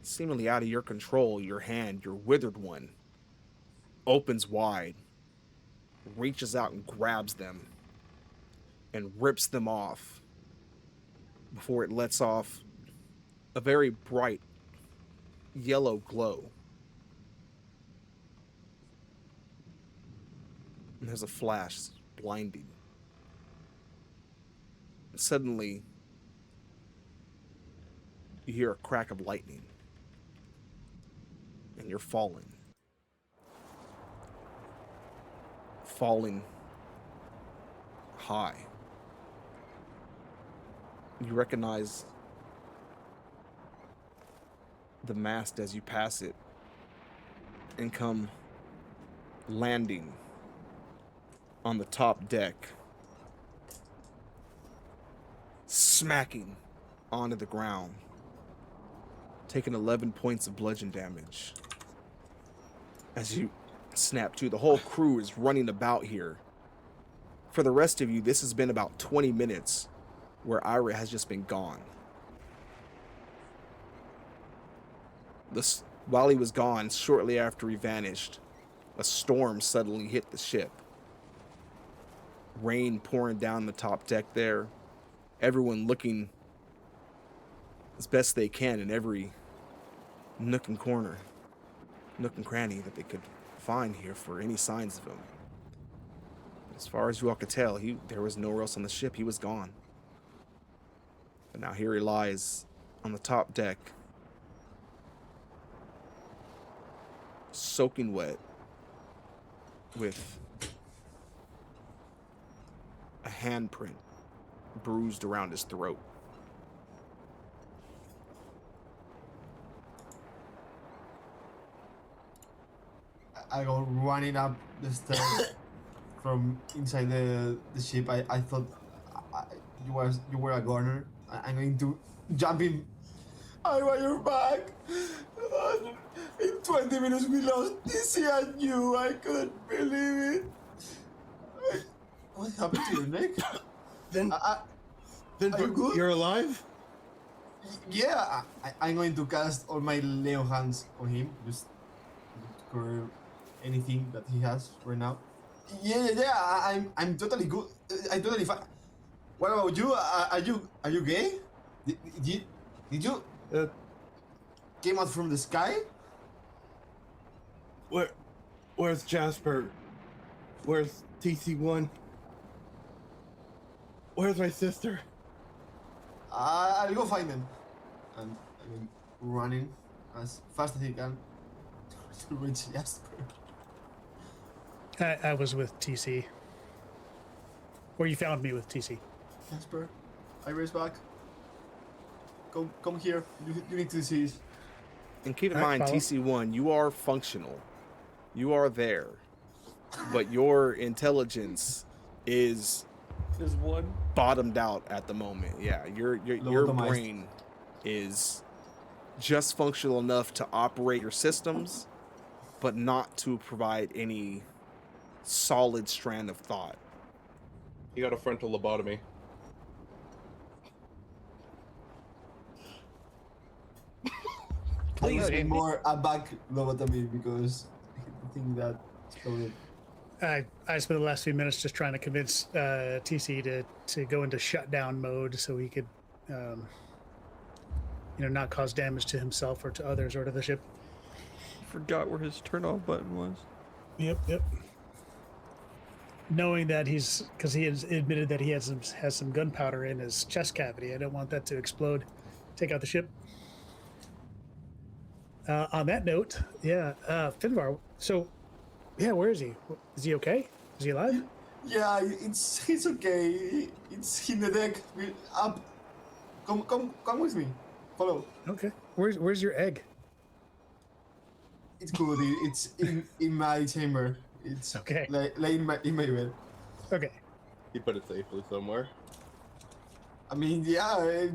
[SPEAKER 1] seemingly out of your control, your hand, your withered one, opens wide, reaches out and grabs them, and rips them off, before it lets off a very bright yellow glow. And there's a flash, blinding. And suddenly, you hear a crack of lightning. And you're falling. Falling high. You recognize the mast as you pass it and come landing on the top deck, smacking onto the ground, taking 11 points of bludgeon damage. As you snap to, the whole crew is running about here. For the rest of you, this has been about 20 minutes where Ira has just been gone. While he was gone, shortly after he vanished, a storm suddenly hit the ship. Rain pouring down the top deck there. Everyone looking as best they can in every nook and corner, nook and cranny that they could find here for any signs of him. As far as you all could tell, there was nowhere else on the ship. He was gone. But now here he lies on the top deck, soaking wet, with a handprint bruised around his throat.
[SPEAKER 5] I go running up the stairs from inside the ship. I thought you were a goner. I'm going to jump in. Ira, you're back. In 20 minutes we lost DC and you. I couldn't believe it. What happened to your neck?
[SPEAKER 7] Then
[SPEAKER 5] are you good?
[SPEAKER 7] you're alive?
[SPEAKER 5] Yeah, I'm going to cast all my Leo hands on him. Just cover anything that he has right now. Yeah. I'm totally good. I'm totally fine. What about you? Are you gay? Did you came out from the sky?
[SPEAKER 7] Where's Jasper? Where's TC1? Where's my sister?
[SPEAKER 5] I'll go find them. And I'm running as fast as he can to reach Jasper.
[SPEAKER 3] I was with TC. Or you found me with TC.
[SPEAKER 5] Jasper, I race back. Come here. You need to see this.
[SPEAKER 1] And keep in
[SPEAKER 3] Alright,
[SPEAKER 1] mind,
[SPEAKER 3] follow.
[SPEAKER 1] TC1, you are functional. You are there. But your intelligence is
[SPEAKER 4] There's one.
[SPEAKER 1] bottomed out at the moment. Yeah, your
[SPEAKER 5] Lobotomized.
[SPEAKER 1] brain is just functional enough to operate your systems, but not to provide any solid strand of thought.
[SPEAKER 2] You got a frontal lobotomy.
[SPEAKER 5] I was
[SPEAKER 4] Please,
[SPEAKER 5] more a back lobotomy because I think that exploded.
[SPEAKER 3] I spent the last few minutes just trying to convince TC to go into shutdown mode so he could, not cause damage to himself or to others or to the ship.
[SPEAKER 4] Forgot where his turn off button was.
[SPEAKER 3] Yep. Knowing that because he has admitted that he has some gunpowder in his chest cavity, I don't want that to explode. Take out the ship. On that note, Finvar. So, where is he? Is he okay? Is he alive?
[SPEAKER 5] Yeah, it's okay. It's in the deck. Up. Come with me. Follow.
[SPEAKER 3] Okay. Where's your egg?
[SPEAKER 5] It's good. It's in my chamber. It's
[SPEAKER 3] Okay.
[SPEAKER 5] Like in my bed.
[SPEAKER 3] Okay.
[SPEAKER 2] He put it safely somewhere.
[SPEAKER 5] I mean, yeah.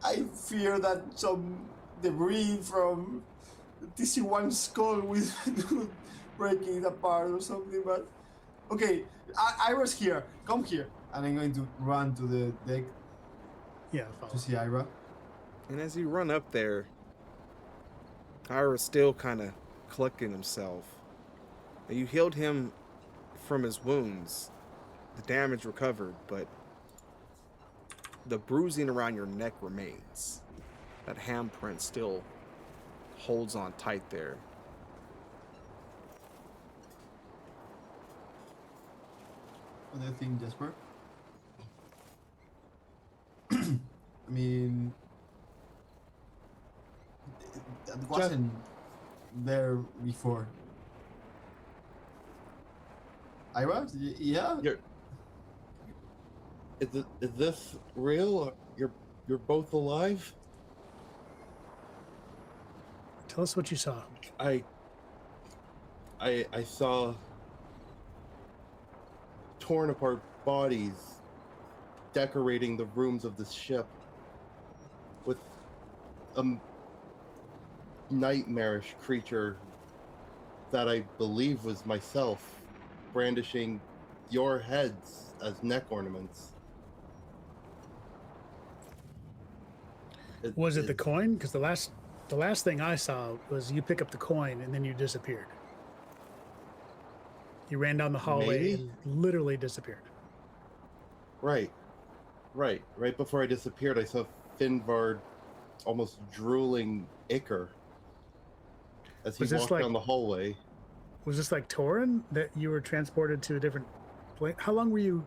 [SPEAKER 5] I fear that some debris from TC1 skull will break it apart or something. But okay, Ira's here. Come here, and I'm going to run to the deck
[SPEAKER 3] Yeah.
[SPEAKER 5] to
[SPEAKER 3] Follow.
[SPEAKER 5] see Ira.
[SPEAKER 1] And as you run up there, Ira's still kind of collecting himself. And you healed him from his wounds. The damage recovered, but the bruising around your neck remains. That handprint still holds on tight there.
[SPEAKER 5] What do you think, Jasper? I mean, that wasn't there before. Ira? Yeah?
[SPEAKER 2] Is this real? You're both alive?
[SPEAKER 3] Tell us what you saw.
[SPEAKER 2] I saw torn apart bodies decorating the rooms of this ship with a nightmarish creature that I believe was myself brandishing your heads as neck ornaments.
[SPEAKER 3] Was it the coin? Because the last thing I saw was you pick up the coin and then you disappeared. You ran down the hallway
[SPEAKER 2] Maybe?
[SPEAKER 3] and literally disappeared.
[SPEAKER 2] Right before I disappeared, I saw Finvard almost drooling ichor as he
[SPEAKER 3] Was this
[SPEAKER 2] walked
[SPEAKER 3] like-
[SPEAKER 2] down the hallway.
[SPEAKER 3] Was this like Torin that you were transported to a different place? How long were you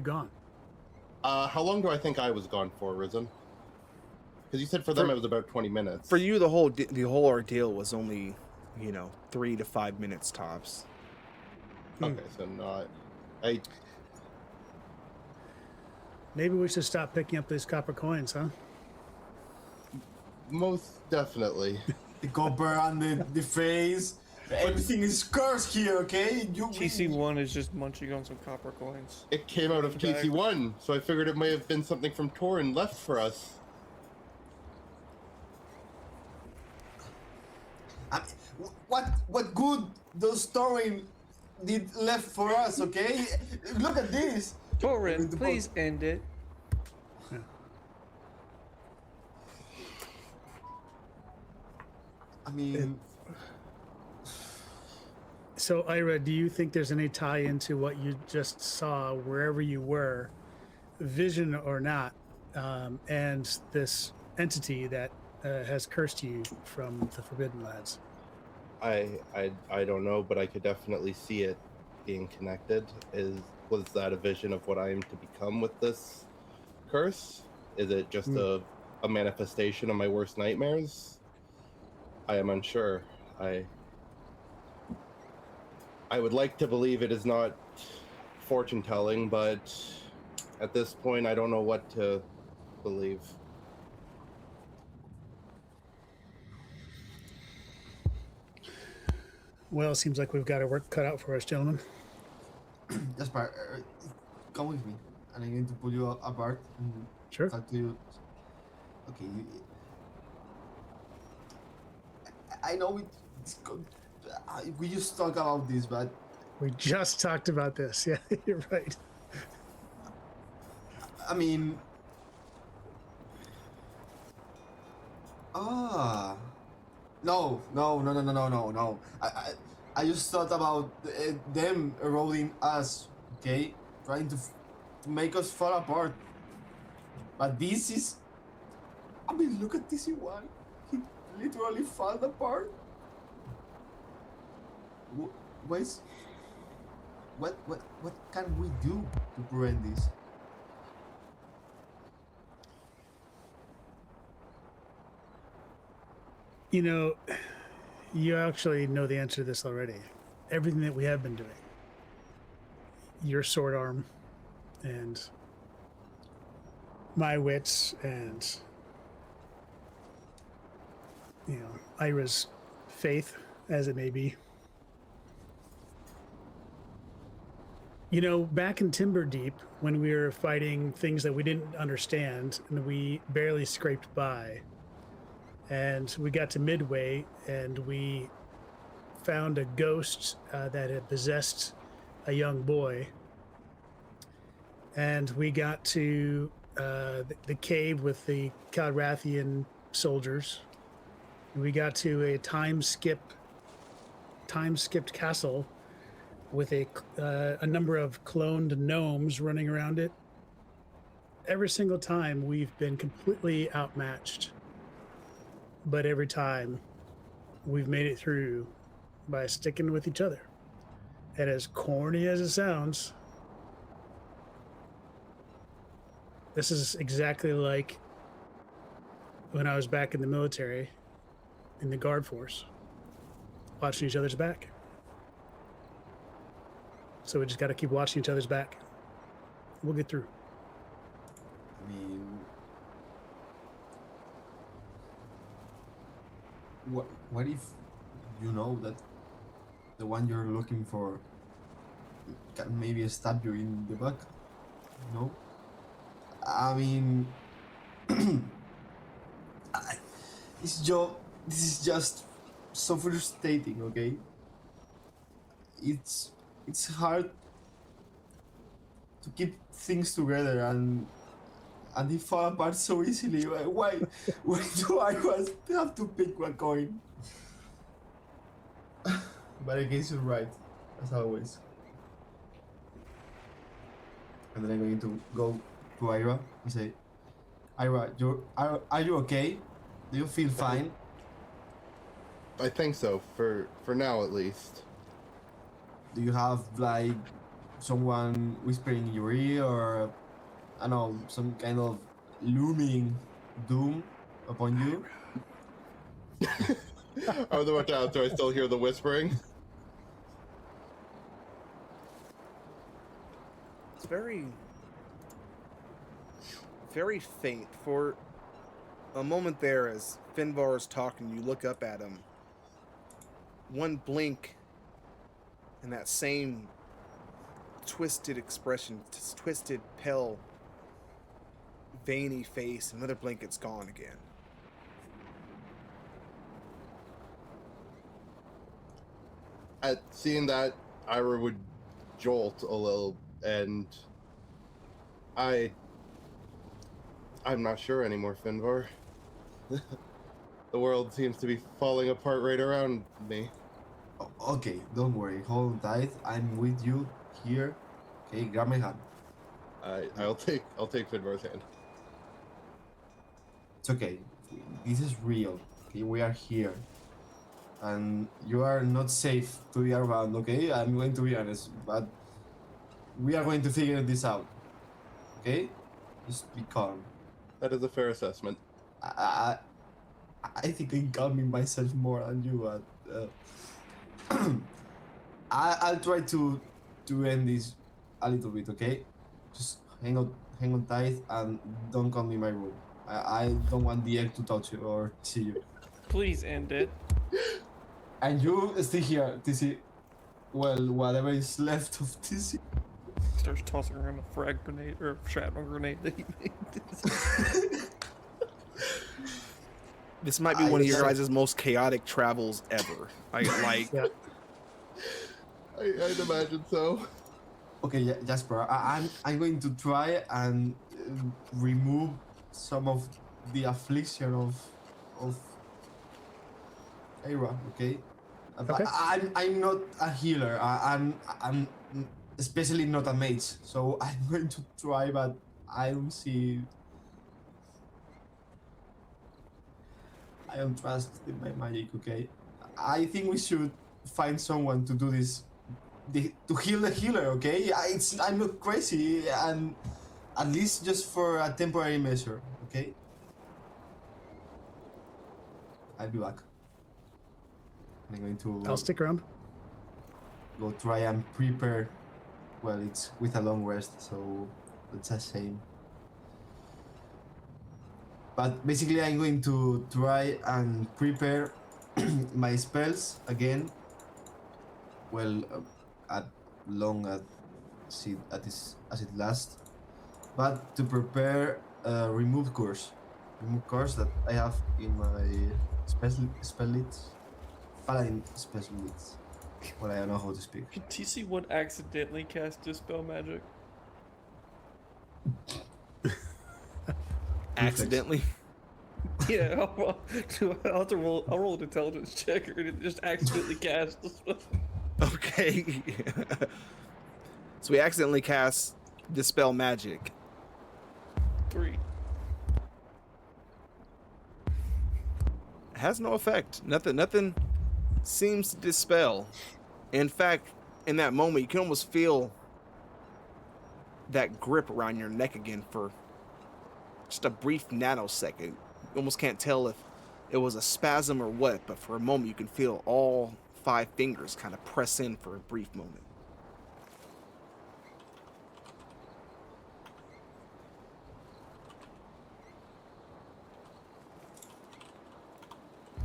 [SPEAKER 3] gone?
[SPEAKER 2] How long do I think I was gone for, Risen? Because you said for them it was about 20 minutes.
[SPEAKER 1] For you, the whole ordeal was only, 3 to 5 minutes tops.
[SPEAKER 2] Okay, so not.
[SPEAKER 3] Maybe we should stop picking up these copper coins, huh?
[SPEAKER 2] Most definitely.
[SPEAKER 5] The copper on the face. Everything is cursed here, okay?
[SPEAKER 4] TC1 is just munching on some copper coins.
[SPEAKER 2] It came out of TC1, so I figured it may have been something from Torin left for us.
[SPEAKER 5] What good does Thorin did left for us, okay? Look at this.
[SPEAKER 4] Torin, please end it.
[SPEAKER 5] I mean,
[SPEAKER 3] So, Ira, do you think there's any tie into what you just saw, wherever you were, vision or not, and this entity that has cursed you from the Forbidden Lands?
[SPEAKER 2] I don't know, but I could definitely see it being connected. Was that a vision of what I am to become with this curse? Is it just a manifestation of my worst nightmares? I am unsure. I would like to believe it is not fortune telling, but at this point I don't know what to believe.
[SPEAKER 3] Well, it seems like we've got our work cut out for us, gentlemen.
[SPEAKER 5] Jasper, come with me, and I need to pull you apart and
[SPEAKER 3] Sure.
[SPEAKER 5] talk to you. Okay. I know it's good. We just talk about this, but
[SPEAKER 3] We just talked about this. Yeah, you're right.
[SPEAKER 5] I mean, no. I just thought about them eroding us, okay, trying to make us fall apart. But this is, I mean, look at this one. He literally fell apart. What can we do to prevent this?
[SPEAKER 3] You know, you actually know the answer to this already. Everything that we have been doing. Your sword arm and my wits and Ira's faith, as it may be. Back in Timber Deep, when we were fighting things that we didn't understand and we barely scraped by, and we got to Midway and we found a ghost that had possessed a young boy, and we got to the cave with the Calrathian soldiers. We got to a time-skipped castle with a number of cloned gnomes running around it. every single time we've been completely outmatched, but every time we've made it through by sticking with each other. And as corny as it sounds, this is exactly like when I was back in the military, in the guard force, watching each other's back. So we just got to keep watching each other's back. We'll get through.
[SPEAKER 5] I mean, what if you know that the one you're looking for can maybe stab you in the back? No? I mean, this is just so frustrating, okay? It's hard to keep things together and they fall apart so easily. Why do I have to pick one coin? But I guess you're right, as always. And then I'm going to go to Ira and say, Ira, are you okay? Do you feel fine?
[SPEAKER 2] I think so, for now at least.
[SPEAKER 5] Do you have like someone whispering in your ear, or I don't know, some kind of looming doom upon you?
[SPEAKER 2] I was about to ask, do I still hear the whispering?
[SPEAKER 1] It's very, very faint. For a moment there, as Finvar is talking, you look up at him. One blink, and that same twisted expression, twisted, pale, veiny face. Another blink, it's gone again.
[SPEAKER 2] At seeing that, Ira would jolt a little, and I'm not sure anymore, Finvar. The world seems to be falling apart right around me.
[SPEAKER 5] Okay, don't worry, hold tight. I'm with you here. Okay, grab my hand.
[SPEAKER 2] I'll take Finvar's hand.
[SPEAKER 5] It's okay. This is real. Okay, we are here. And you are not safe to be around, okay? I'm going to be honest, but we are going to figure this out. Okay? Just be calm.
[SPEAKER 2] That is a fair assessment.
[SPEAKER 5] I think I'm calming myself more than you, but I'll try to end this a little bit, okay? Just hang on tight and don't come in my room. I don't want the egg to touch you or see you.
[SPEAKER 4] Please end it.
[SPEAKER 5] And you stay here, TC. Well, whatever is left of TC.
[SPEAKER 4] Starts tossing around a frag grenade or a shrapnel grenade that he made.
[SPEAKER 1] This might be one of your guys' most chaotic travels ever.
[SPEAKER 3] Yeah.
[SPEAKER 2] I'd imagine so.
[SPEAKER 5] Okay, Jasper, I'm going to try and remove some of the affliction of Ira, okay? But
[SPEAKER 3] Okay.
[SPEAKER 5] I'm not a healer. I'm especially not a mage. So I'm going to try, but I don't trust in my magic, okay? I think we should find someone to do this, to heal the healer, okay? I'm not crazy, and at least just for a temporary measure, okay? I'll be back. I'm going to
[SPEAKER 3] I'll stick around.
[SPEAKER 5] go try and prepare. Well, it's with a long rest, so it's a shame. But basically, I'm going to try and prepare my spells again. Well, as long as it lasts. But to prepare remove curse that I have in my spell lists, paladin special lists. Well, I don't know how to speak.
[SPEAKER 4] Did TC1 accidentally cast Dispel Magic?
[SPEAKER 1] Accidentally.
[SPEAKER 4] Yeah, I'll have to roll. I'll roll an intelligence check or just accidentally cast the spell.
[SPEAKER 1] Okay. So we accidentally cast Dispel Magic.
[SPEAKER 4] 3.
[SPEAKER 1] Has no effect. Nothing seems to dispel. In fact, in that moment, you can almost feel that grip around your neck again for just a brief nanosecond. You almost can't tell if it was a spasm or what, but for a moment, you can feel all 5 fingers kind of press in for a brief moment.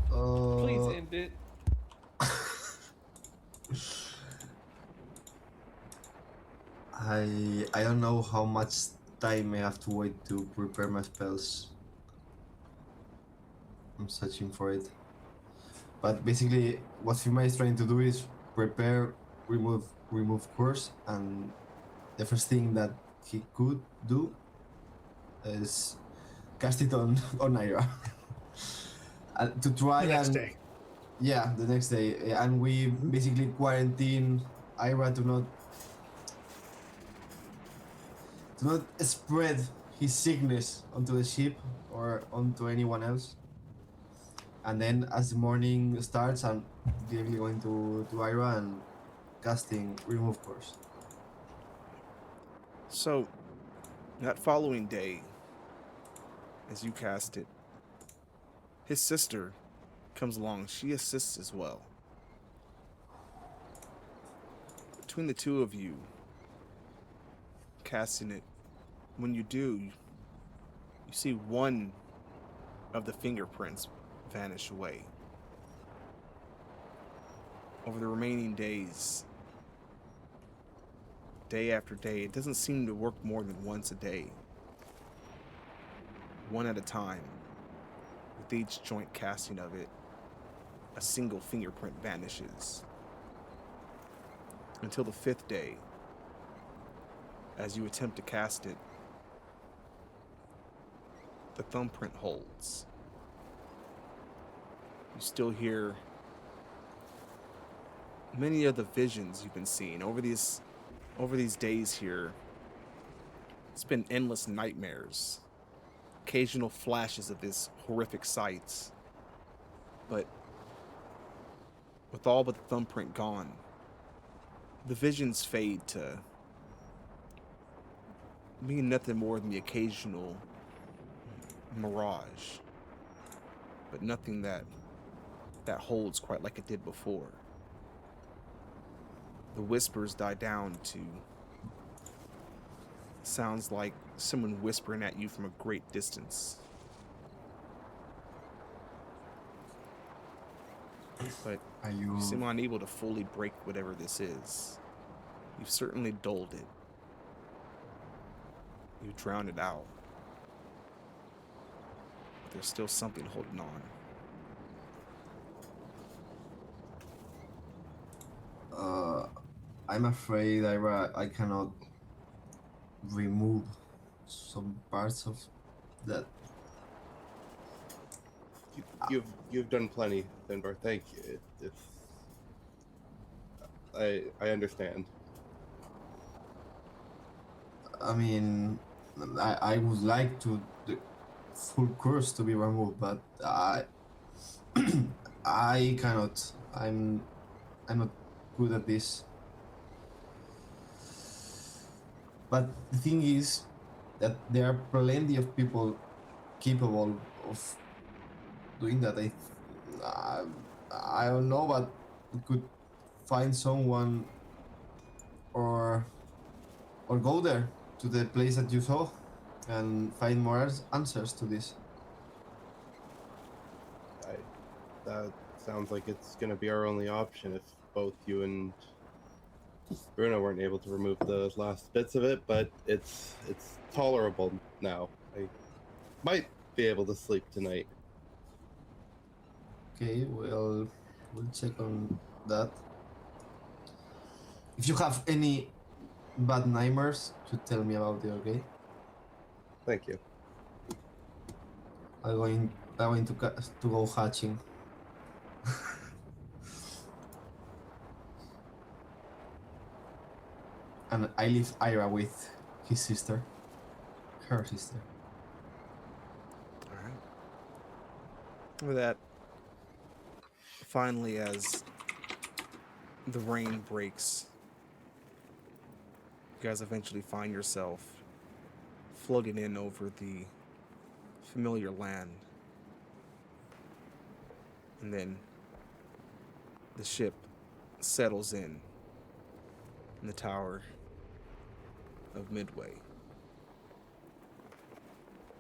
[SPEAKER 4] Please end it.
[SPEAKER 5] I don't know how much time I have to wait to prepare my spells. I'm searching for it. But basically, what Fima is trying to do is prepare, remove curse, and the first thing that he could do is cast it on Ira. To try
[SPEAKER 3] The next
[SPEAKER 5] and
[SPEAKER 3] day.
[SPEAKER 5] yeah, the next day, and we basically quarantine Ira to not spread his sickness onto the ship or onto anyone else. And then as the morning starts, I'm directly going to Ira and casting remove curse.
[SPEAKER 1] So, that following day, as you cast it, his sister comes along. She assists as well. Between the two of you casting it, when you do, you see one of the fingerprints vanish away. Over the remaining days, day after day, it doesn't seem to work more than once a day. One at a time. With each joint casting of it, a single fingerprint vanishes. Until the 5th day, as you attempt to cast it, the thumbprint holds. You still hear many of the visions you've been seeing over these days here. It's been endless nightmares, occasional flashes of these horrific sights. But with all but the thumbprint gone, the visions fade to being nothing more than the occasional mirage, but nothing that holds quite like it did before. The whispers die down to sounds like someone whispering at you from a great distance. But you seem unable to fully break whatever this is. You've certainly dulled it. You've drowned it out. But there's still something holding on.
[SPEAKER 5] I'm afraid I cannot remove some parts of that.
[SPEAKER 2] You've done plenty, Finbar. Thank you. I understand.
[SPEAKER 5] I mean, I would like the full curse to be removed, but I cannot. I'm not good at this. But the thing is that there are plenty of people capable of doing that. I don't know, but we could find someone or go there to the place that you saw and find more answers to this.
[SPEAKER 2] That sounds like it's gonna be our only option if both you and Bruno weren't able to remove the last bits of it, but it's tolerable now. I might be able to sleep tonight.
[SPEAKER 5] Okay, we'll check on that. If you have any bad nightmares, to tell me about it, okay?
[SPEAKER 2] Thank you.
[SPEAKER 5] I'm going to go hatching. And I leave Ira with his sister, her sister.
[SPEAKER 1] that finally, as the rain breaks, you guys eventually find yourself floating in over the familiar land. And then the ship settles in the tower of Midway,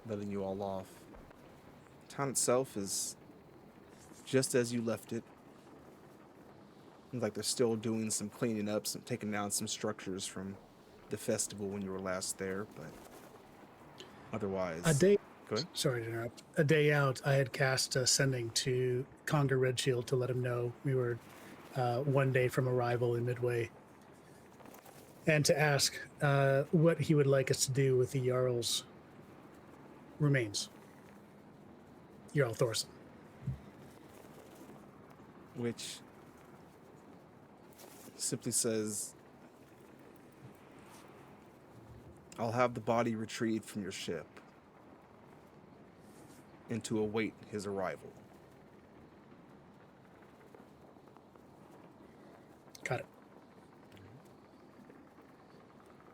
[SPEAKER 1] letting you all off. The town itself is just as you left it. Looks like they're still doing some cleaning up, some taking down some structures from the festival when you were last there, but otherwise...
[SPEAKER 3] A day.
[SPEAKER 1] Go ahead.
[SPEAKER 3] Sorry to interrupt. A day out, I had cast sending to Conger Redshield to let him know we were 1 day from arrival in Midway, and to ask what he would like us to do with the Jarl's remains. Jarl Thorson.
[SPEAKER 1] Which simply says, I'll have the body retrieved from your ship and to await his arrival.
[SPEAKER 3] Got it.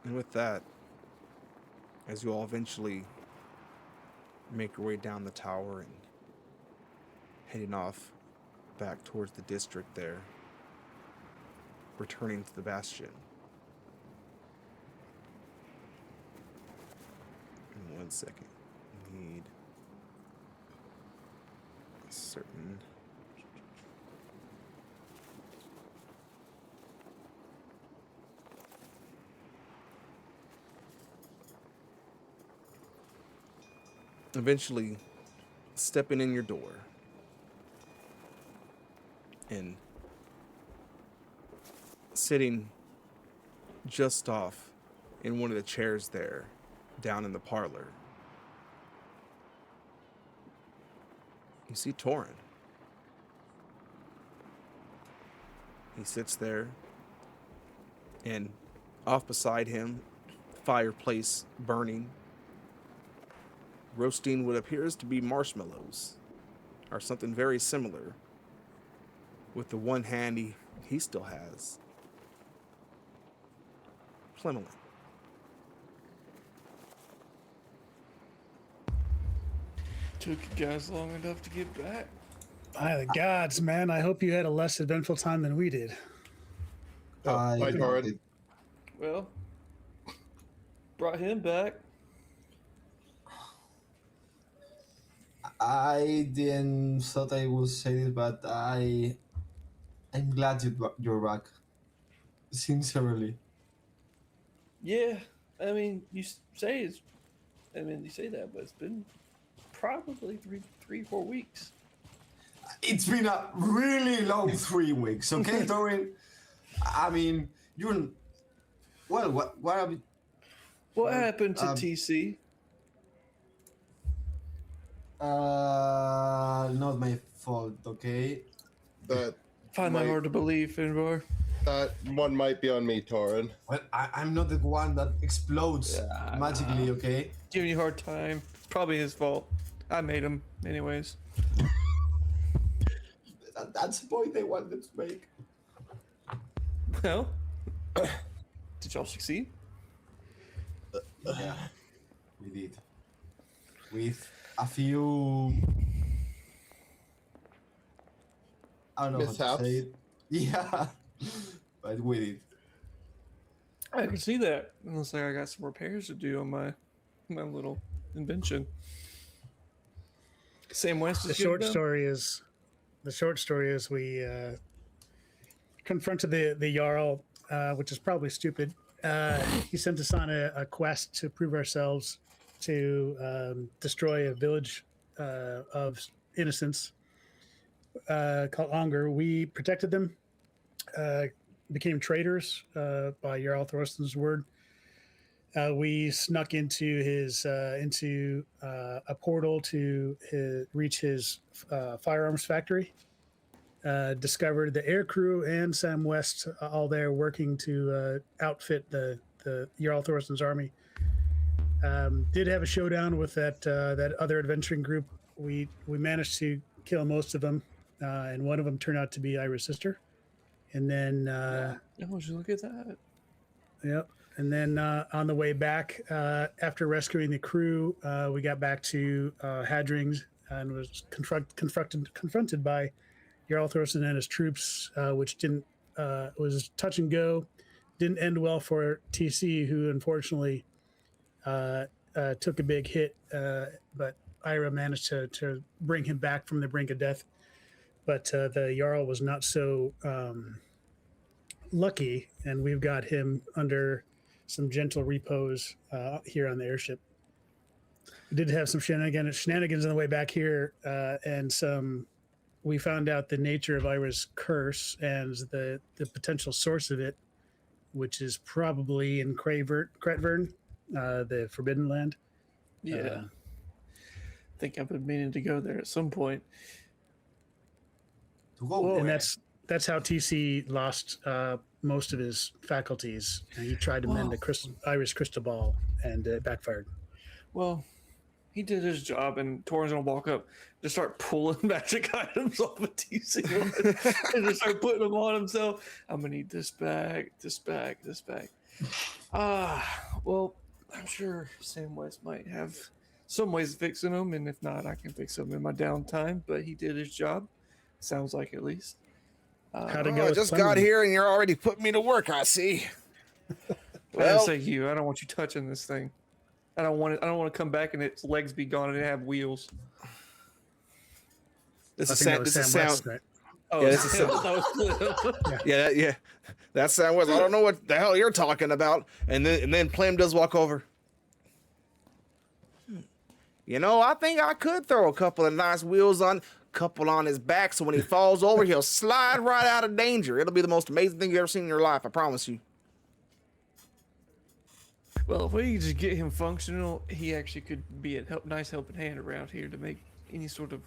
[SPEAKER 1] And with that, as you all eventually make your way down the tower and heading off back towards the district there, returning to the bastion. In 1 second. Need a certain... Eventually, stepping in your door and sitting just off in one of the chairs there, down in the parlor, you see Torin. He sits there, and off beside him, fireplace burning, roasting what appears to be marshmallows, or something very similar, with the one hand he still has. Plemolin.
[SPEAKER 4] Took you guys long enough to get back.
[SPEAKER 3] By the gods, man, I hope you had a less eventful time than we did.
[SPEAKER 2] Oh, bye, Torin.
[SPEAKER 4] Well, brought him back.
[SPEAKER 5] I didn't thought I would say this, but I'm glad you're back. Sincerely.
[SPEAKER 4] Yeah, I mean, you say that, but it's been probably three, 4 weeks.
[SPEAKER 5] It's been a really long 3 weeks, okay, Torin? I mean, you're... Well, what have you...
[SPEAKER 4] What happened to TC?
[SPEAKER 5] Not my fault, okay?
[SPEAKER 2] That
[SPEAKER 4] Find that
[SPEAKER 2] might-
[SPEAKER 4] hard to believe, Finbar.
[SPEAKER 2] that one might be on me, Torin.
[SPEAKER 5] Well, I'm not the one that explodes magically, okay?
[SPEAKER 4] Giving you a hard time. It's probably his fault. I made him, anyways.
[SPEAKER 5] That's the point they wanted to make.
[SPEAKER 4] Well, did y'all succeed?
[SPEAKER 5] Yeah, we did. With a few... I don't know how
[SPEAKER 2] Mishaps?
[SPEAKER 5] to say it. Yeah, but we did.
[SPEAKER 4] I can see that. It looks like I got some repairs to do on my little invention. Sam West is
[SPEAKER 3] The short story is we confronted the Jarl, which is probably stupid. He sent us on a quest to prove ourselves, to destroy a village of innocents called Onger. We protected them, became traitors by Jarl Thorsten's word. We snuck into his into a portal to reach his firearms factory. Discovered the air crew and Sam West all there working to outfit the Jarl Thorsten's army. Did have a showdown with that other adventuring group. We managed to kill most of them, and one of them turned out to be Ira's sister. And then,
[SPEAKER 4] Oh, would you look at that?
[SPEAKER 3] yep. And then on the way back, after rescuing the crew, we got back to Hadrings and was confronted by Jarl Thorson and his troops, which didn't was touch and go. Didn't end well for TC, who unfortunately took a big hit, but Ira managed to bring him back from the brink of death. But the Jarl was not so lucky, and we've got him under some gentle repose here on the airship. We did have some shenanigans on the way back here, and we found out the nature of Ira's curse and the potential source of it, which is probably in Kretvern, the Forbidden Land.
[SPEAKER 4] Yeah. I think I've been meaning to go there at some point.
[SPEAKER 5] To go
[SPEAKER 3] And
[SPEAKER 5] where?
[SPEAKER 3] that's how TC lost most of his faculties. And he tried to mend the Irish crystal ball, and it backfired.
[SPEAKER 4] Well, he did his job, and Torin's gonna walk up, just start pulling magic items off of TC, and just start putting them on himself. I'm gonna need this bag, this bag, this bag. Well, I'm sure Samwise might have some ways of fixing them, and if not, I can fix them in my downtime. But he did his job. Sounds like, at least.
[SPEAKER 3] How'd it
[SPEAKER 1] Oh,
[SPEAKER 3] go?
[SPEAKER 1] I
[SPEAKER 3] with
[SPEAKER 1] just
[SPEAKER 3] Clement?
[SPEAKER 1] got here and you're already putting me to work, I see.
[SPEAKER 4] I didn't
[SPEAKER 1] Well,
[SPEAKER 4] say you. I don't want you touching this thing. I don't want it. I don't want to come back and its legs be gone and it have wheels.
[SPEAKER 1] this
[SPEAKER 3] I
[SPEAKER 1] is
[SPEAKER 3] think that
[SPEAKER 1] sound.
[SPEAKER 3] was
[SPEAKER 1] This is
[SPEAKER 3] Sam
[SPEAKER 1] sound.
[SPEAKER 3] West, right?
[SPEAKER 4] Oh,
[SPEAKER 1] Yeah, this is
[SPEAKER 4] that was Cliff.
[SPEAKER 1] Yeah. That sound was. I don't know what the hell you're talking about. And then Plam does walk over. You know, I think I could throw a couple of nice wheels on his back, so when he falls over, he'll slide right out of danger. It'll be the most amazing thing you've ever seen in your life. I promise you.
[SPEAKER 4] Well, if we could just get him functional, he actually could be a nice helping hand around here to make any sort of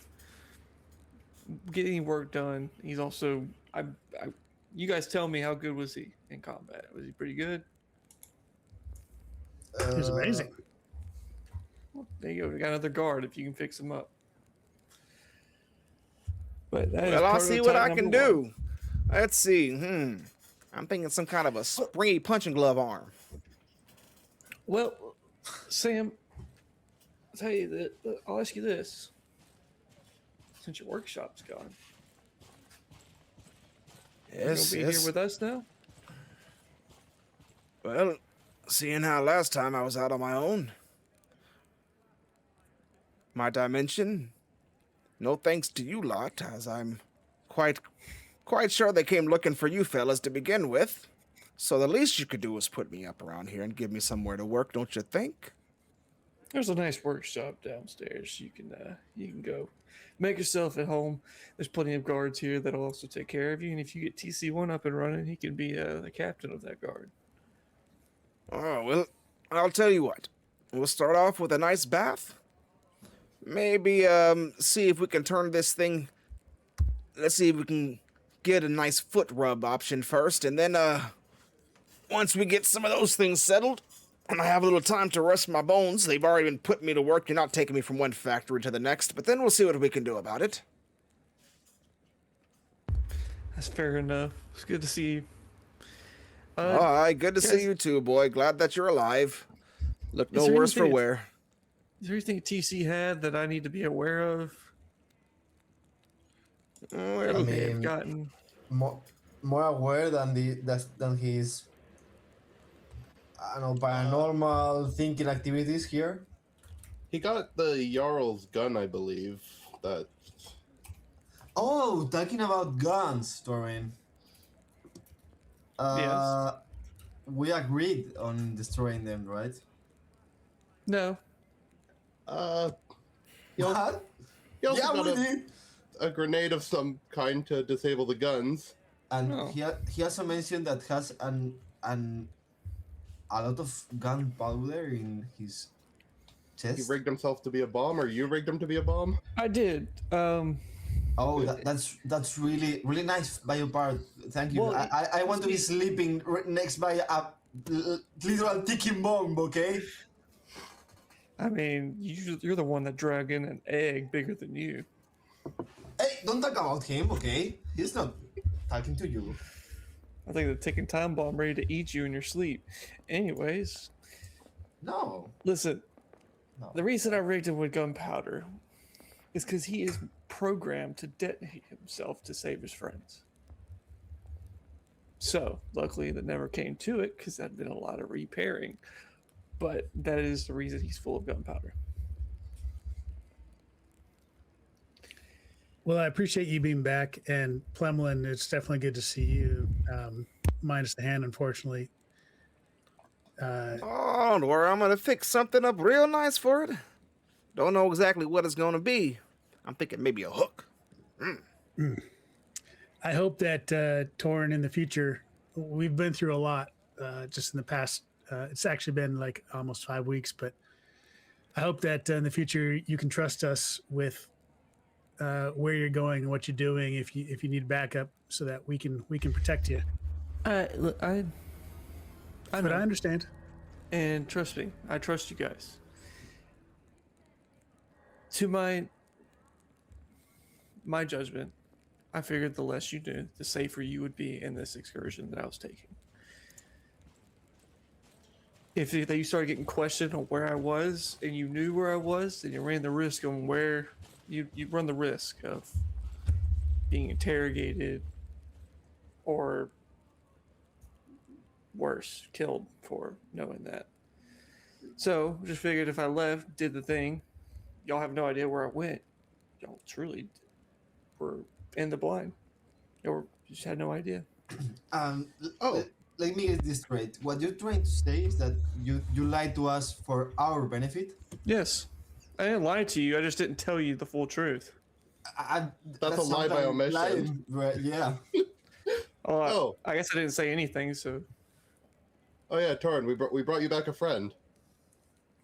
[SPEAKER 4] get any work done. He's also, you guys tell me, how good was he in combat? Was he pretty good?
[SPEAKER 3] It was amazing.
[SPEAKER 4] Well, there you go. We got another guard if you can fix him up. But that is
[SPEAKER 1] Well, I'll see what
[SPEAKER 4] prototype
[SPEAKER 1] I can
[SPEAKER 4] number
[SPEAKER 1] do.
[SPEAKER 4] one.
[SPEAKER 1] Let's see. I'm thinking some kind of a springy punching glove arm.
[SPEAKER 4] Well, Sam, I'll tell you that. I'll ask you this: since your workshop's gone,
[SPEAKER 1] Yes,
[SPEAKER 4] you gonna be here with us now?
[SPEAKER 1] Well, seeing how last time I was out on my own, might I mention, no thanks to you lot, as I'm quite sure they came looking for you fellas to begin with. So the least you could do is put me up around here and give me somewhere to work, don't you think?
[SPEAKER 4] There's a nice workshop downstairs. You can go make yourself at home. There's plenty of guards here that'll also take care of you. And if you get TC1 up and running, he can be the captain of that guard.
[SPEAKER 1] Oh, well, I'll tell you what. We'll start off with a nice bath. Maybe, see if we can turn this thing... Let's see if we can get a nice foot rub option first, and then, once we get some of those things settled, and I have a little time to rest my bones, they've already been putting me to work. You're not taking me from one factory to the next, but then we'll see what we can do about it.
[SPEAKER 4] That's fair enough. It's good to see you.
[SPEAKER 1] All right, good to see
[SPEAKER 4] guys-
[SPEAKER 1] you too, boy. Glad that you're alive. Look no
[SPEAKER 4] Is there
[SPEAKER 1] worse for
[SPEAKER 4] anything-
[SPEAKER 1] wear.
[SPEAKER 4] Is there anything TC had that I need to be aware of?
[SPEAKER 1] Well,
[SPEAKER 5] I
[SPEAKER 4] That he may have
[SPEAKER 5] mean,
[SPEAKER 4] gotten.
[SPEAKER 5] more aware than his I don't know, paranormal thinking activities here.
[SPEAKER 2] He got the Jarl's gun, I believe. That
[SPEAKER 5] Oh, talking about guns, Torin.
[SPEAKER 4] Yes.
[SPEAKER 5] We agreed on destroying them, right?
[SPEAKER 4] No.
[SPEAKER 2] he also,
[SPEAKER 5] What?
[SPEAKER 2] he also
[SPEAKER 5] Yeah,
[SPEAKER 2] got
[SPEAKER 5] we
[SPEAKER 2] a,
[SPEAKER 5] did.
[SPEAKER 2] a grenade of some kind to disable the guns.
[SPEAKER 5] And
[SPEAKER 4] No.
[SPEAKER 5] he also mentioned that has a lot of gunpowder in his
[SPEAKER 2] He
[SPEAKER 5] chest.
[SPEAKER 2] rigged himself to be a bomb, or you rigged him to be a bomb?
[SPEAKER 4] I did.
[SPEAKER 5] Oh, that's really really nice by your part. Thank you.
[SPEAKER 4] Well,
[SPEAKER 5] I want to be sleeping next by a literal ticking bomb. Okay.
[SPEAKER 4] I mean, you're the one that dragged in an egg bigger than you.
[SPEAKER 5] Don't talk about him, okay? He's not talking to you.
[SPEAKER 4] I think the ticking time bomb ready to eat you in your sleep. Anyways,
[SPEAKER 5] No.
[SPEAKER 4] listen,
[SPEAKER 5] No.
[SPEAKER 4] the reason I rigged him with gunpowder is because he is programmed to detonate himself to save his friends. So, luckily, that never came to it because that'd been a lot of repairing. But that is the reason he's full of gunpowder.
[SPEAKER 3] Well, I appreciate you being back, and Plemlin, it's definitely good to see you. Minus the hand, unfortunately.
[SPEAKER 1] Oh, don't worry, I'm gonna fix something up real nice for it. Don't know exactly what it's gonna be. I'm thinking maybe a hook.
[SPEAKER 3] I hope that Torin in the future, we've been through a lot just in the past. It's actually been like almost 5 weeks, but I hope that in the future you can trust us with where you're going and what you're doing if you need backup, so that we can protect you.
[SPEAKER 4] I
[SPEAKER 3] But
[SPEAKER 4] know.
[SPEAKER 3] I understand.
[SPEAKER 4] And trust me, I trust you guys. To my judgment, I figured the less you knew, the safer you would be in this excursion that I was taking. If you started getting questioned on where I was and you knew where I was, then you ran the risk on where you run the risk of being interrogated or worse, killed for knowing that. So just figured if I left, did the thing, y'all have no idea where I went. Y'all truly were in the blind. Y'all just had no idea.
[SPEAKER 5] Let me get this straight. What you're trying to say is that you lied to us for our benefit?
[SPEAKER 4] Yes. I didn't lie to you, I just didn't tell you the full truth.
[SPEAKER 2] That's a lie by
[SPEAKER 5] sometimes
[SPEAKER 2] omission.
[SPEAKER 5] lying, but yeah.
[SPEAKER 2] Oh.
[SPEAKER 4] I guess I didn't say anything, so
[SPEAKER 2] Oh yeah, Torrin, we brought you back a friend.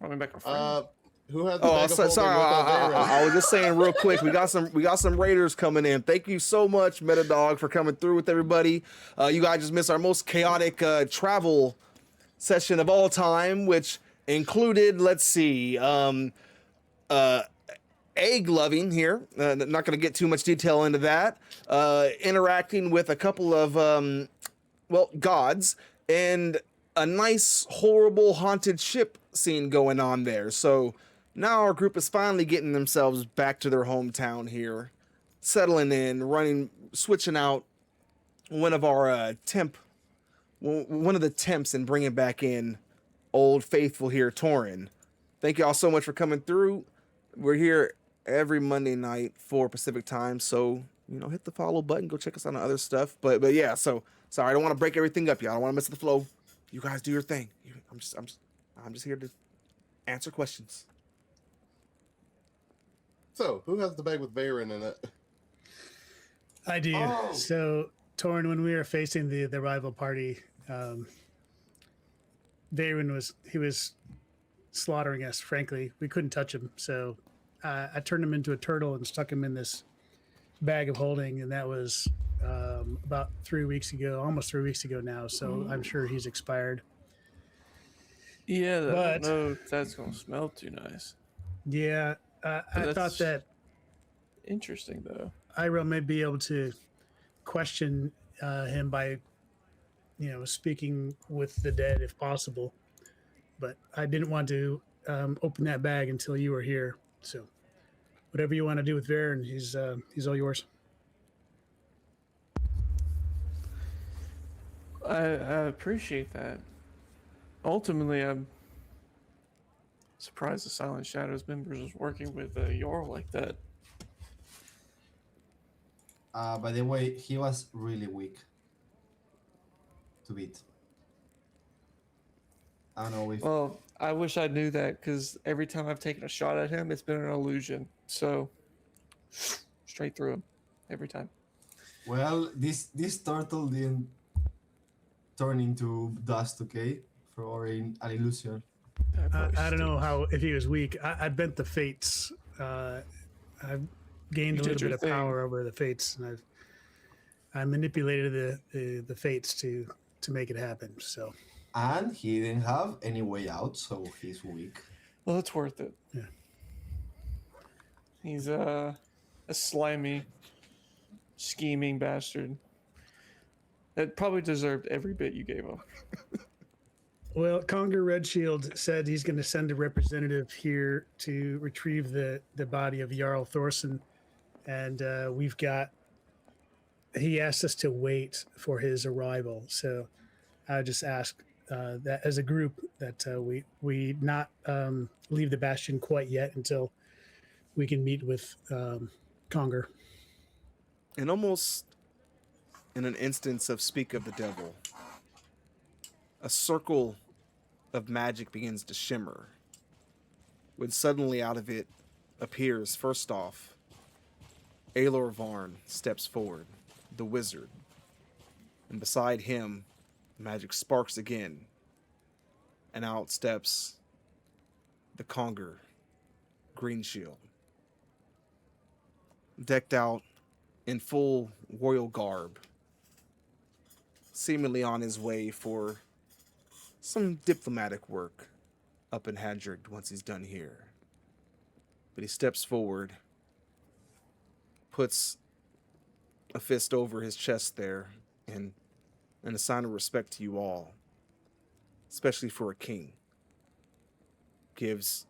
[SPEAKER 4] I went back a friend.
[SPEAKER 2] Who has the
[SPEAKER 1] Oh,
[SPEAKER 2] bag of holding
[SPEAKER 1] sorry.
[SPEAKER 2] with Elvira?
[SPEAKER 1] I was just saying real quick. We got some raiders coming in. Thank you so much, Metadog, for coming through with everybody. You guys just missed our most chaotic travel session of all time, which included, let's see, egg loving here. Not going to get too much detail into that. Interacting with a couple of gods, and a nice horrible haunted ship scene going on there. So now our group is finally getting themselves back to their hometown here, settling in, switching out one of our one of the temps, and bringing back in old faithful here, Torin. Thank you all so much for coming through. We're here every Monday night for Pacific time, so hit the follow button, go check us out on other stuff. But yeah, so sorry, I don't want to break everything up, y'all. I don't want to mess with the flow. You guys do your thing. I'm just here to answer questions.
[SPEAKER 2] So, who has the bag with Veyron in it?
[SPEAKER 3] I do.
[SPEAKER 5] Oh.
[SPEAKER 3] So, Torin, when we were facing the rival party, Veyron was slaughtering us. Frankly, we couldn't touch him, so I turned him into a turtle and stuck him in this bag of holding, and that was about 3 weeks ago, almost 3 weeks ago now. So I'm sure he's expired.
[SPEAKER 4] Yeah, I
[SPEAKER 3] but-
[SPEAKER 4] don't know if that's gonna smell too nice.
[SPEAKER 3] Yeah, I thought
[SPEAKER 4] that's-
[SPEAKER 3] that
[SPEAKER 4] Interesting though.
[SPEAKER 3] Ira may be able to question him by, speaking with the dead if possible. But I didn't want to open that bag until you were here. So whatever you want to do with Varen, he's all yours.
[SPEAKER 4] I appreciate that. Ultimately, I'm surprised the Silent Shadows members was working with Yor like that.
[SPEAKER 5] By the way, he was really weak to beat. I don't know if
[SPEAKER 4] Well, I wish I knew that because every time I've taken a shot at him, it's been an illusion. So, straight through him every time.
[SPEAKER 5] Well, this turtle didn't turn into dust, okay? For an illusion.
[SPEAKER 3] I don't know if he was weak. I bent the fates. I've gained
[SPEAKER 4] You
[SPEAKER 3] a
[SPEAKER 4] did
[SPEAKER 3] little
[SPEAKER 4] your
[SPEAKER 3] bit of
[SPEAKER 4] thing.
[SPEAKER 3] power over the fates, and I manipulated the fates to make it happen. So
[SPEAKER 5] And he didn't have any way out, so he's weak.
[SPEAKER 4] Well, it's worth it.
[SPEAKER 3] Yeah.
[SPEAKER 4] He's a slimy scheming bastard. That probably deserved every bit you gave him.
[SPEAKER 3] Well, Conger Redshield said he's going to send a representative here to retrieve the body of Jarl Thorson, and he asked us to wait for his arrival. So I just ask that as a group that we not leave the bastion quite yet until we can meet with Conger.
[SPEAKER 1] And almost in an instance of speak of the devil, a circle of magic begins to shimmer, when suddenly out of it appears, first off, Aelor Varn steps forward, the wizard, and beside him, magic sparks again, and out steps the Conger Green Shield, decked out in full royal garb, seemingly on his way for some diplomatic work up in Hadrick once he's done here. But he steps forward, puts a fist over his chest there, and in a sign of respect to you all, especially for a king, gives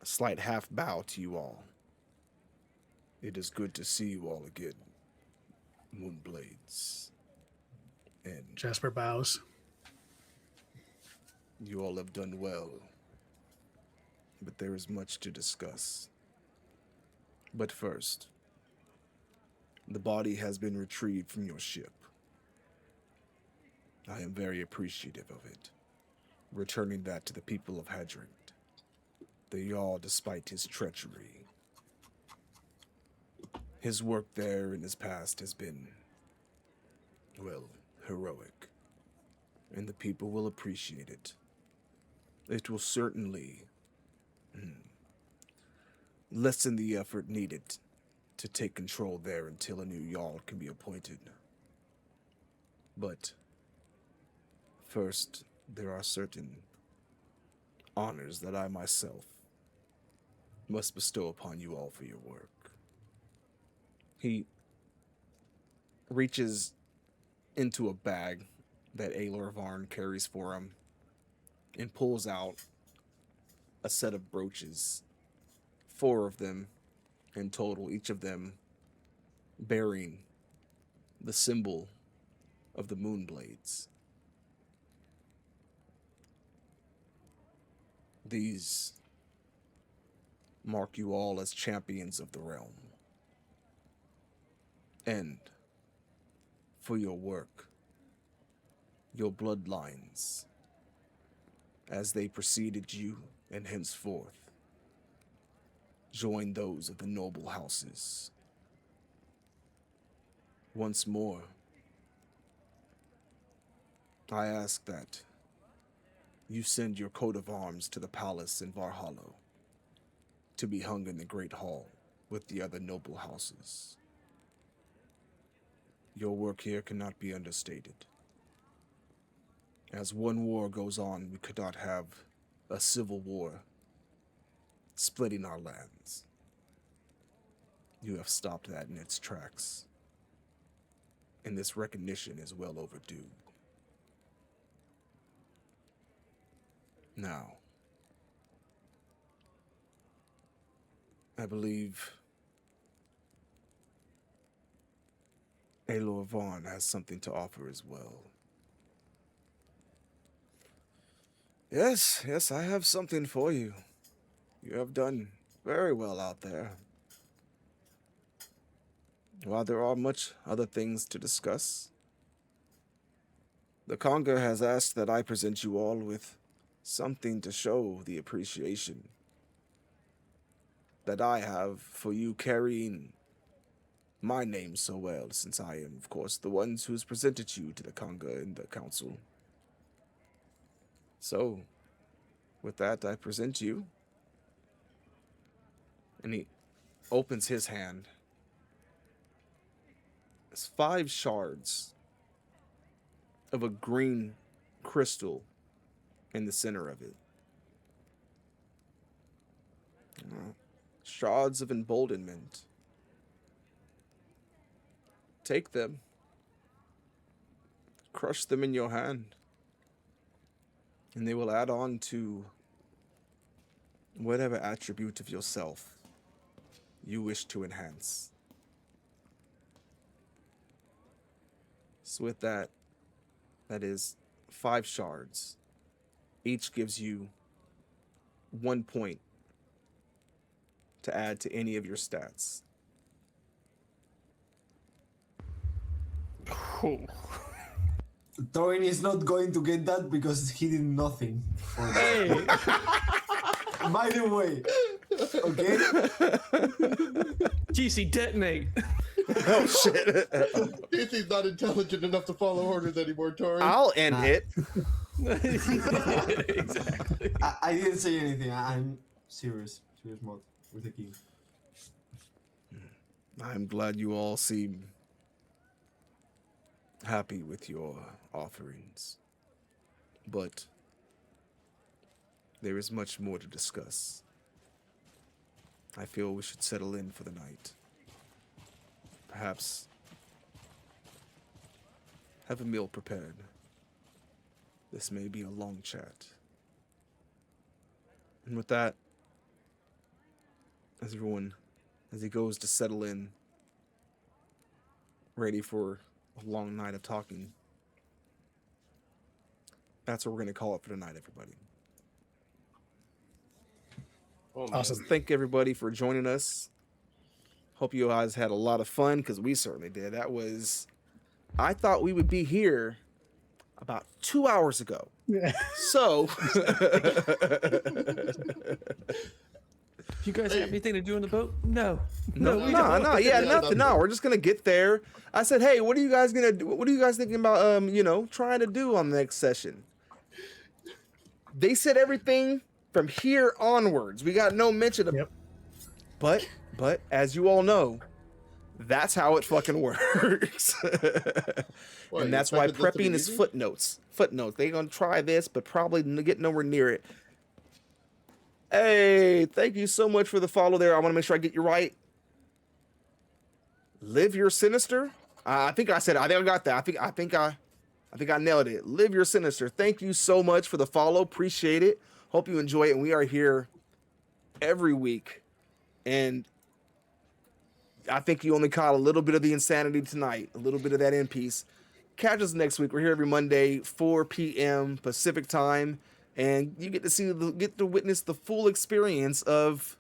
[SPEAKER 1] a slight half bow to you all. It is good to see you all again, Moonblades. And
[SPEAKER 3] Jasper bows.
[SPEAKER 1] you all have done well. But there is much to discuss. But first, the body has been retrieved from your ship. I am very appreciative of it. Returning that to the people of Hadrian. The Jarl, despite his treachery, his work there in his past has been, well, heroic. And the people will appreciate it. It will certainly lessen the effort needed to take control there until a new Jarl can be appointed. But first, there are certain honors that I myself must bestow upon you all for your work. He reaches into a bag that Aelor Varn carries for him and pulls out a set of brooches, 4 of them in total, each of them bearing the symbol of the Moonblades. These mark you all as champions of the realm. And for your work, your bloodlines, as they preceded you and henceforth join those of the noble houses. Once more, I ask that you send your coat of arms to the palace in Valhalla to be hung in the Great Hall with the other noble houses. Your work here cannot be understated. As one war goes on, we could not have a civil war splitting our lands. You have stopped that in its tracks, and this recognition is well overdue. Now, I believe Aelor Varn has something to offer as well. Yes, I have something for you. You have done very well out there. While there are much other things to discuss, the Conger has asked that I present you all with something to show the appreciation that I have for you carrying my name so well, since I am, of course, the ones who's presented you to the Conger in the council. So, with that, I present you. And he opens his hand. It's 5 shards of a green crystal in the center of it. Shards of emboldenment Take them. Crush them in your hand. And they will add on to whatever attribute of yourself you wish to enhance. So with that, that is 5 shards. Each gives you 1 point to add to any of your stats.
[SPEAKER 5] Thorin is not going to get that because he did nothing for that.
[SPEAKER 4] Hey,
[SPEAKER 5] By the way, okay?
[SPEAKER 4] GC, detonate.
[SPEAKER 1] Oh shit.
[SPEAKER 7] He's not intelligent enough to follow orders anymore, Tori.
[SPEAKER 1] I'll end it.
[SPEAKER 4] Exactly.
[SPEAKER 5] I didn't say anything. I'm serious mode with the king.
[SPEAKER 1] I'm glad you all seem happy with your offerings. But there is much more to discuss. I feel we should settle in for the night. Perhaps have a meal prepared. This may be a long chat. And with that, as he goes to settle in, ready for a long night of talking, that's what we're going to call it for tonight, everybody.
[SPEAKER 2] Oh, man.
[SPEAKER 3] Awesome.
[SPEAKER 1] Thank everybody for joining us. Hope you guys had a lot of fun, because we certainly did. I thought we would be here about 2 hours ago. So,
[SPEAKER 4] You guys have anything to do on the boat? No.
[SPEAKER 1] no,
[SPEAKER 4] we don't.
[SPEAKER 1] yeah, nothing. No, we're just gonna get there. I said, hey, what are you guys gonna do? What are you guys thinking about? Trying to do on the next session? They said everything from here onwards. We got no mention of.
[SPEAKER 3] Yep.
[SPEAKER 1] But as you all know, that's how it fucking works.
[SPEAKER 2] What,
[SPEAKER 1] And
[SPEAKER 2] you
[SPEAKER 1] that's why
[SPEAKER 2] expected this to be
[SPEAKER 1] prepping is
[SPEAKER 2] easy?
[SPEAKER 1] footnotes. They're gonna try this, but probably get nowhere near it. Hey, thank you so much for the follow there. I want to make sure I get you right. Live your sinister. I think I got that. I think I nailed it. Live your sinister. Thank you so much for the follow. Appreciate it. Hope you enjoy it. And we are here every week. And I think you only caught a little bit of the insanity tonight, a little bit of that in piece. Catch us next week. We're here every Monday, 4 p.m. Pacific time. And you get to witness the full experience of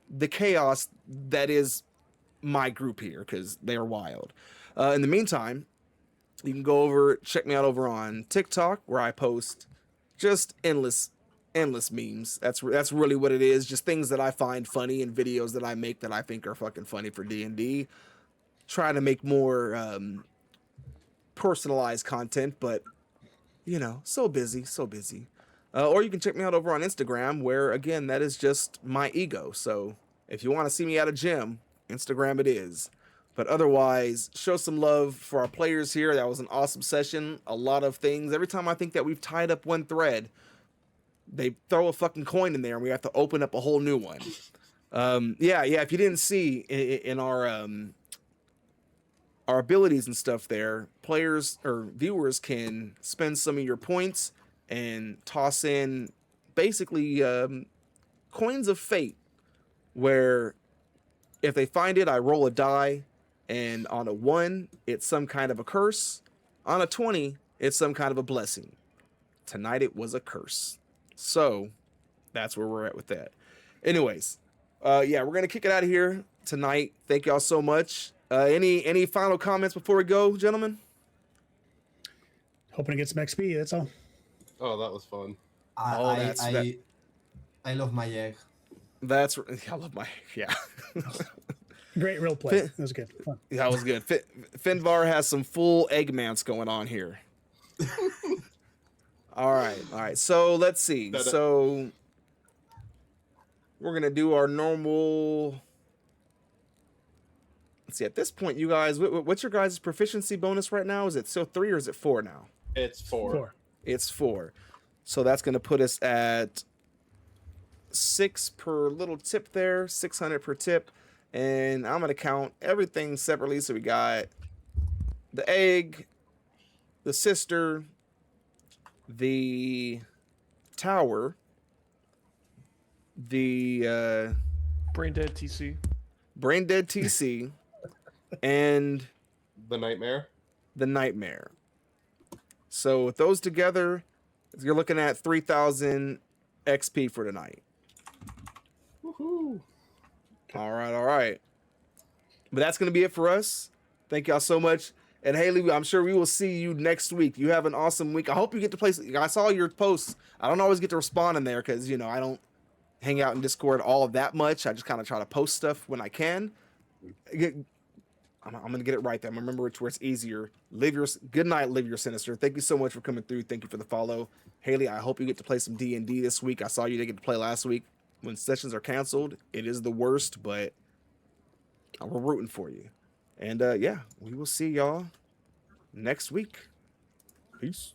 [SPEAKER 1] the chaos that is my group here, because they are wild. In the meantime, you can go check me out over on TikTok, where I post just endless memes. That's really what it is. Just things that I find funny and videos that I make that I think are fucking funny for D&D. Try to make more personalized content, but so busy. Or you can check me out over on Instagram, where, again, that is just my ego. So if you want to see me at a gym, Instagram it is. But otherwise, show some love for our players here. That was an awesome session. A lot of things. Every time I think that we've tied up one thread, they throw a fucking coin in there, and we have to open up a whole new one. Yeah. If you didn't see in our abilities and stuff there, players or viewers can spend some of your points and toss in basically coins of fate, where if they find it, I roll a die, and on a 1, it's some kind of a curse. On a 20, it's some kind of a blessing. Tonight it was a curse. So that's where we're at with that. Anyways, we're gonna kick it out of here tonight. Thank y'all so much. Any final comments before we go, gentlemen?
[SPEAKER 3] Hoping to get some XP. That's all.
[SPEAKER 2] Oh, that was fun.
[SPEAKER 5] I love my egg.
[SPEAKER 1] I love my
[SPEAKER 3] Great real play. That was good. Fun.
[SPEAKER 1] That was good. Finvar has some full Eggmance going on here. All right. So let's see. So we're gonna do our normal. Let's see. At this point, you guys, what's your guys' proficiency bonus right now? Is it still 3 or is it 4 now?
[SPEAKER 2] It's 4.
[SPEAKER 1] It's 4. So that's gonna put us at 6 per little tip there, 600 per tip. And I'm gonna count everything separately. So we got the egg, the sister, the tower, the
[SPEAKER 4] Brain dead TC.
[SPEAKER 1] brain dead TC, and
[SPEAKER 2] The nightmare.
[SPEAKER 1] the nightmare. So with those together, you're looking at 3,000 XP for tonight.
[SPEAKER 2] Woohoo!
[SPEAKER 1] All right. But that's gonna be it for us. Thank y'all so much. And Haley, I'm sure we will see you next week. You have an awesome week. I hope you get to play. I saw your posts. I don't always get to respond in there because, I don't hang out in Discord all of that much. I just kind of try to post stuff when I can. I'm going to get it right there. I'm going to remember it where it's easier. Good night, Live Your Sinister. Thank you so much for coming through. Thank you for the follow. Haley, I hope you get to play some D&D this week. I saw you didn't get to play last week. When sessions are canceled, it is the worst, but we're rooting for you. And yeah, we will see y'all next week. Peace.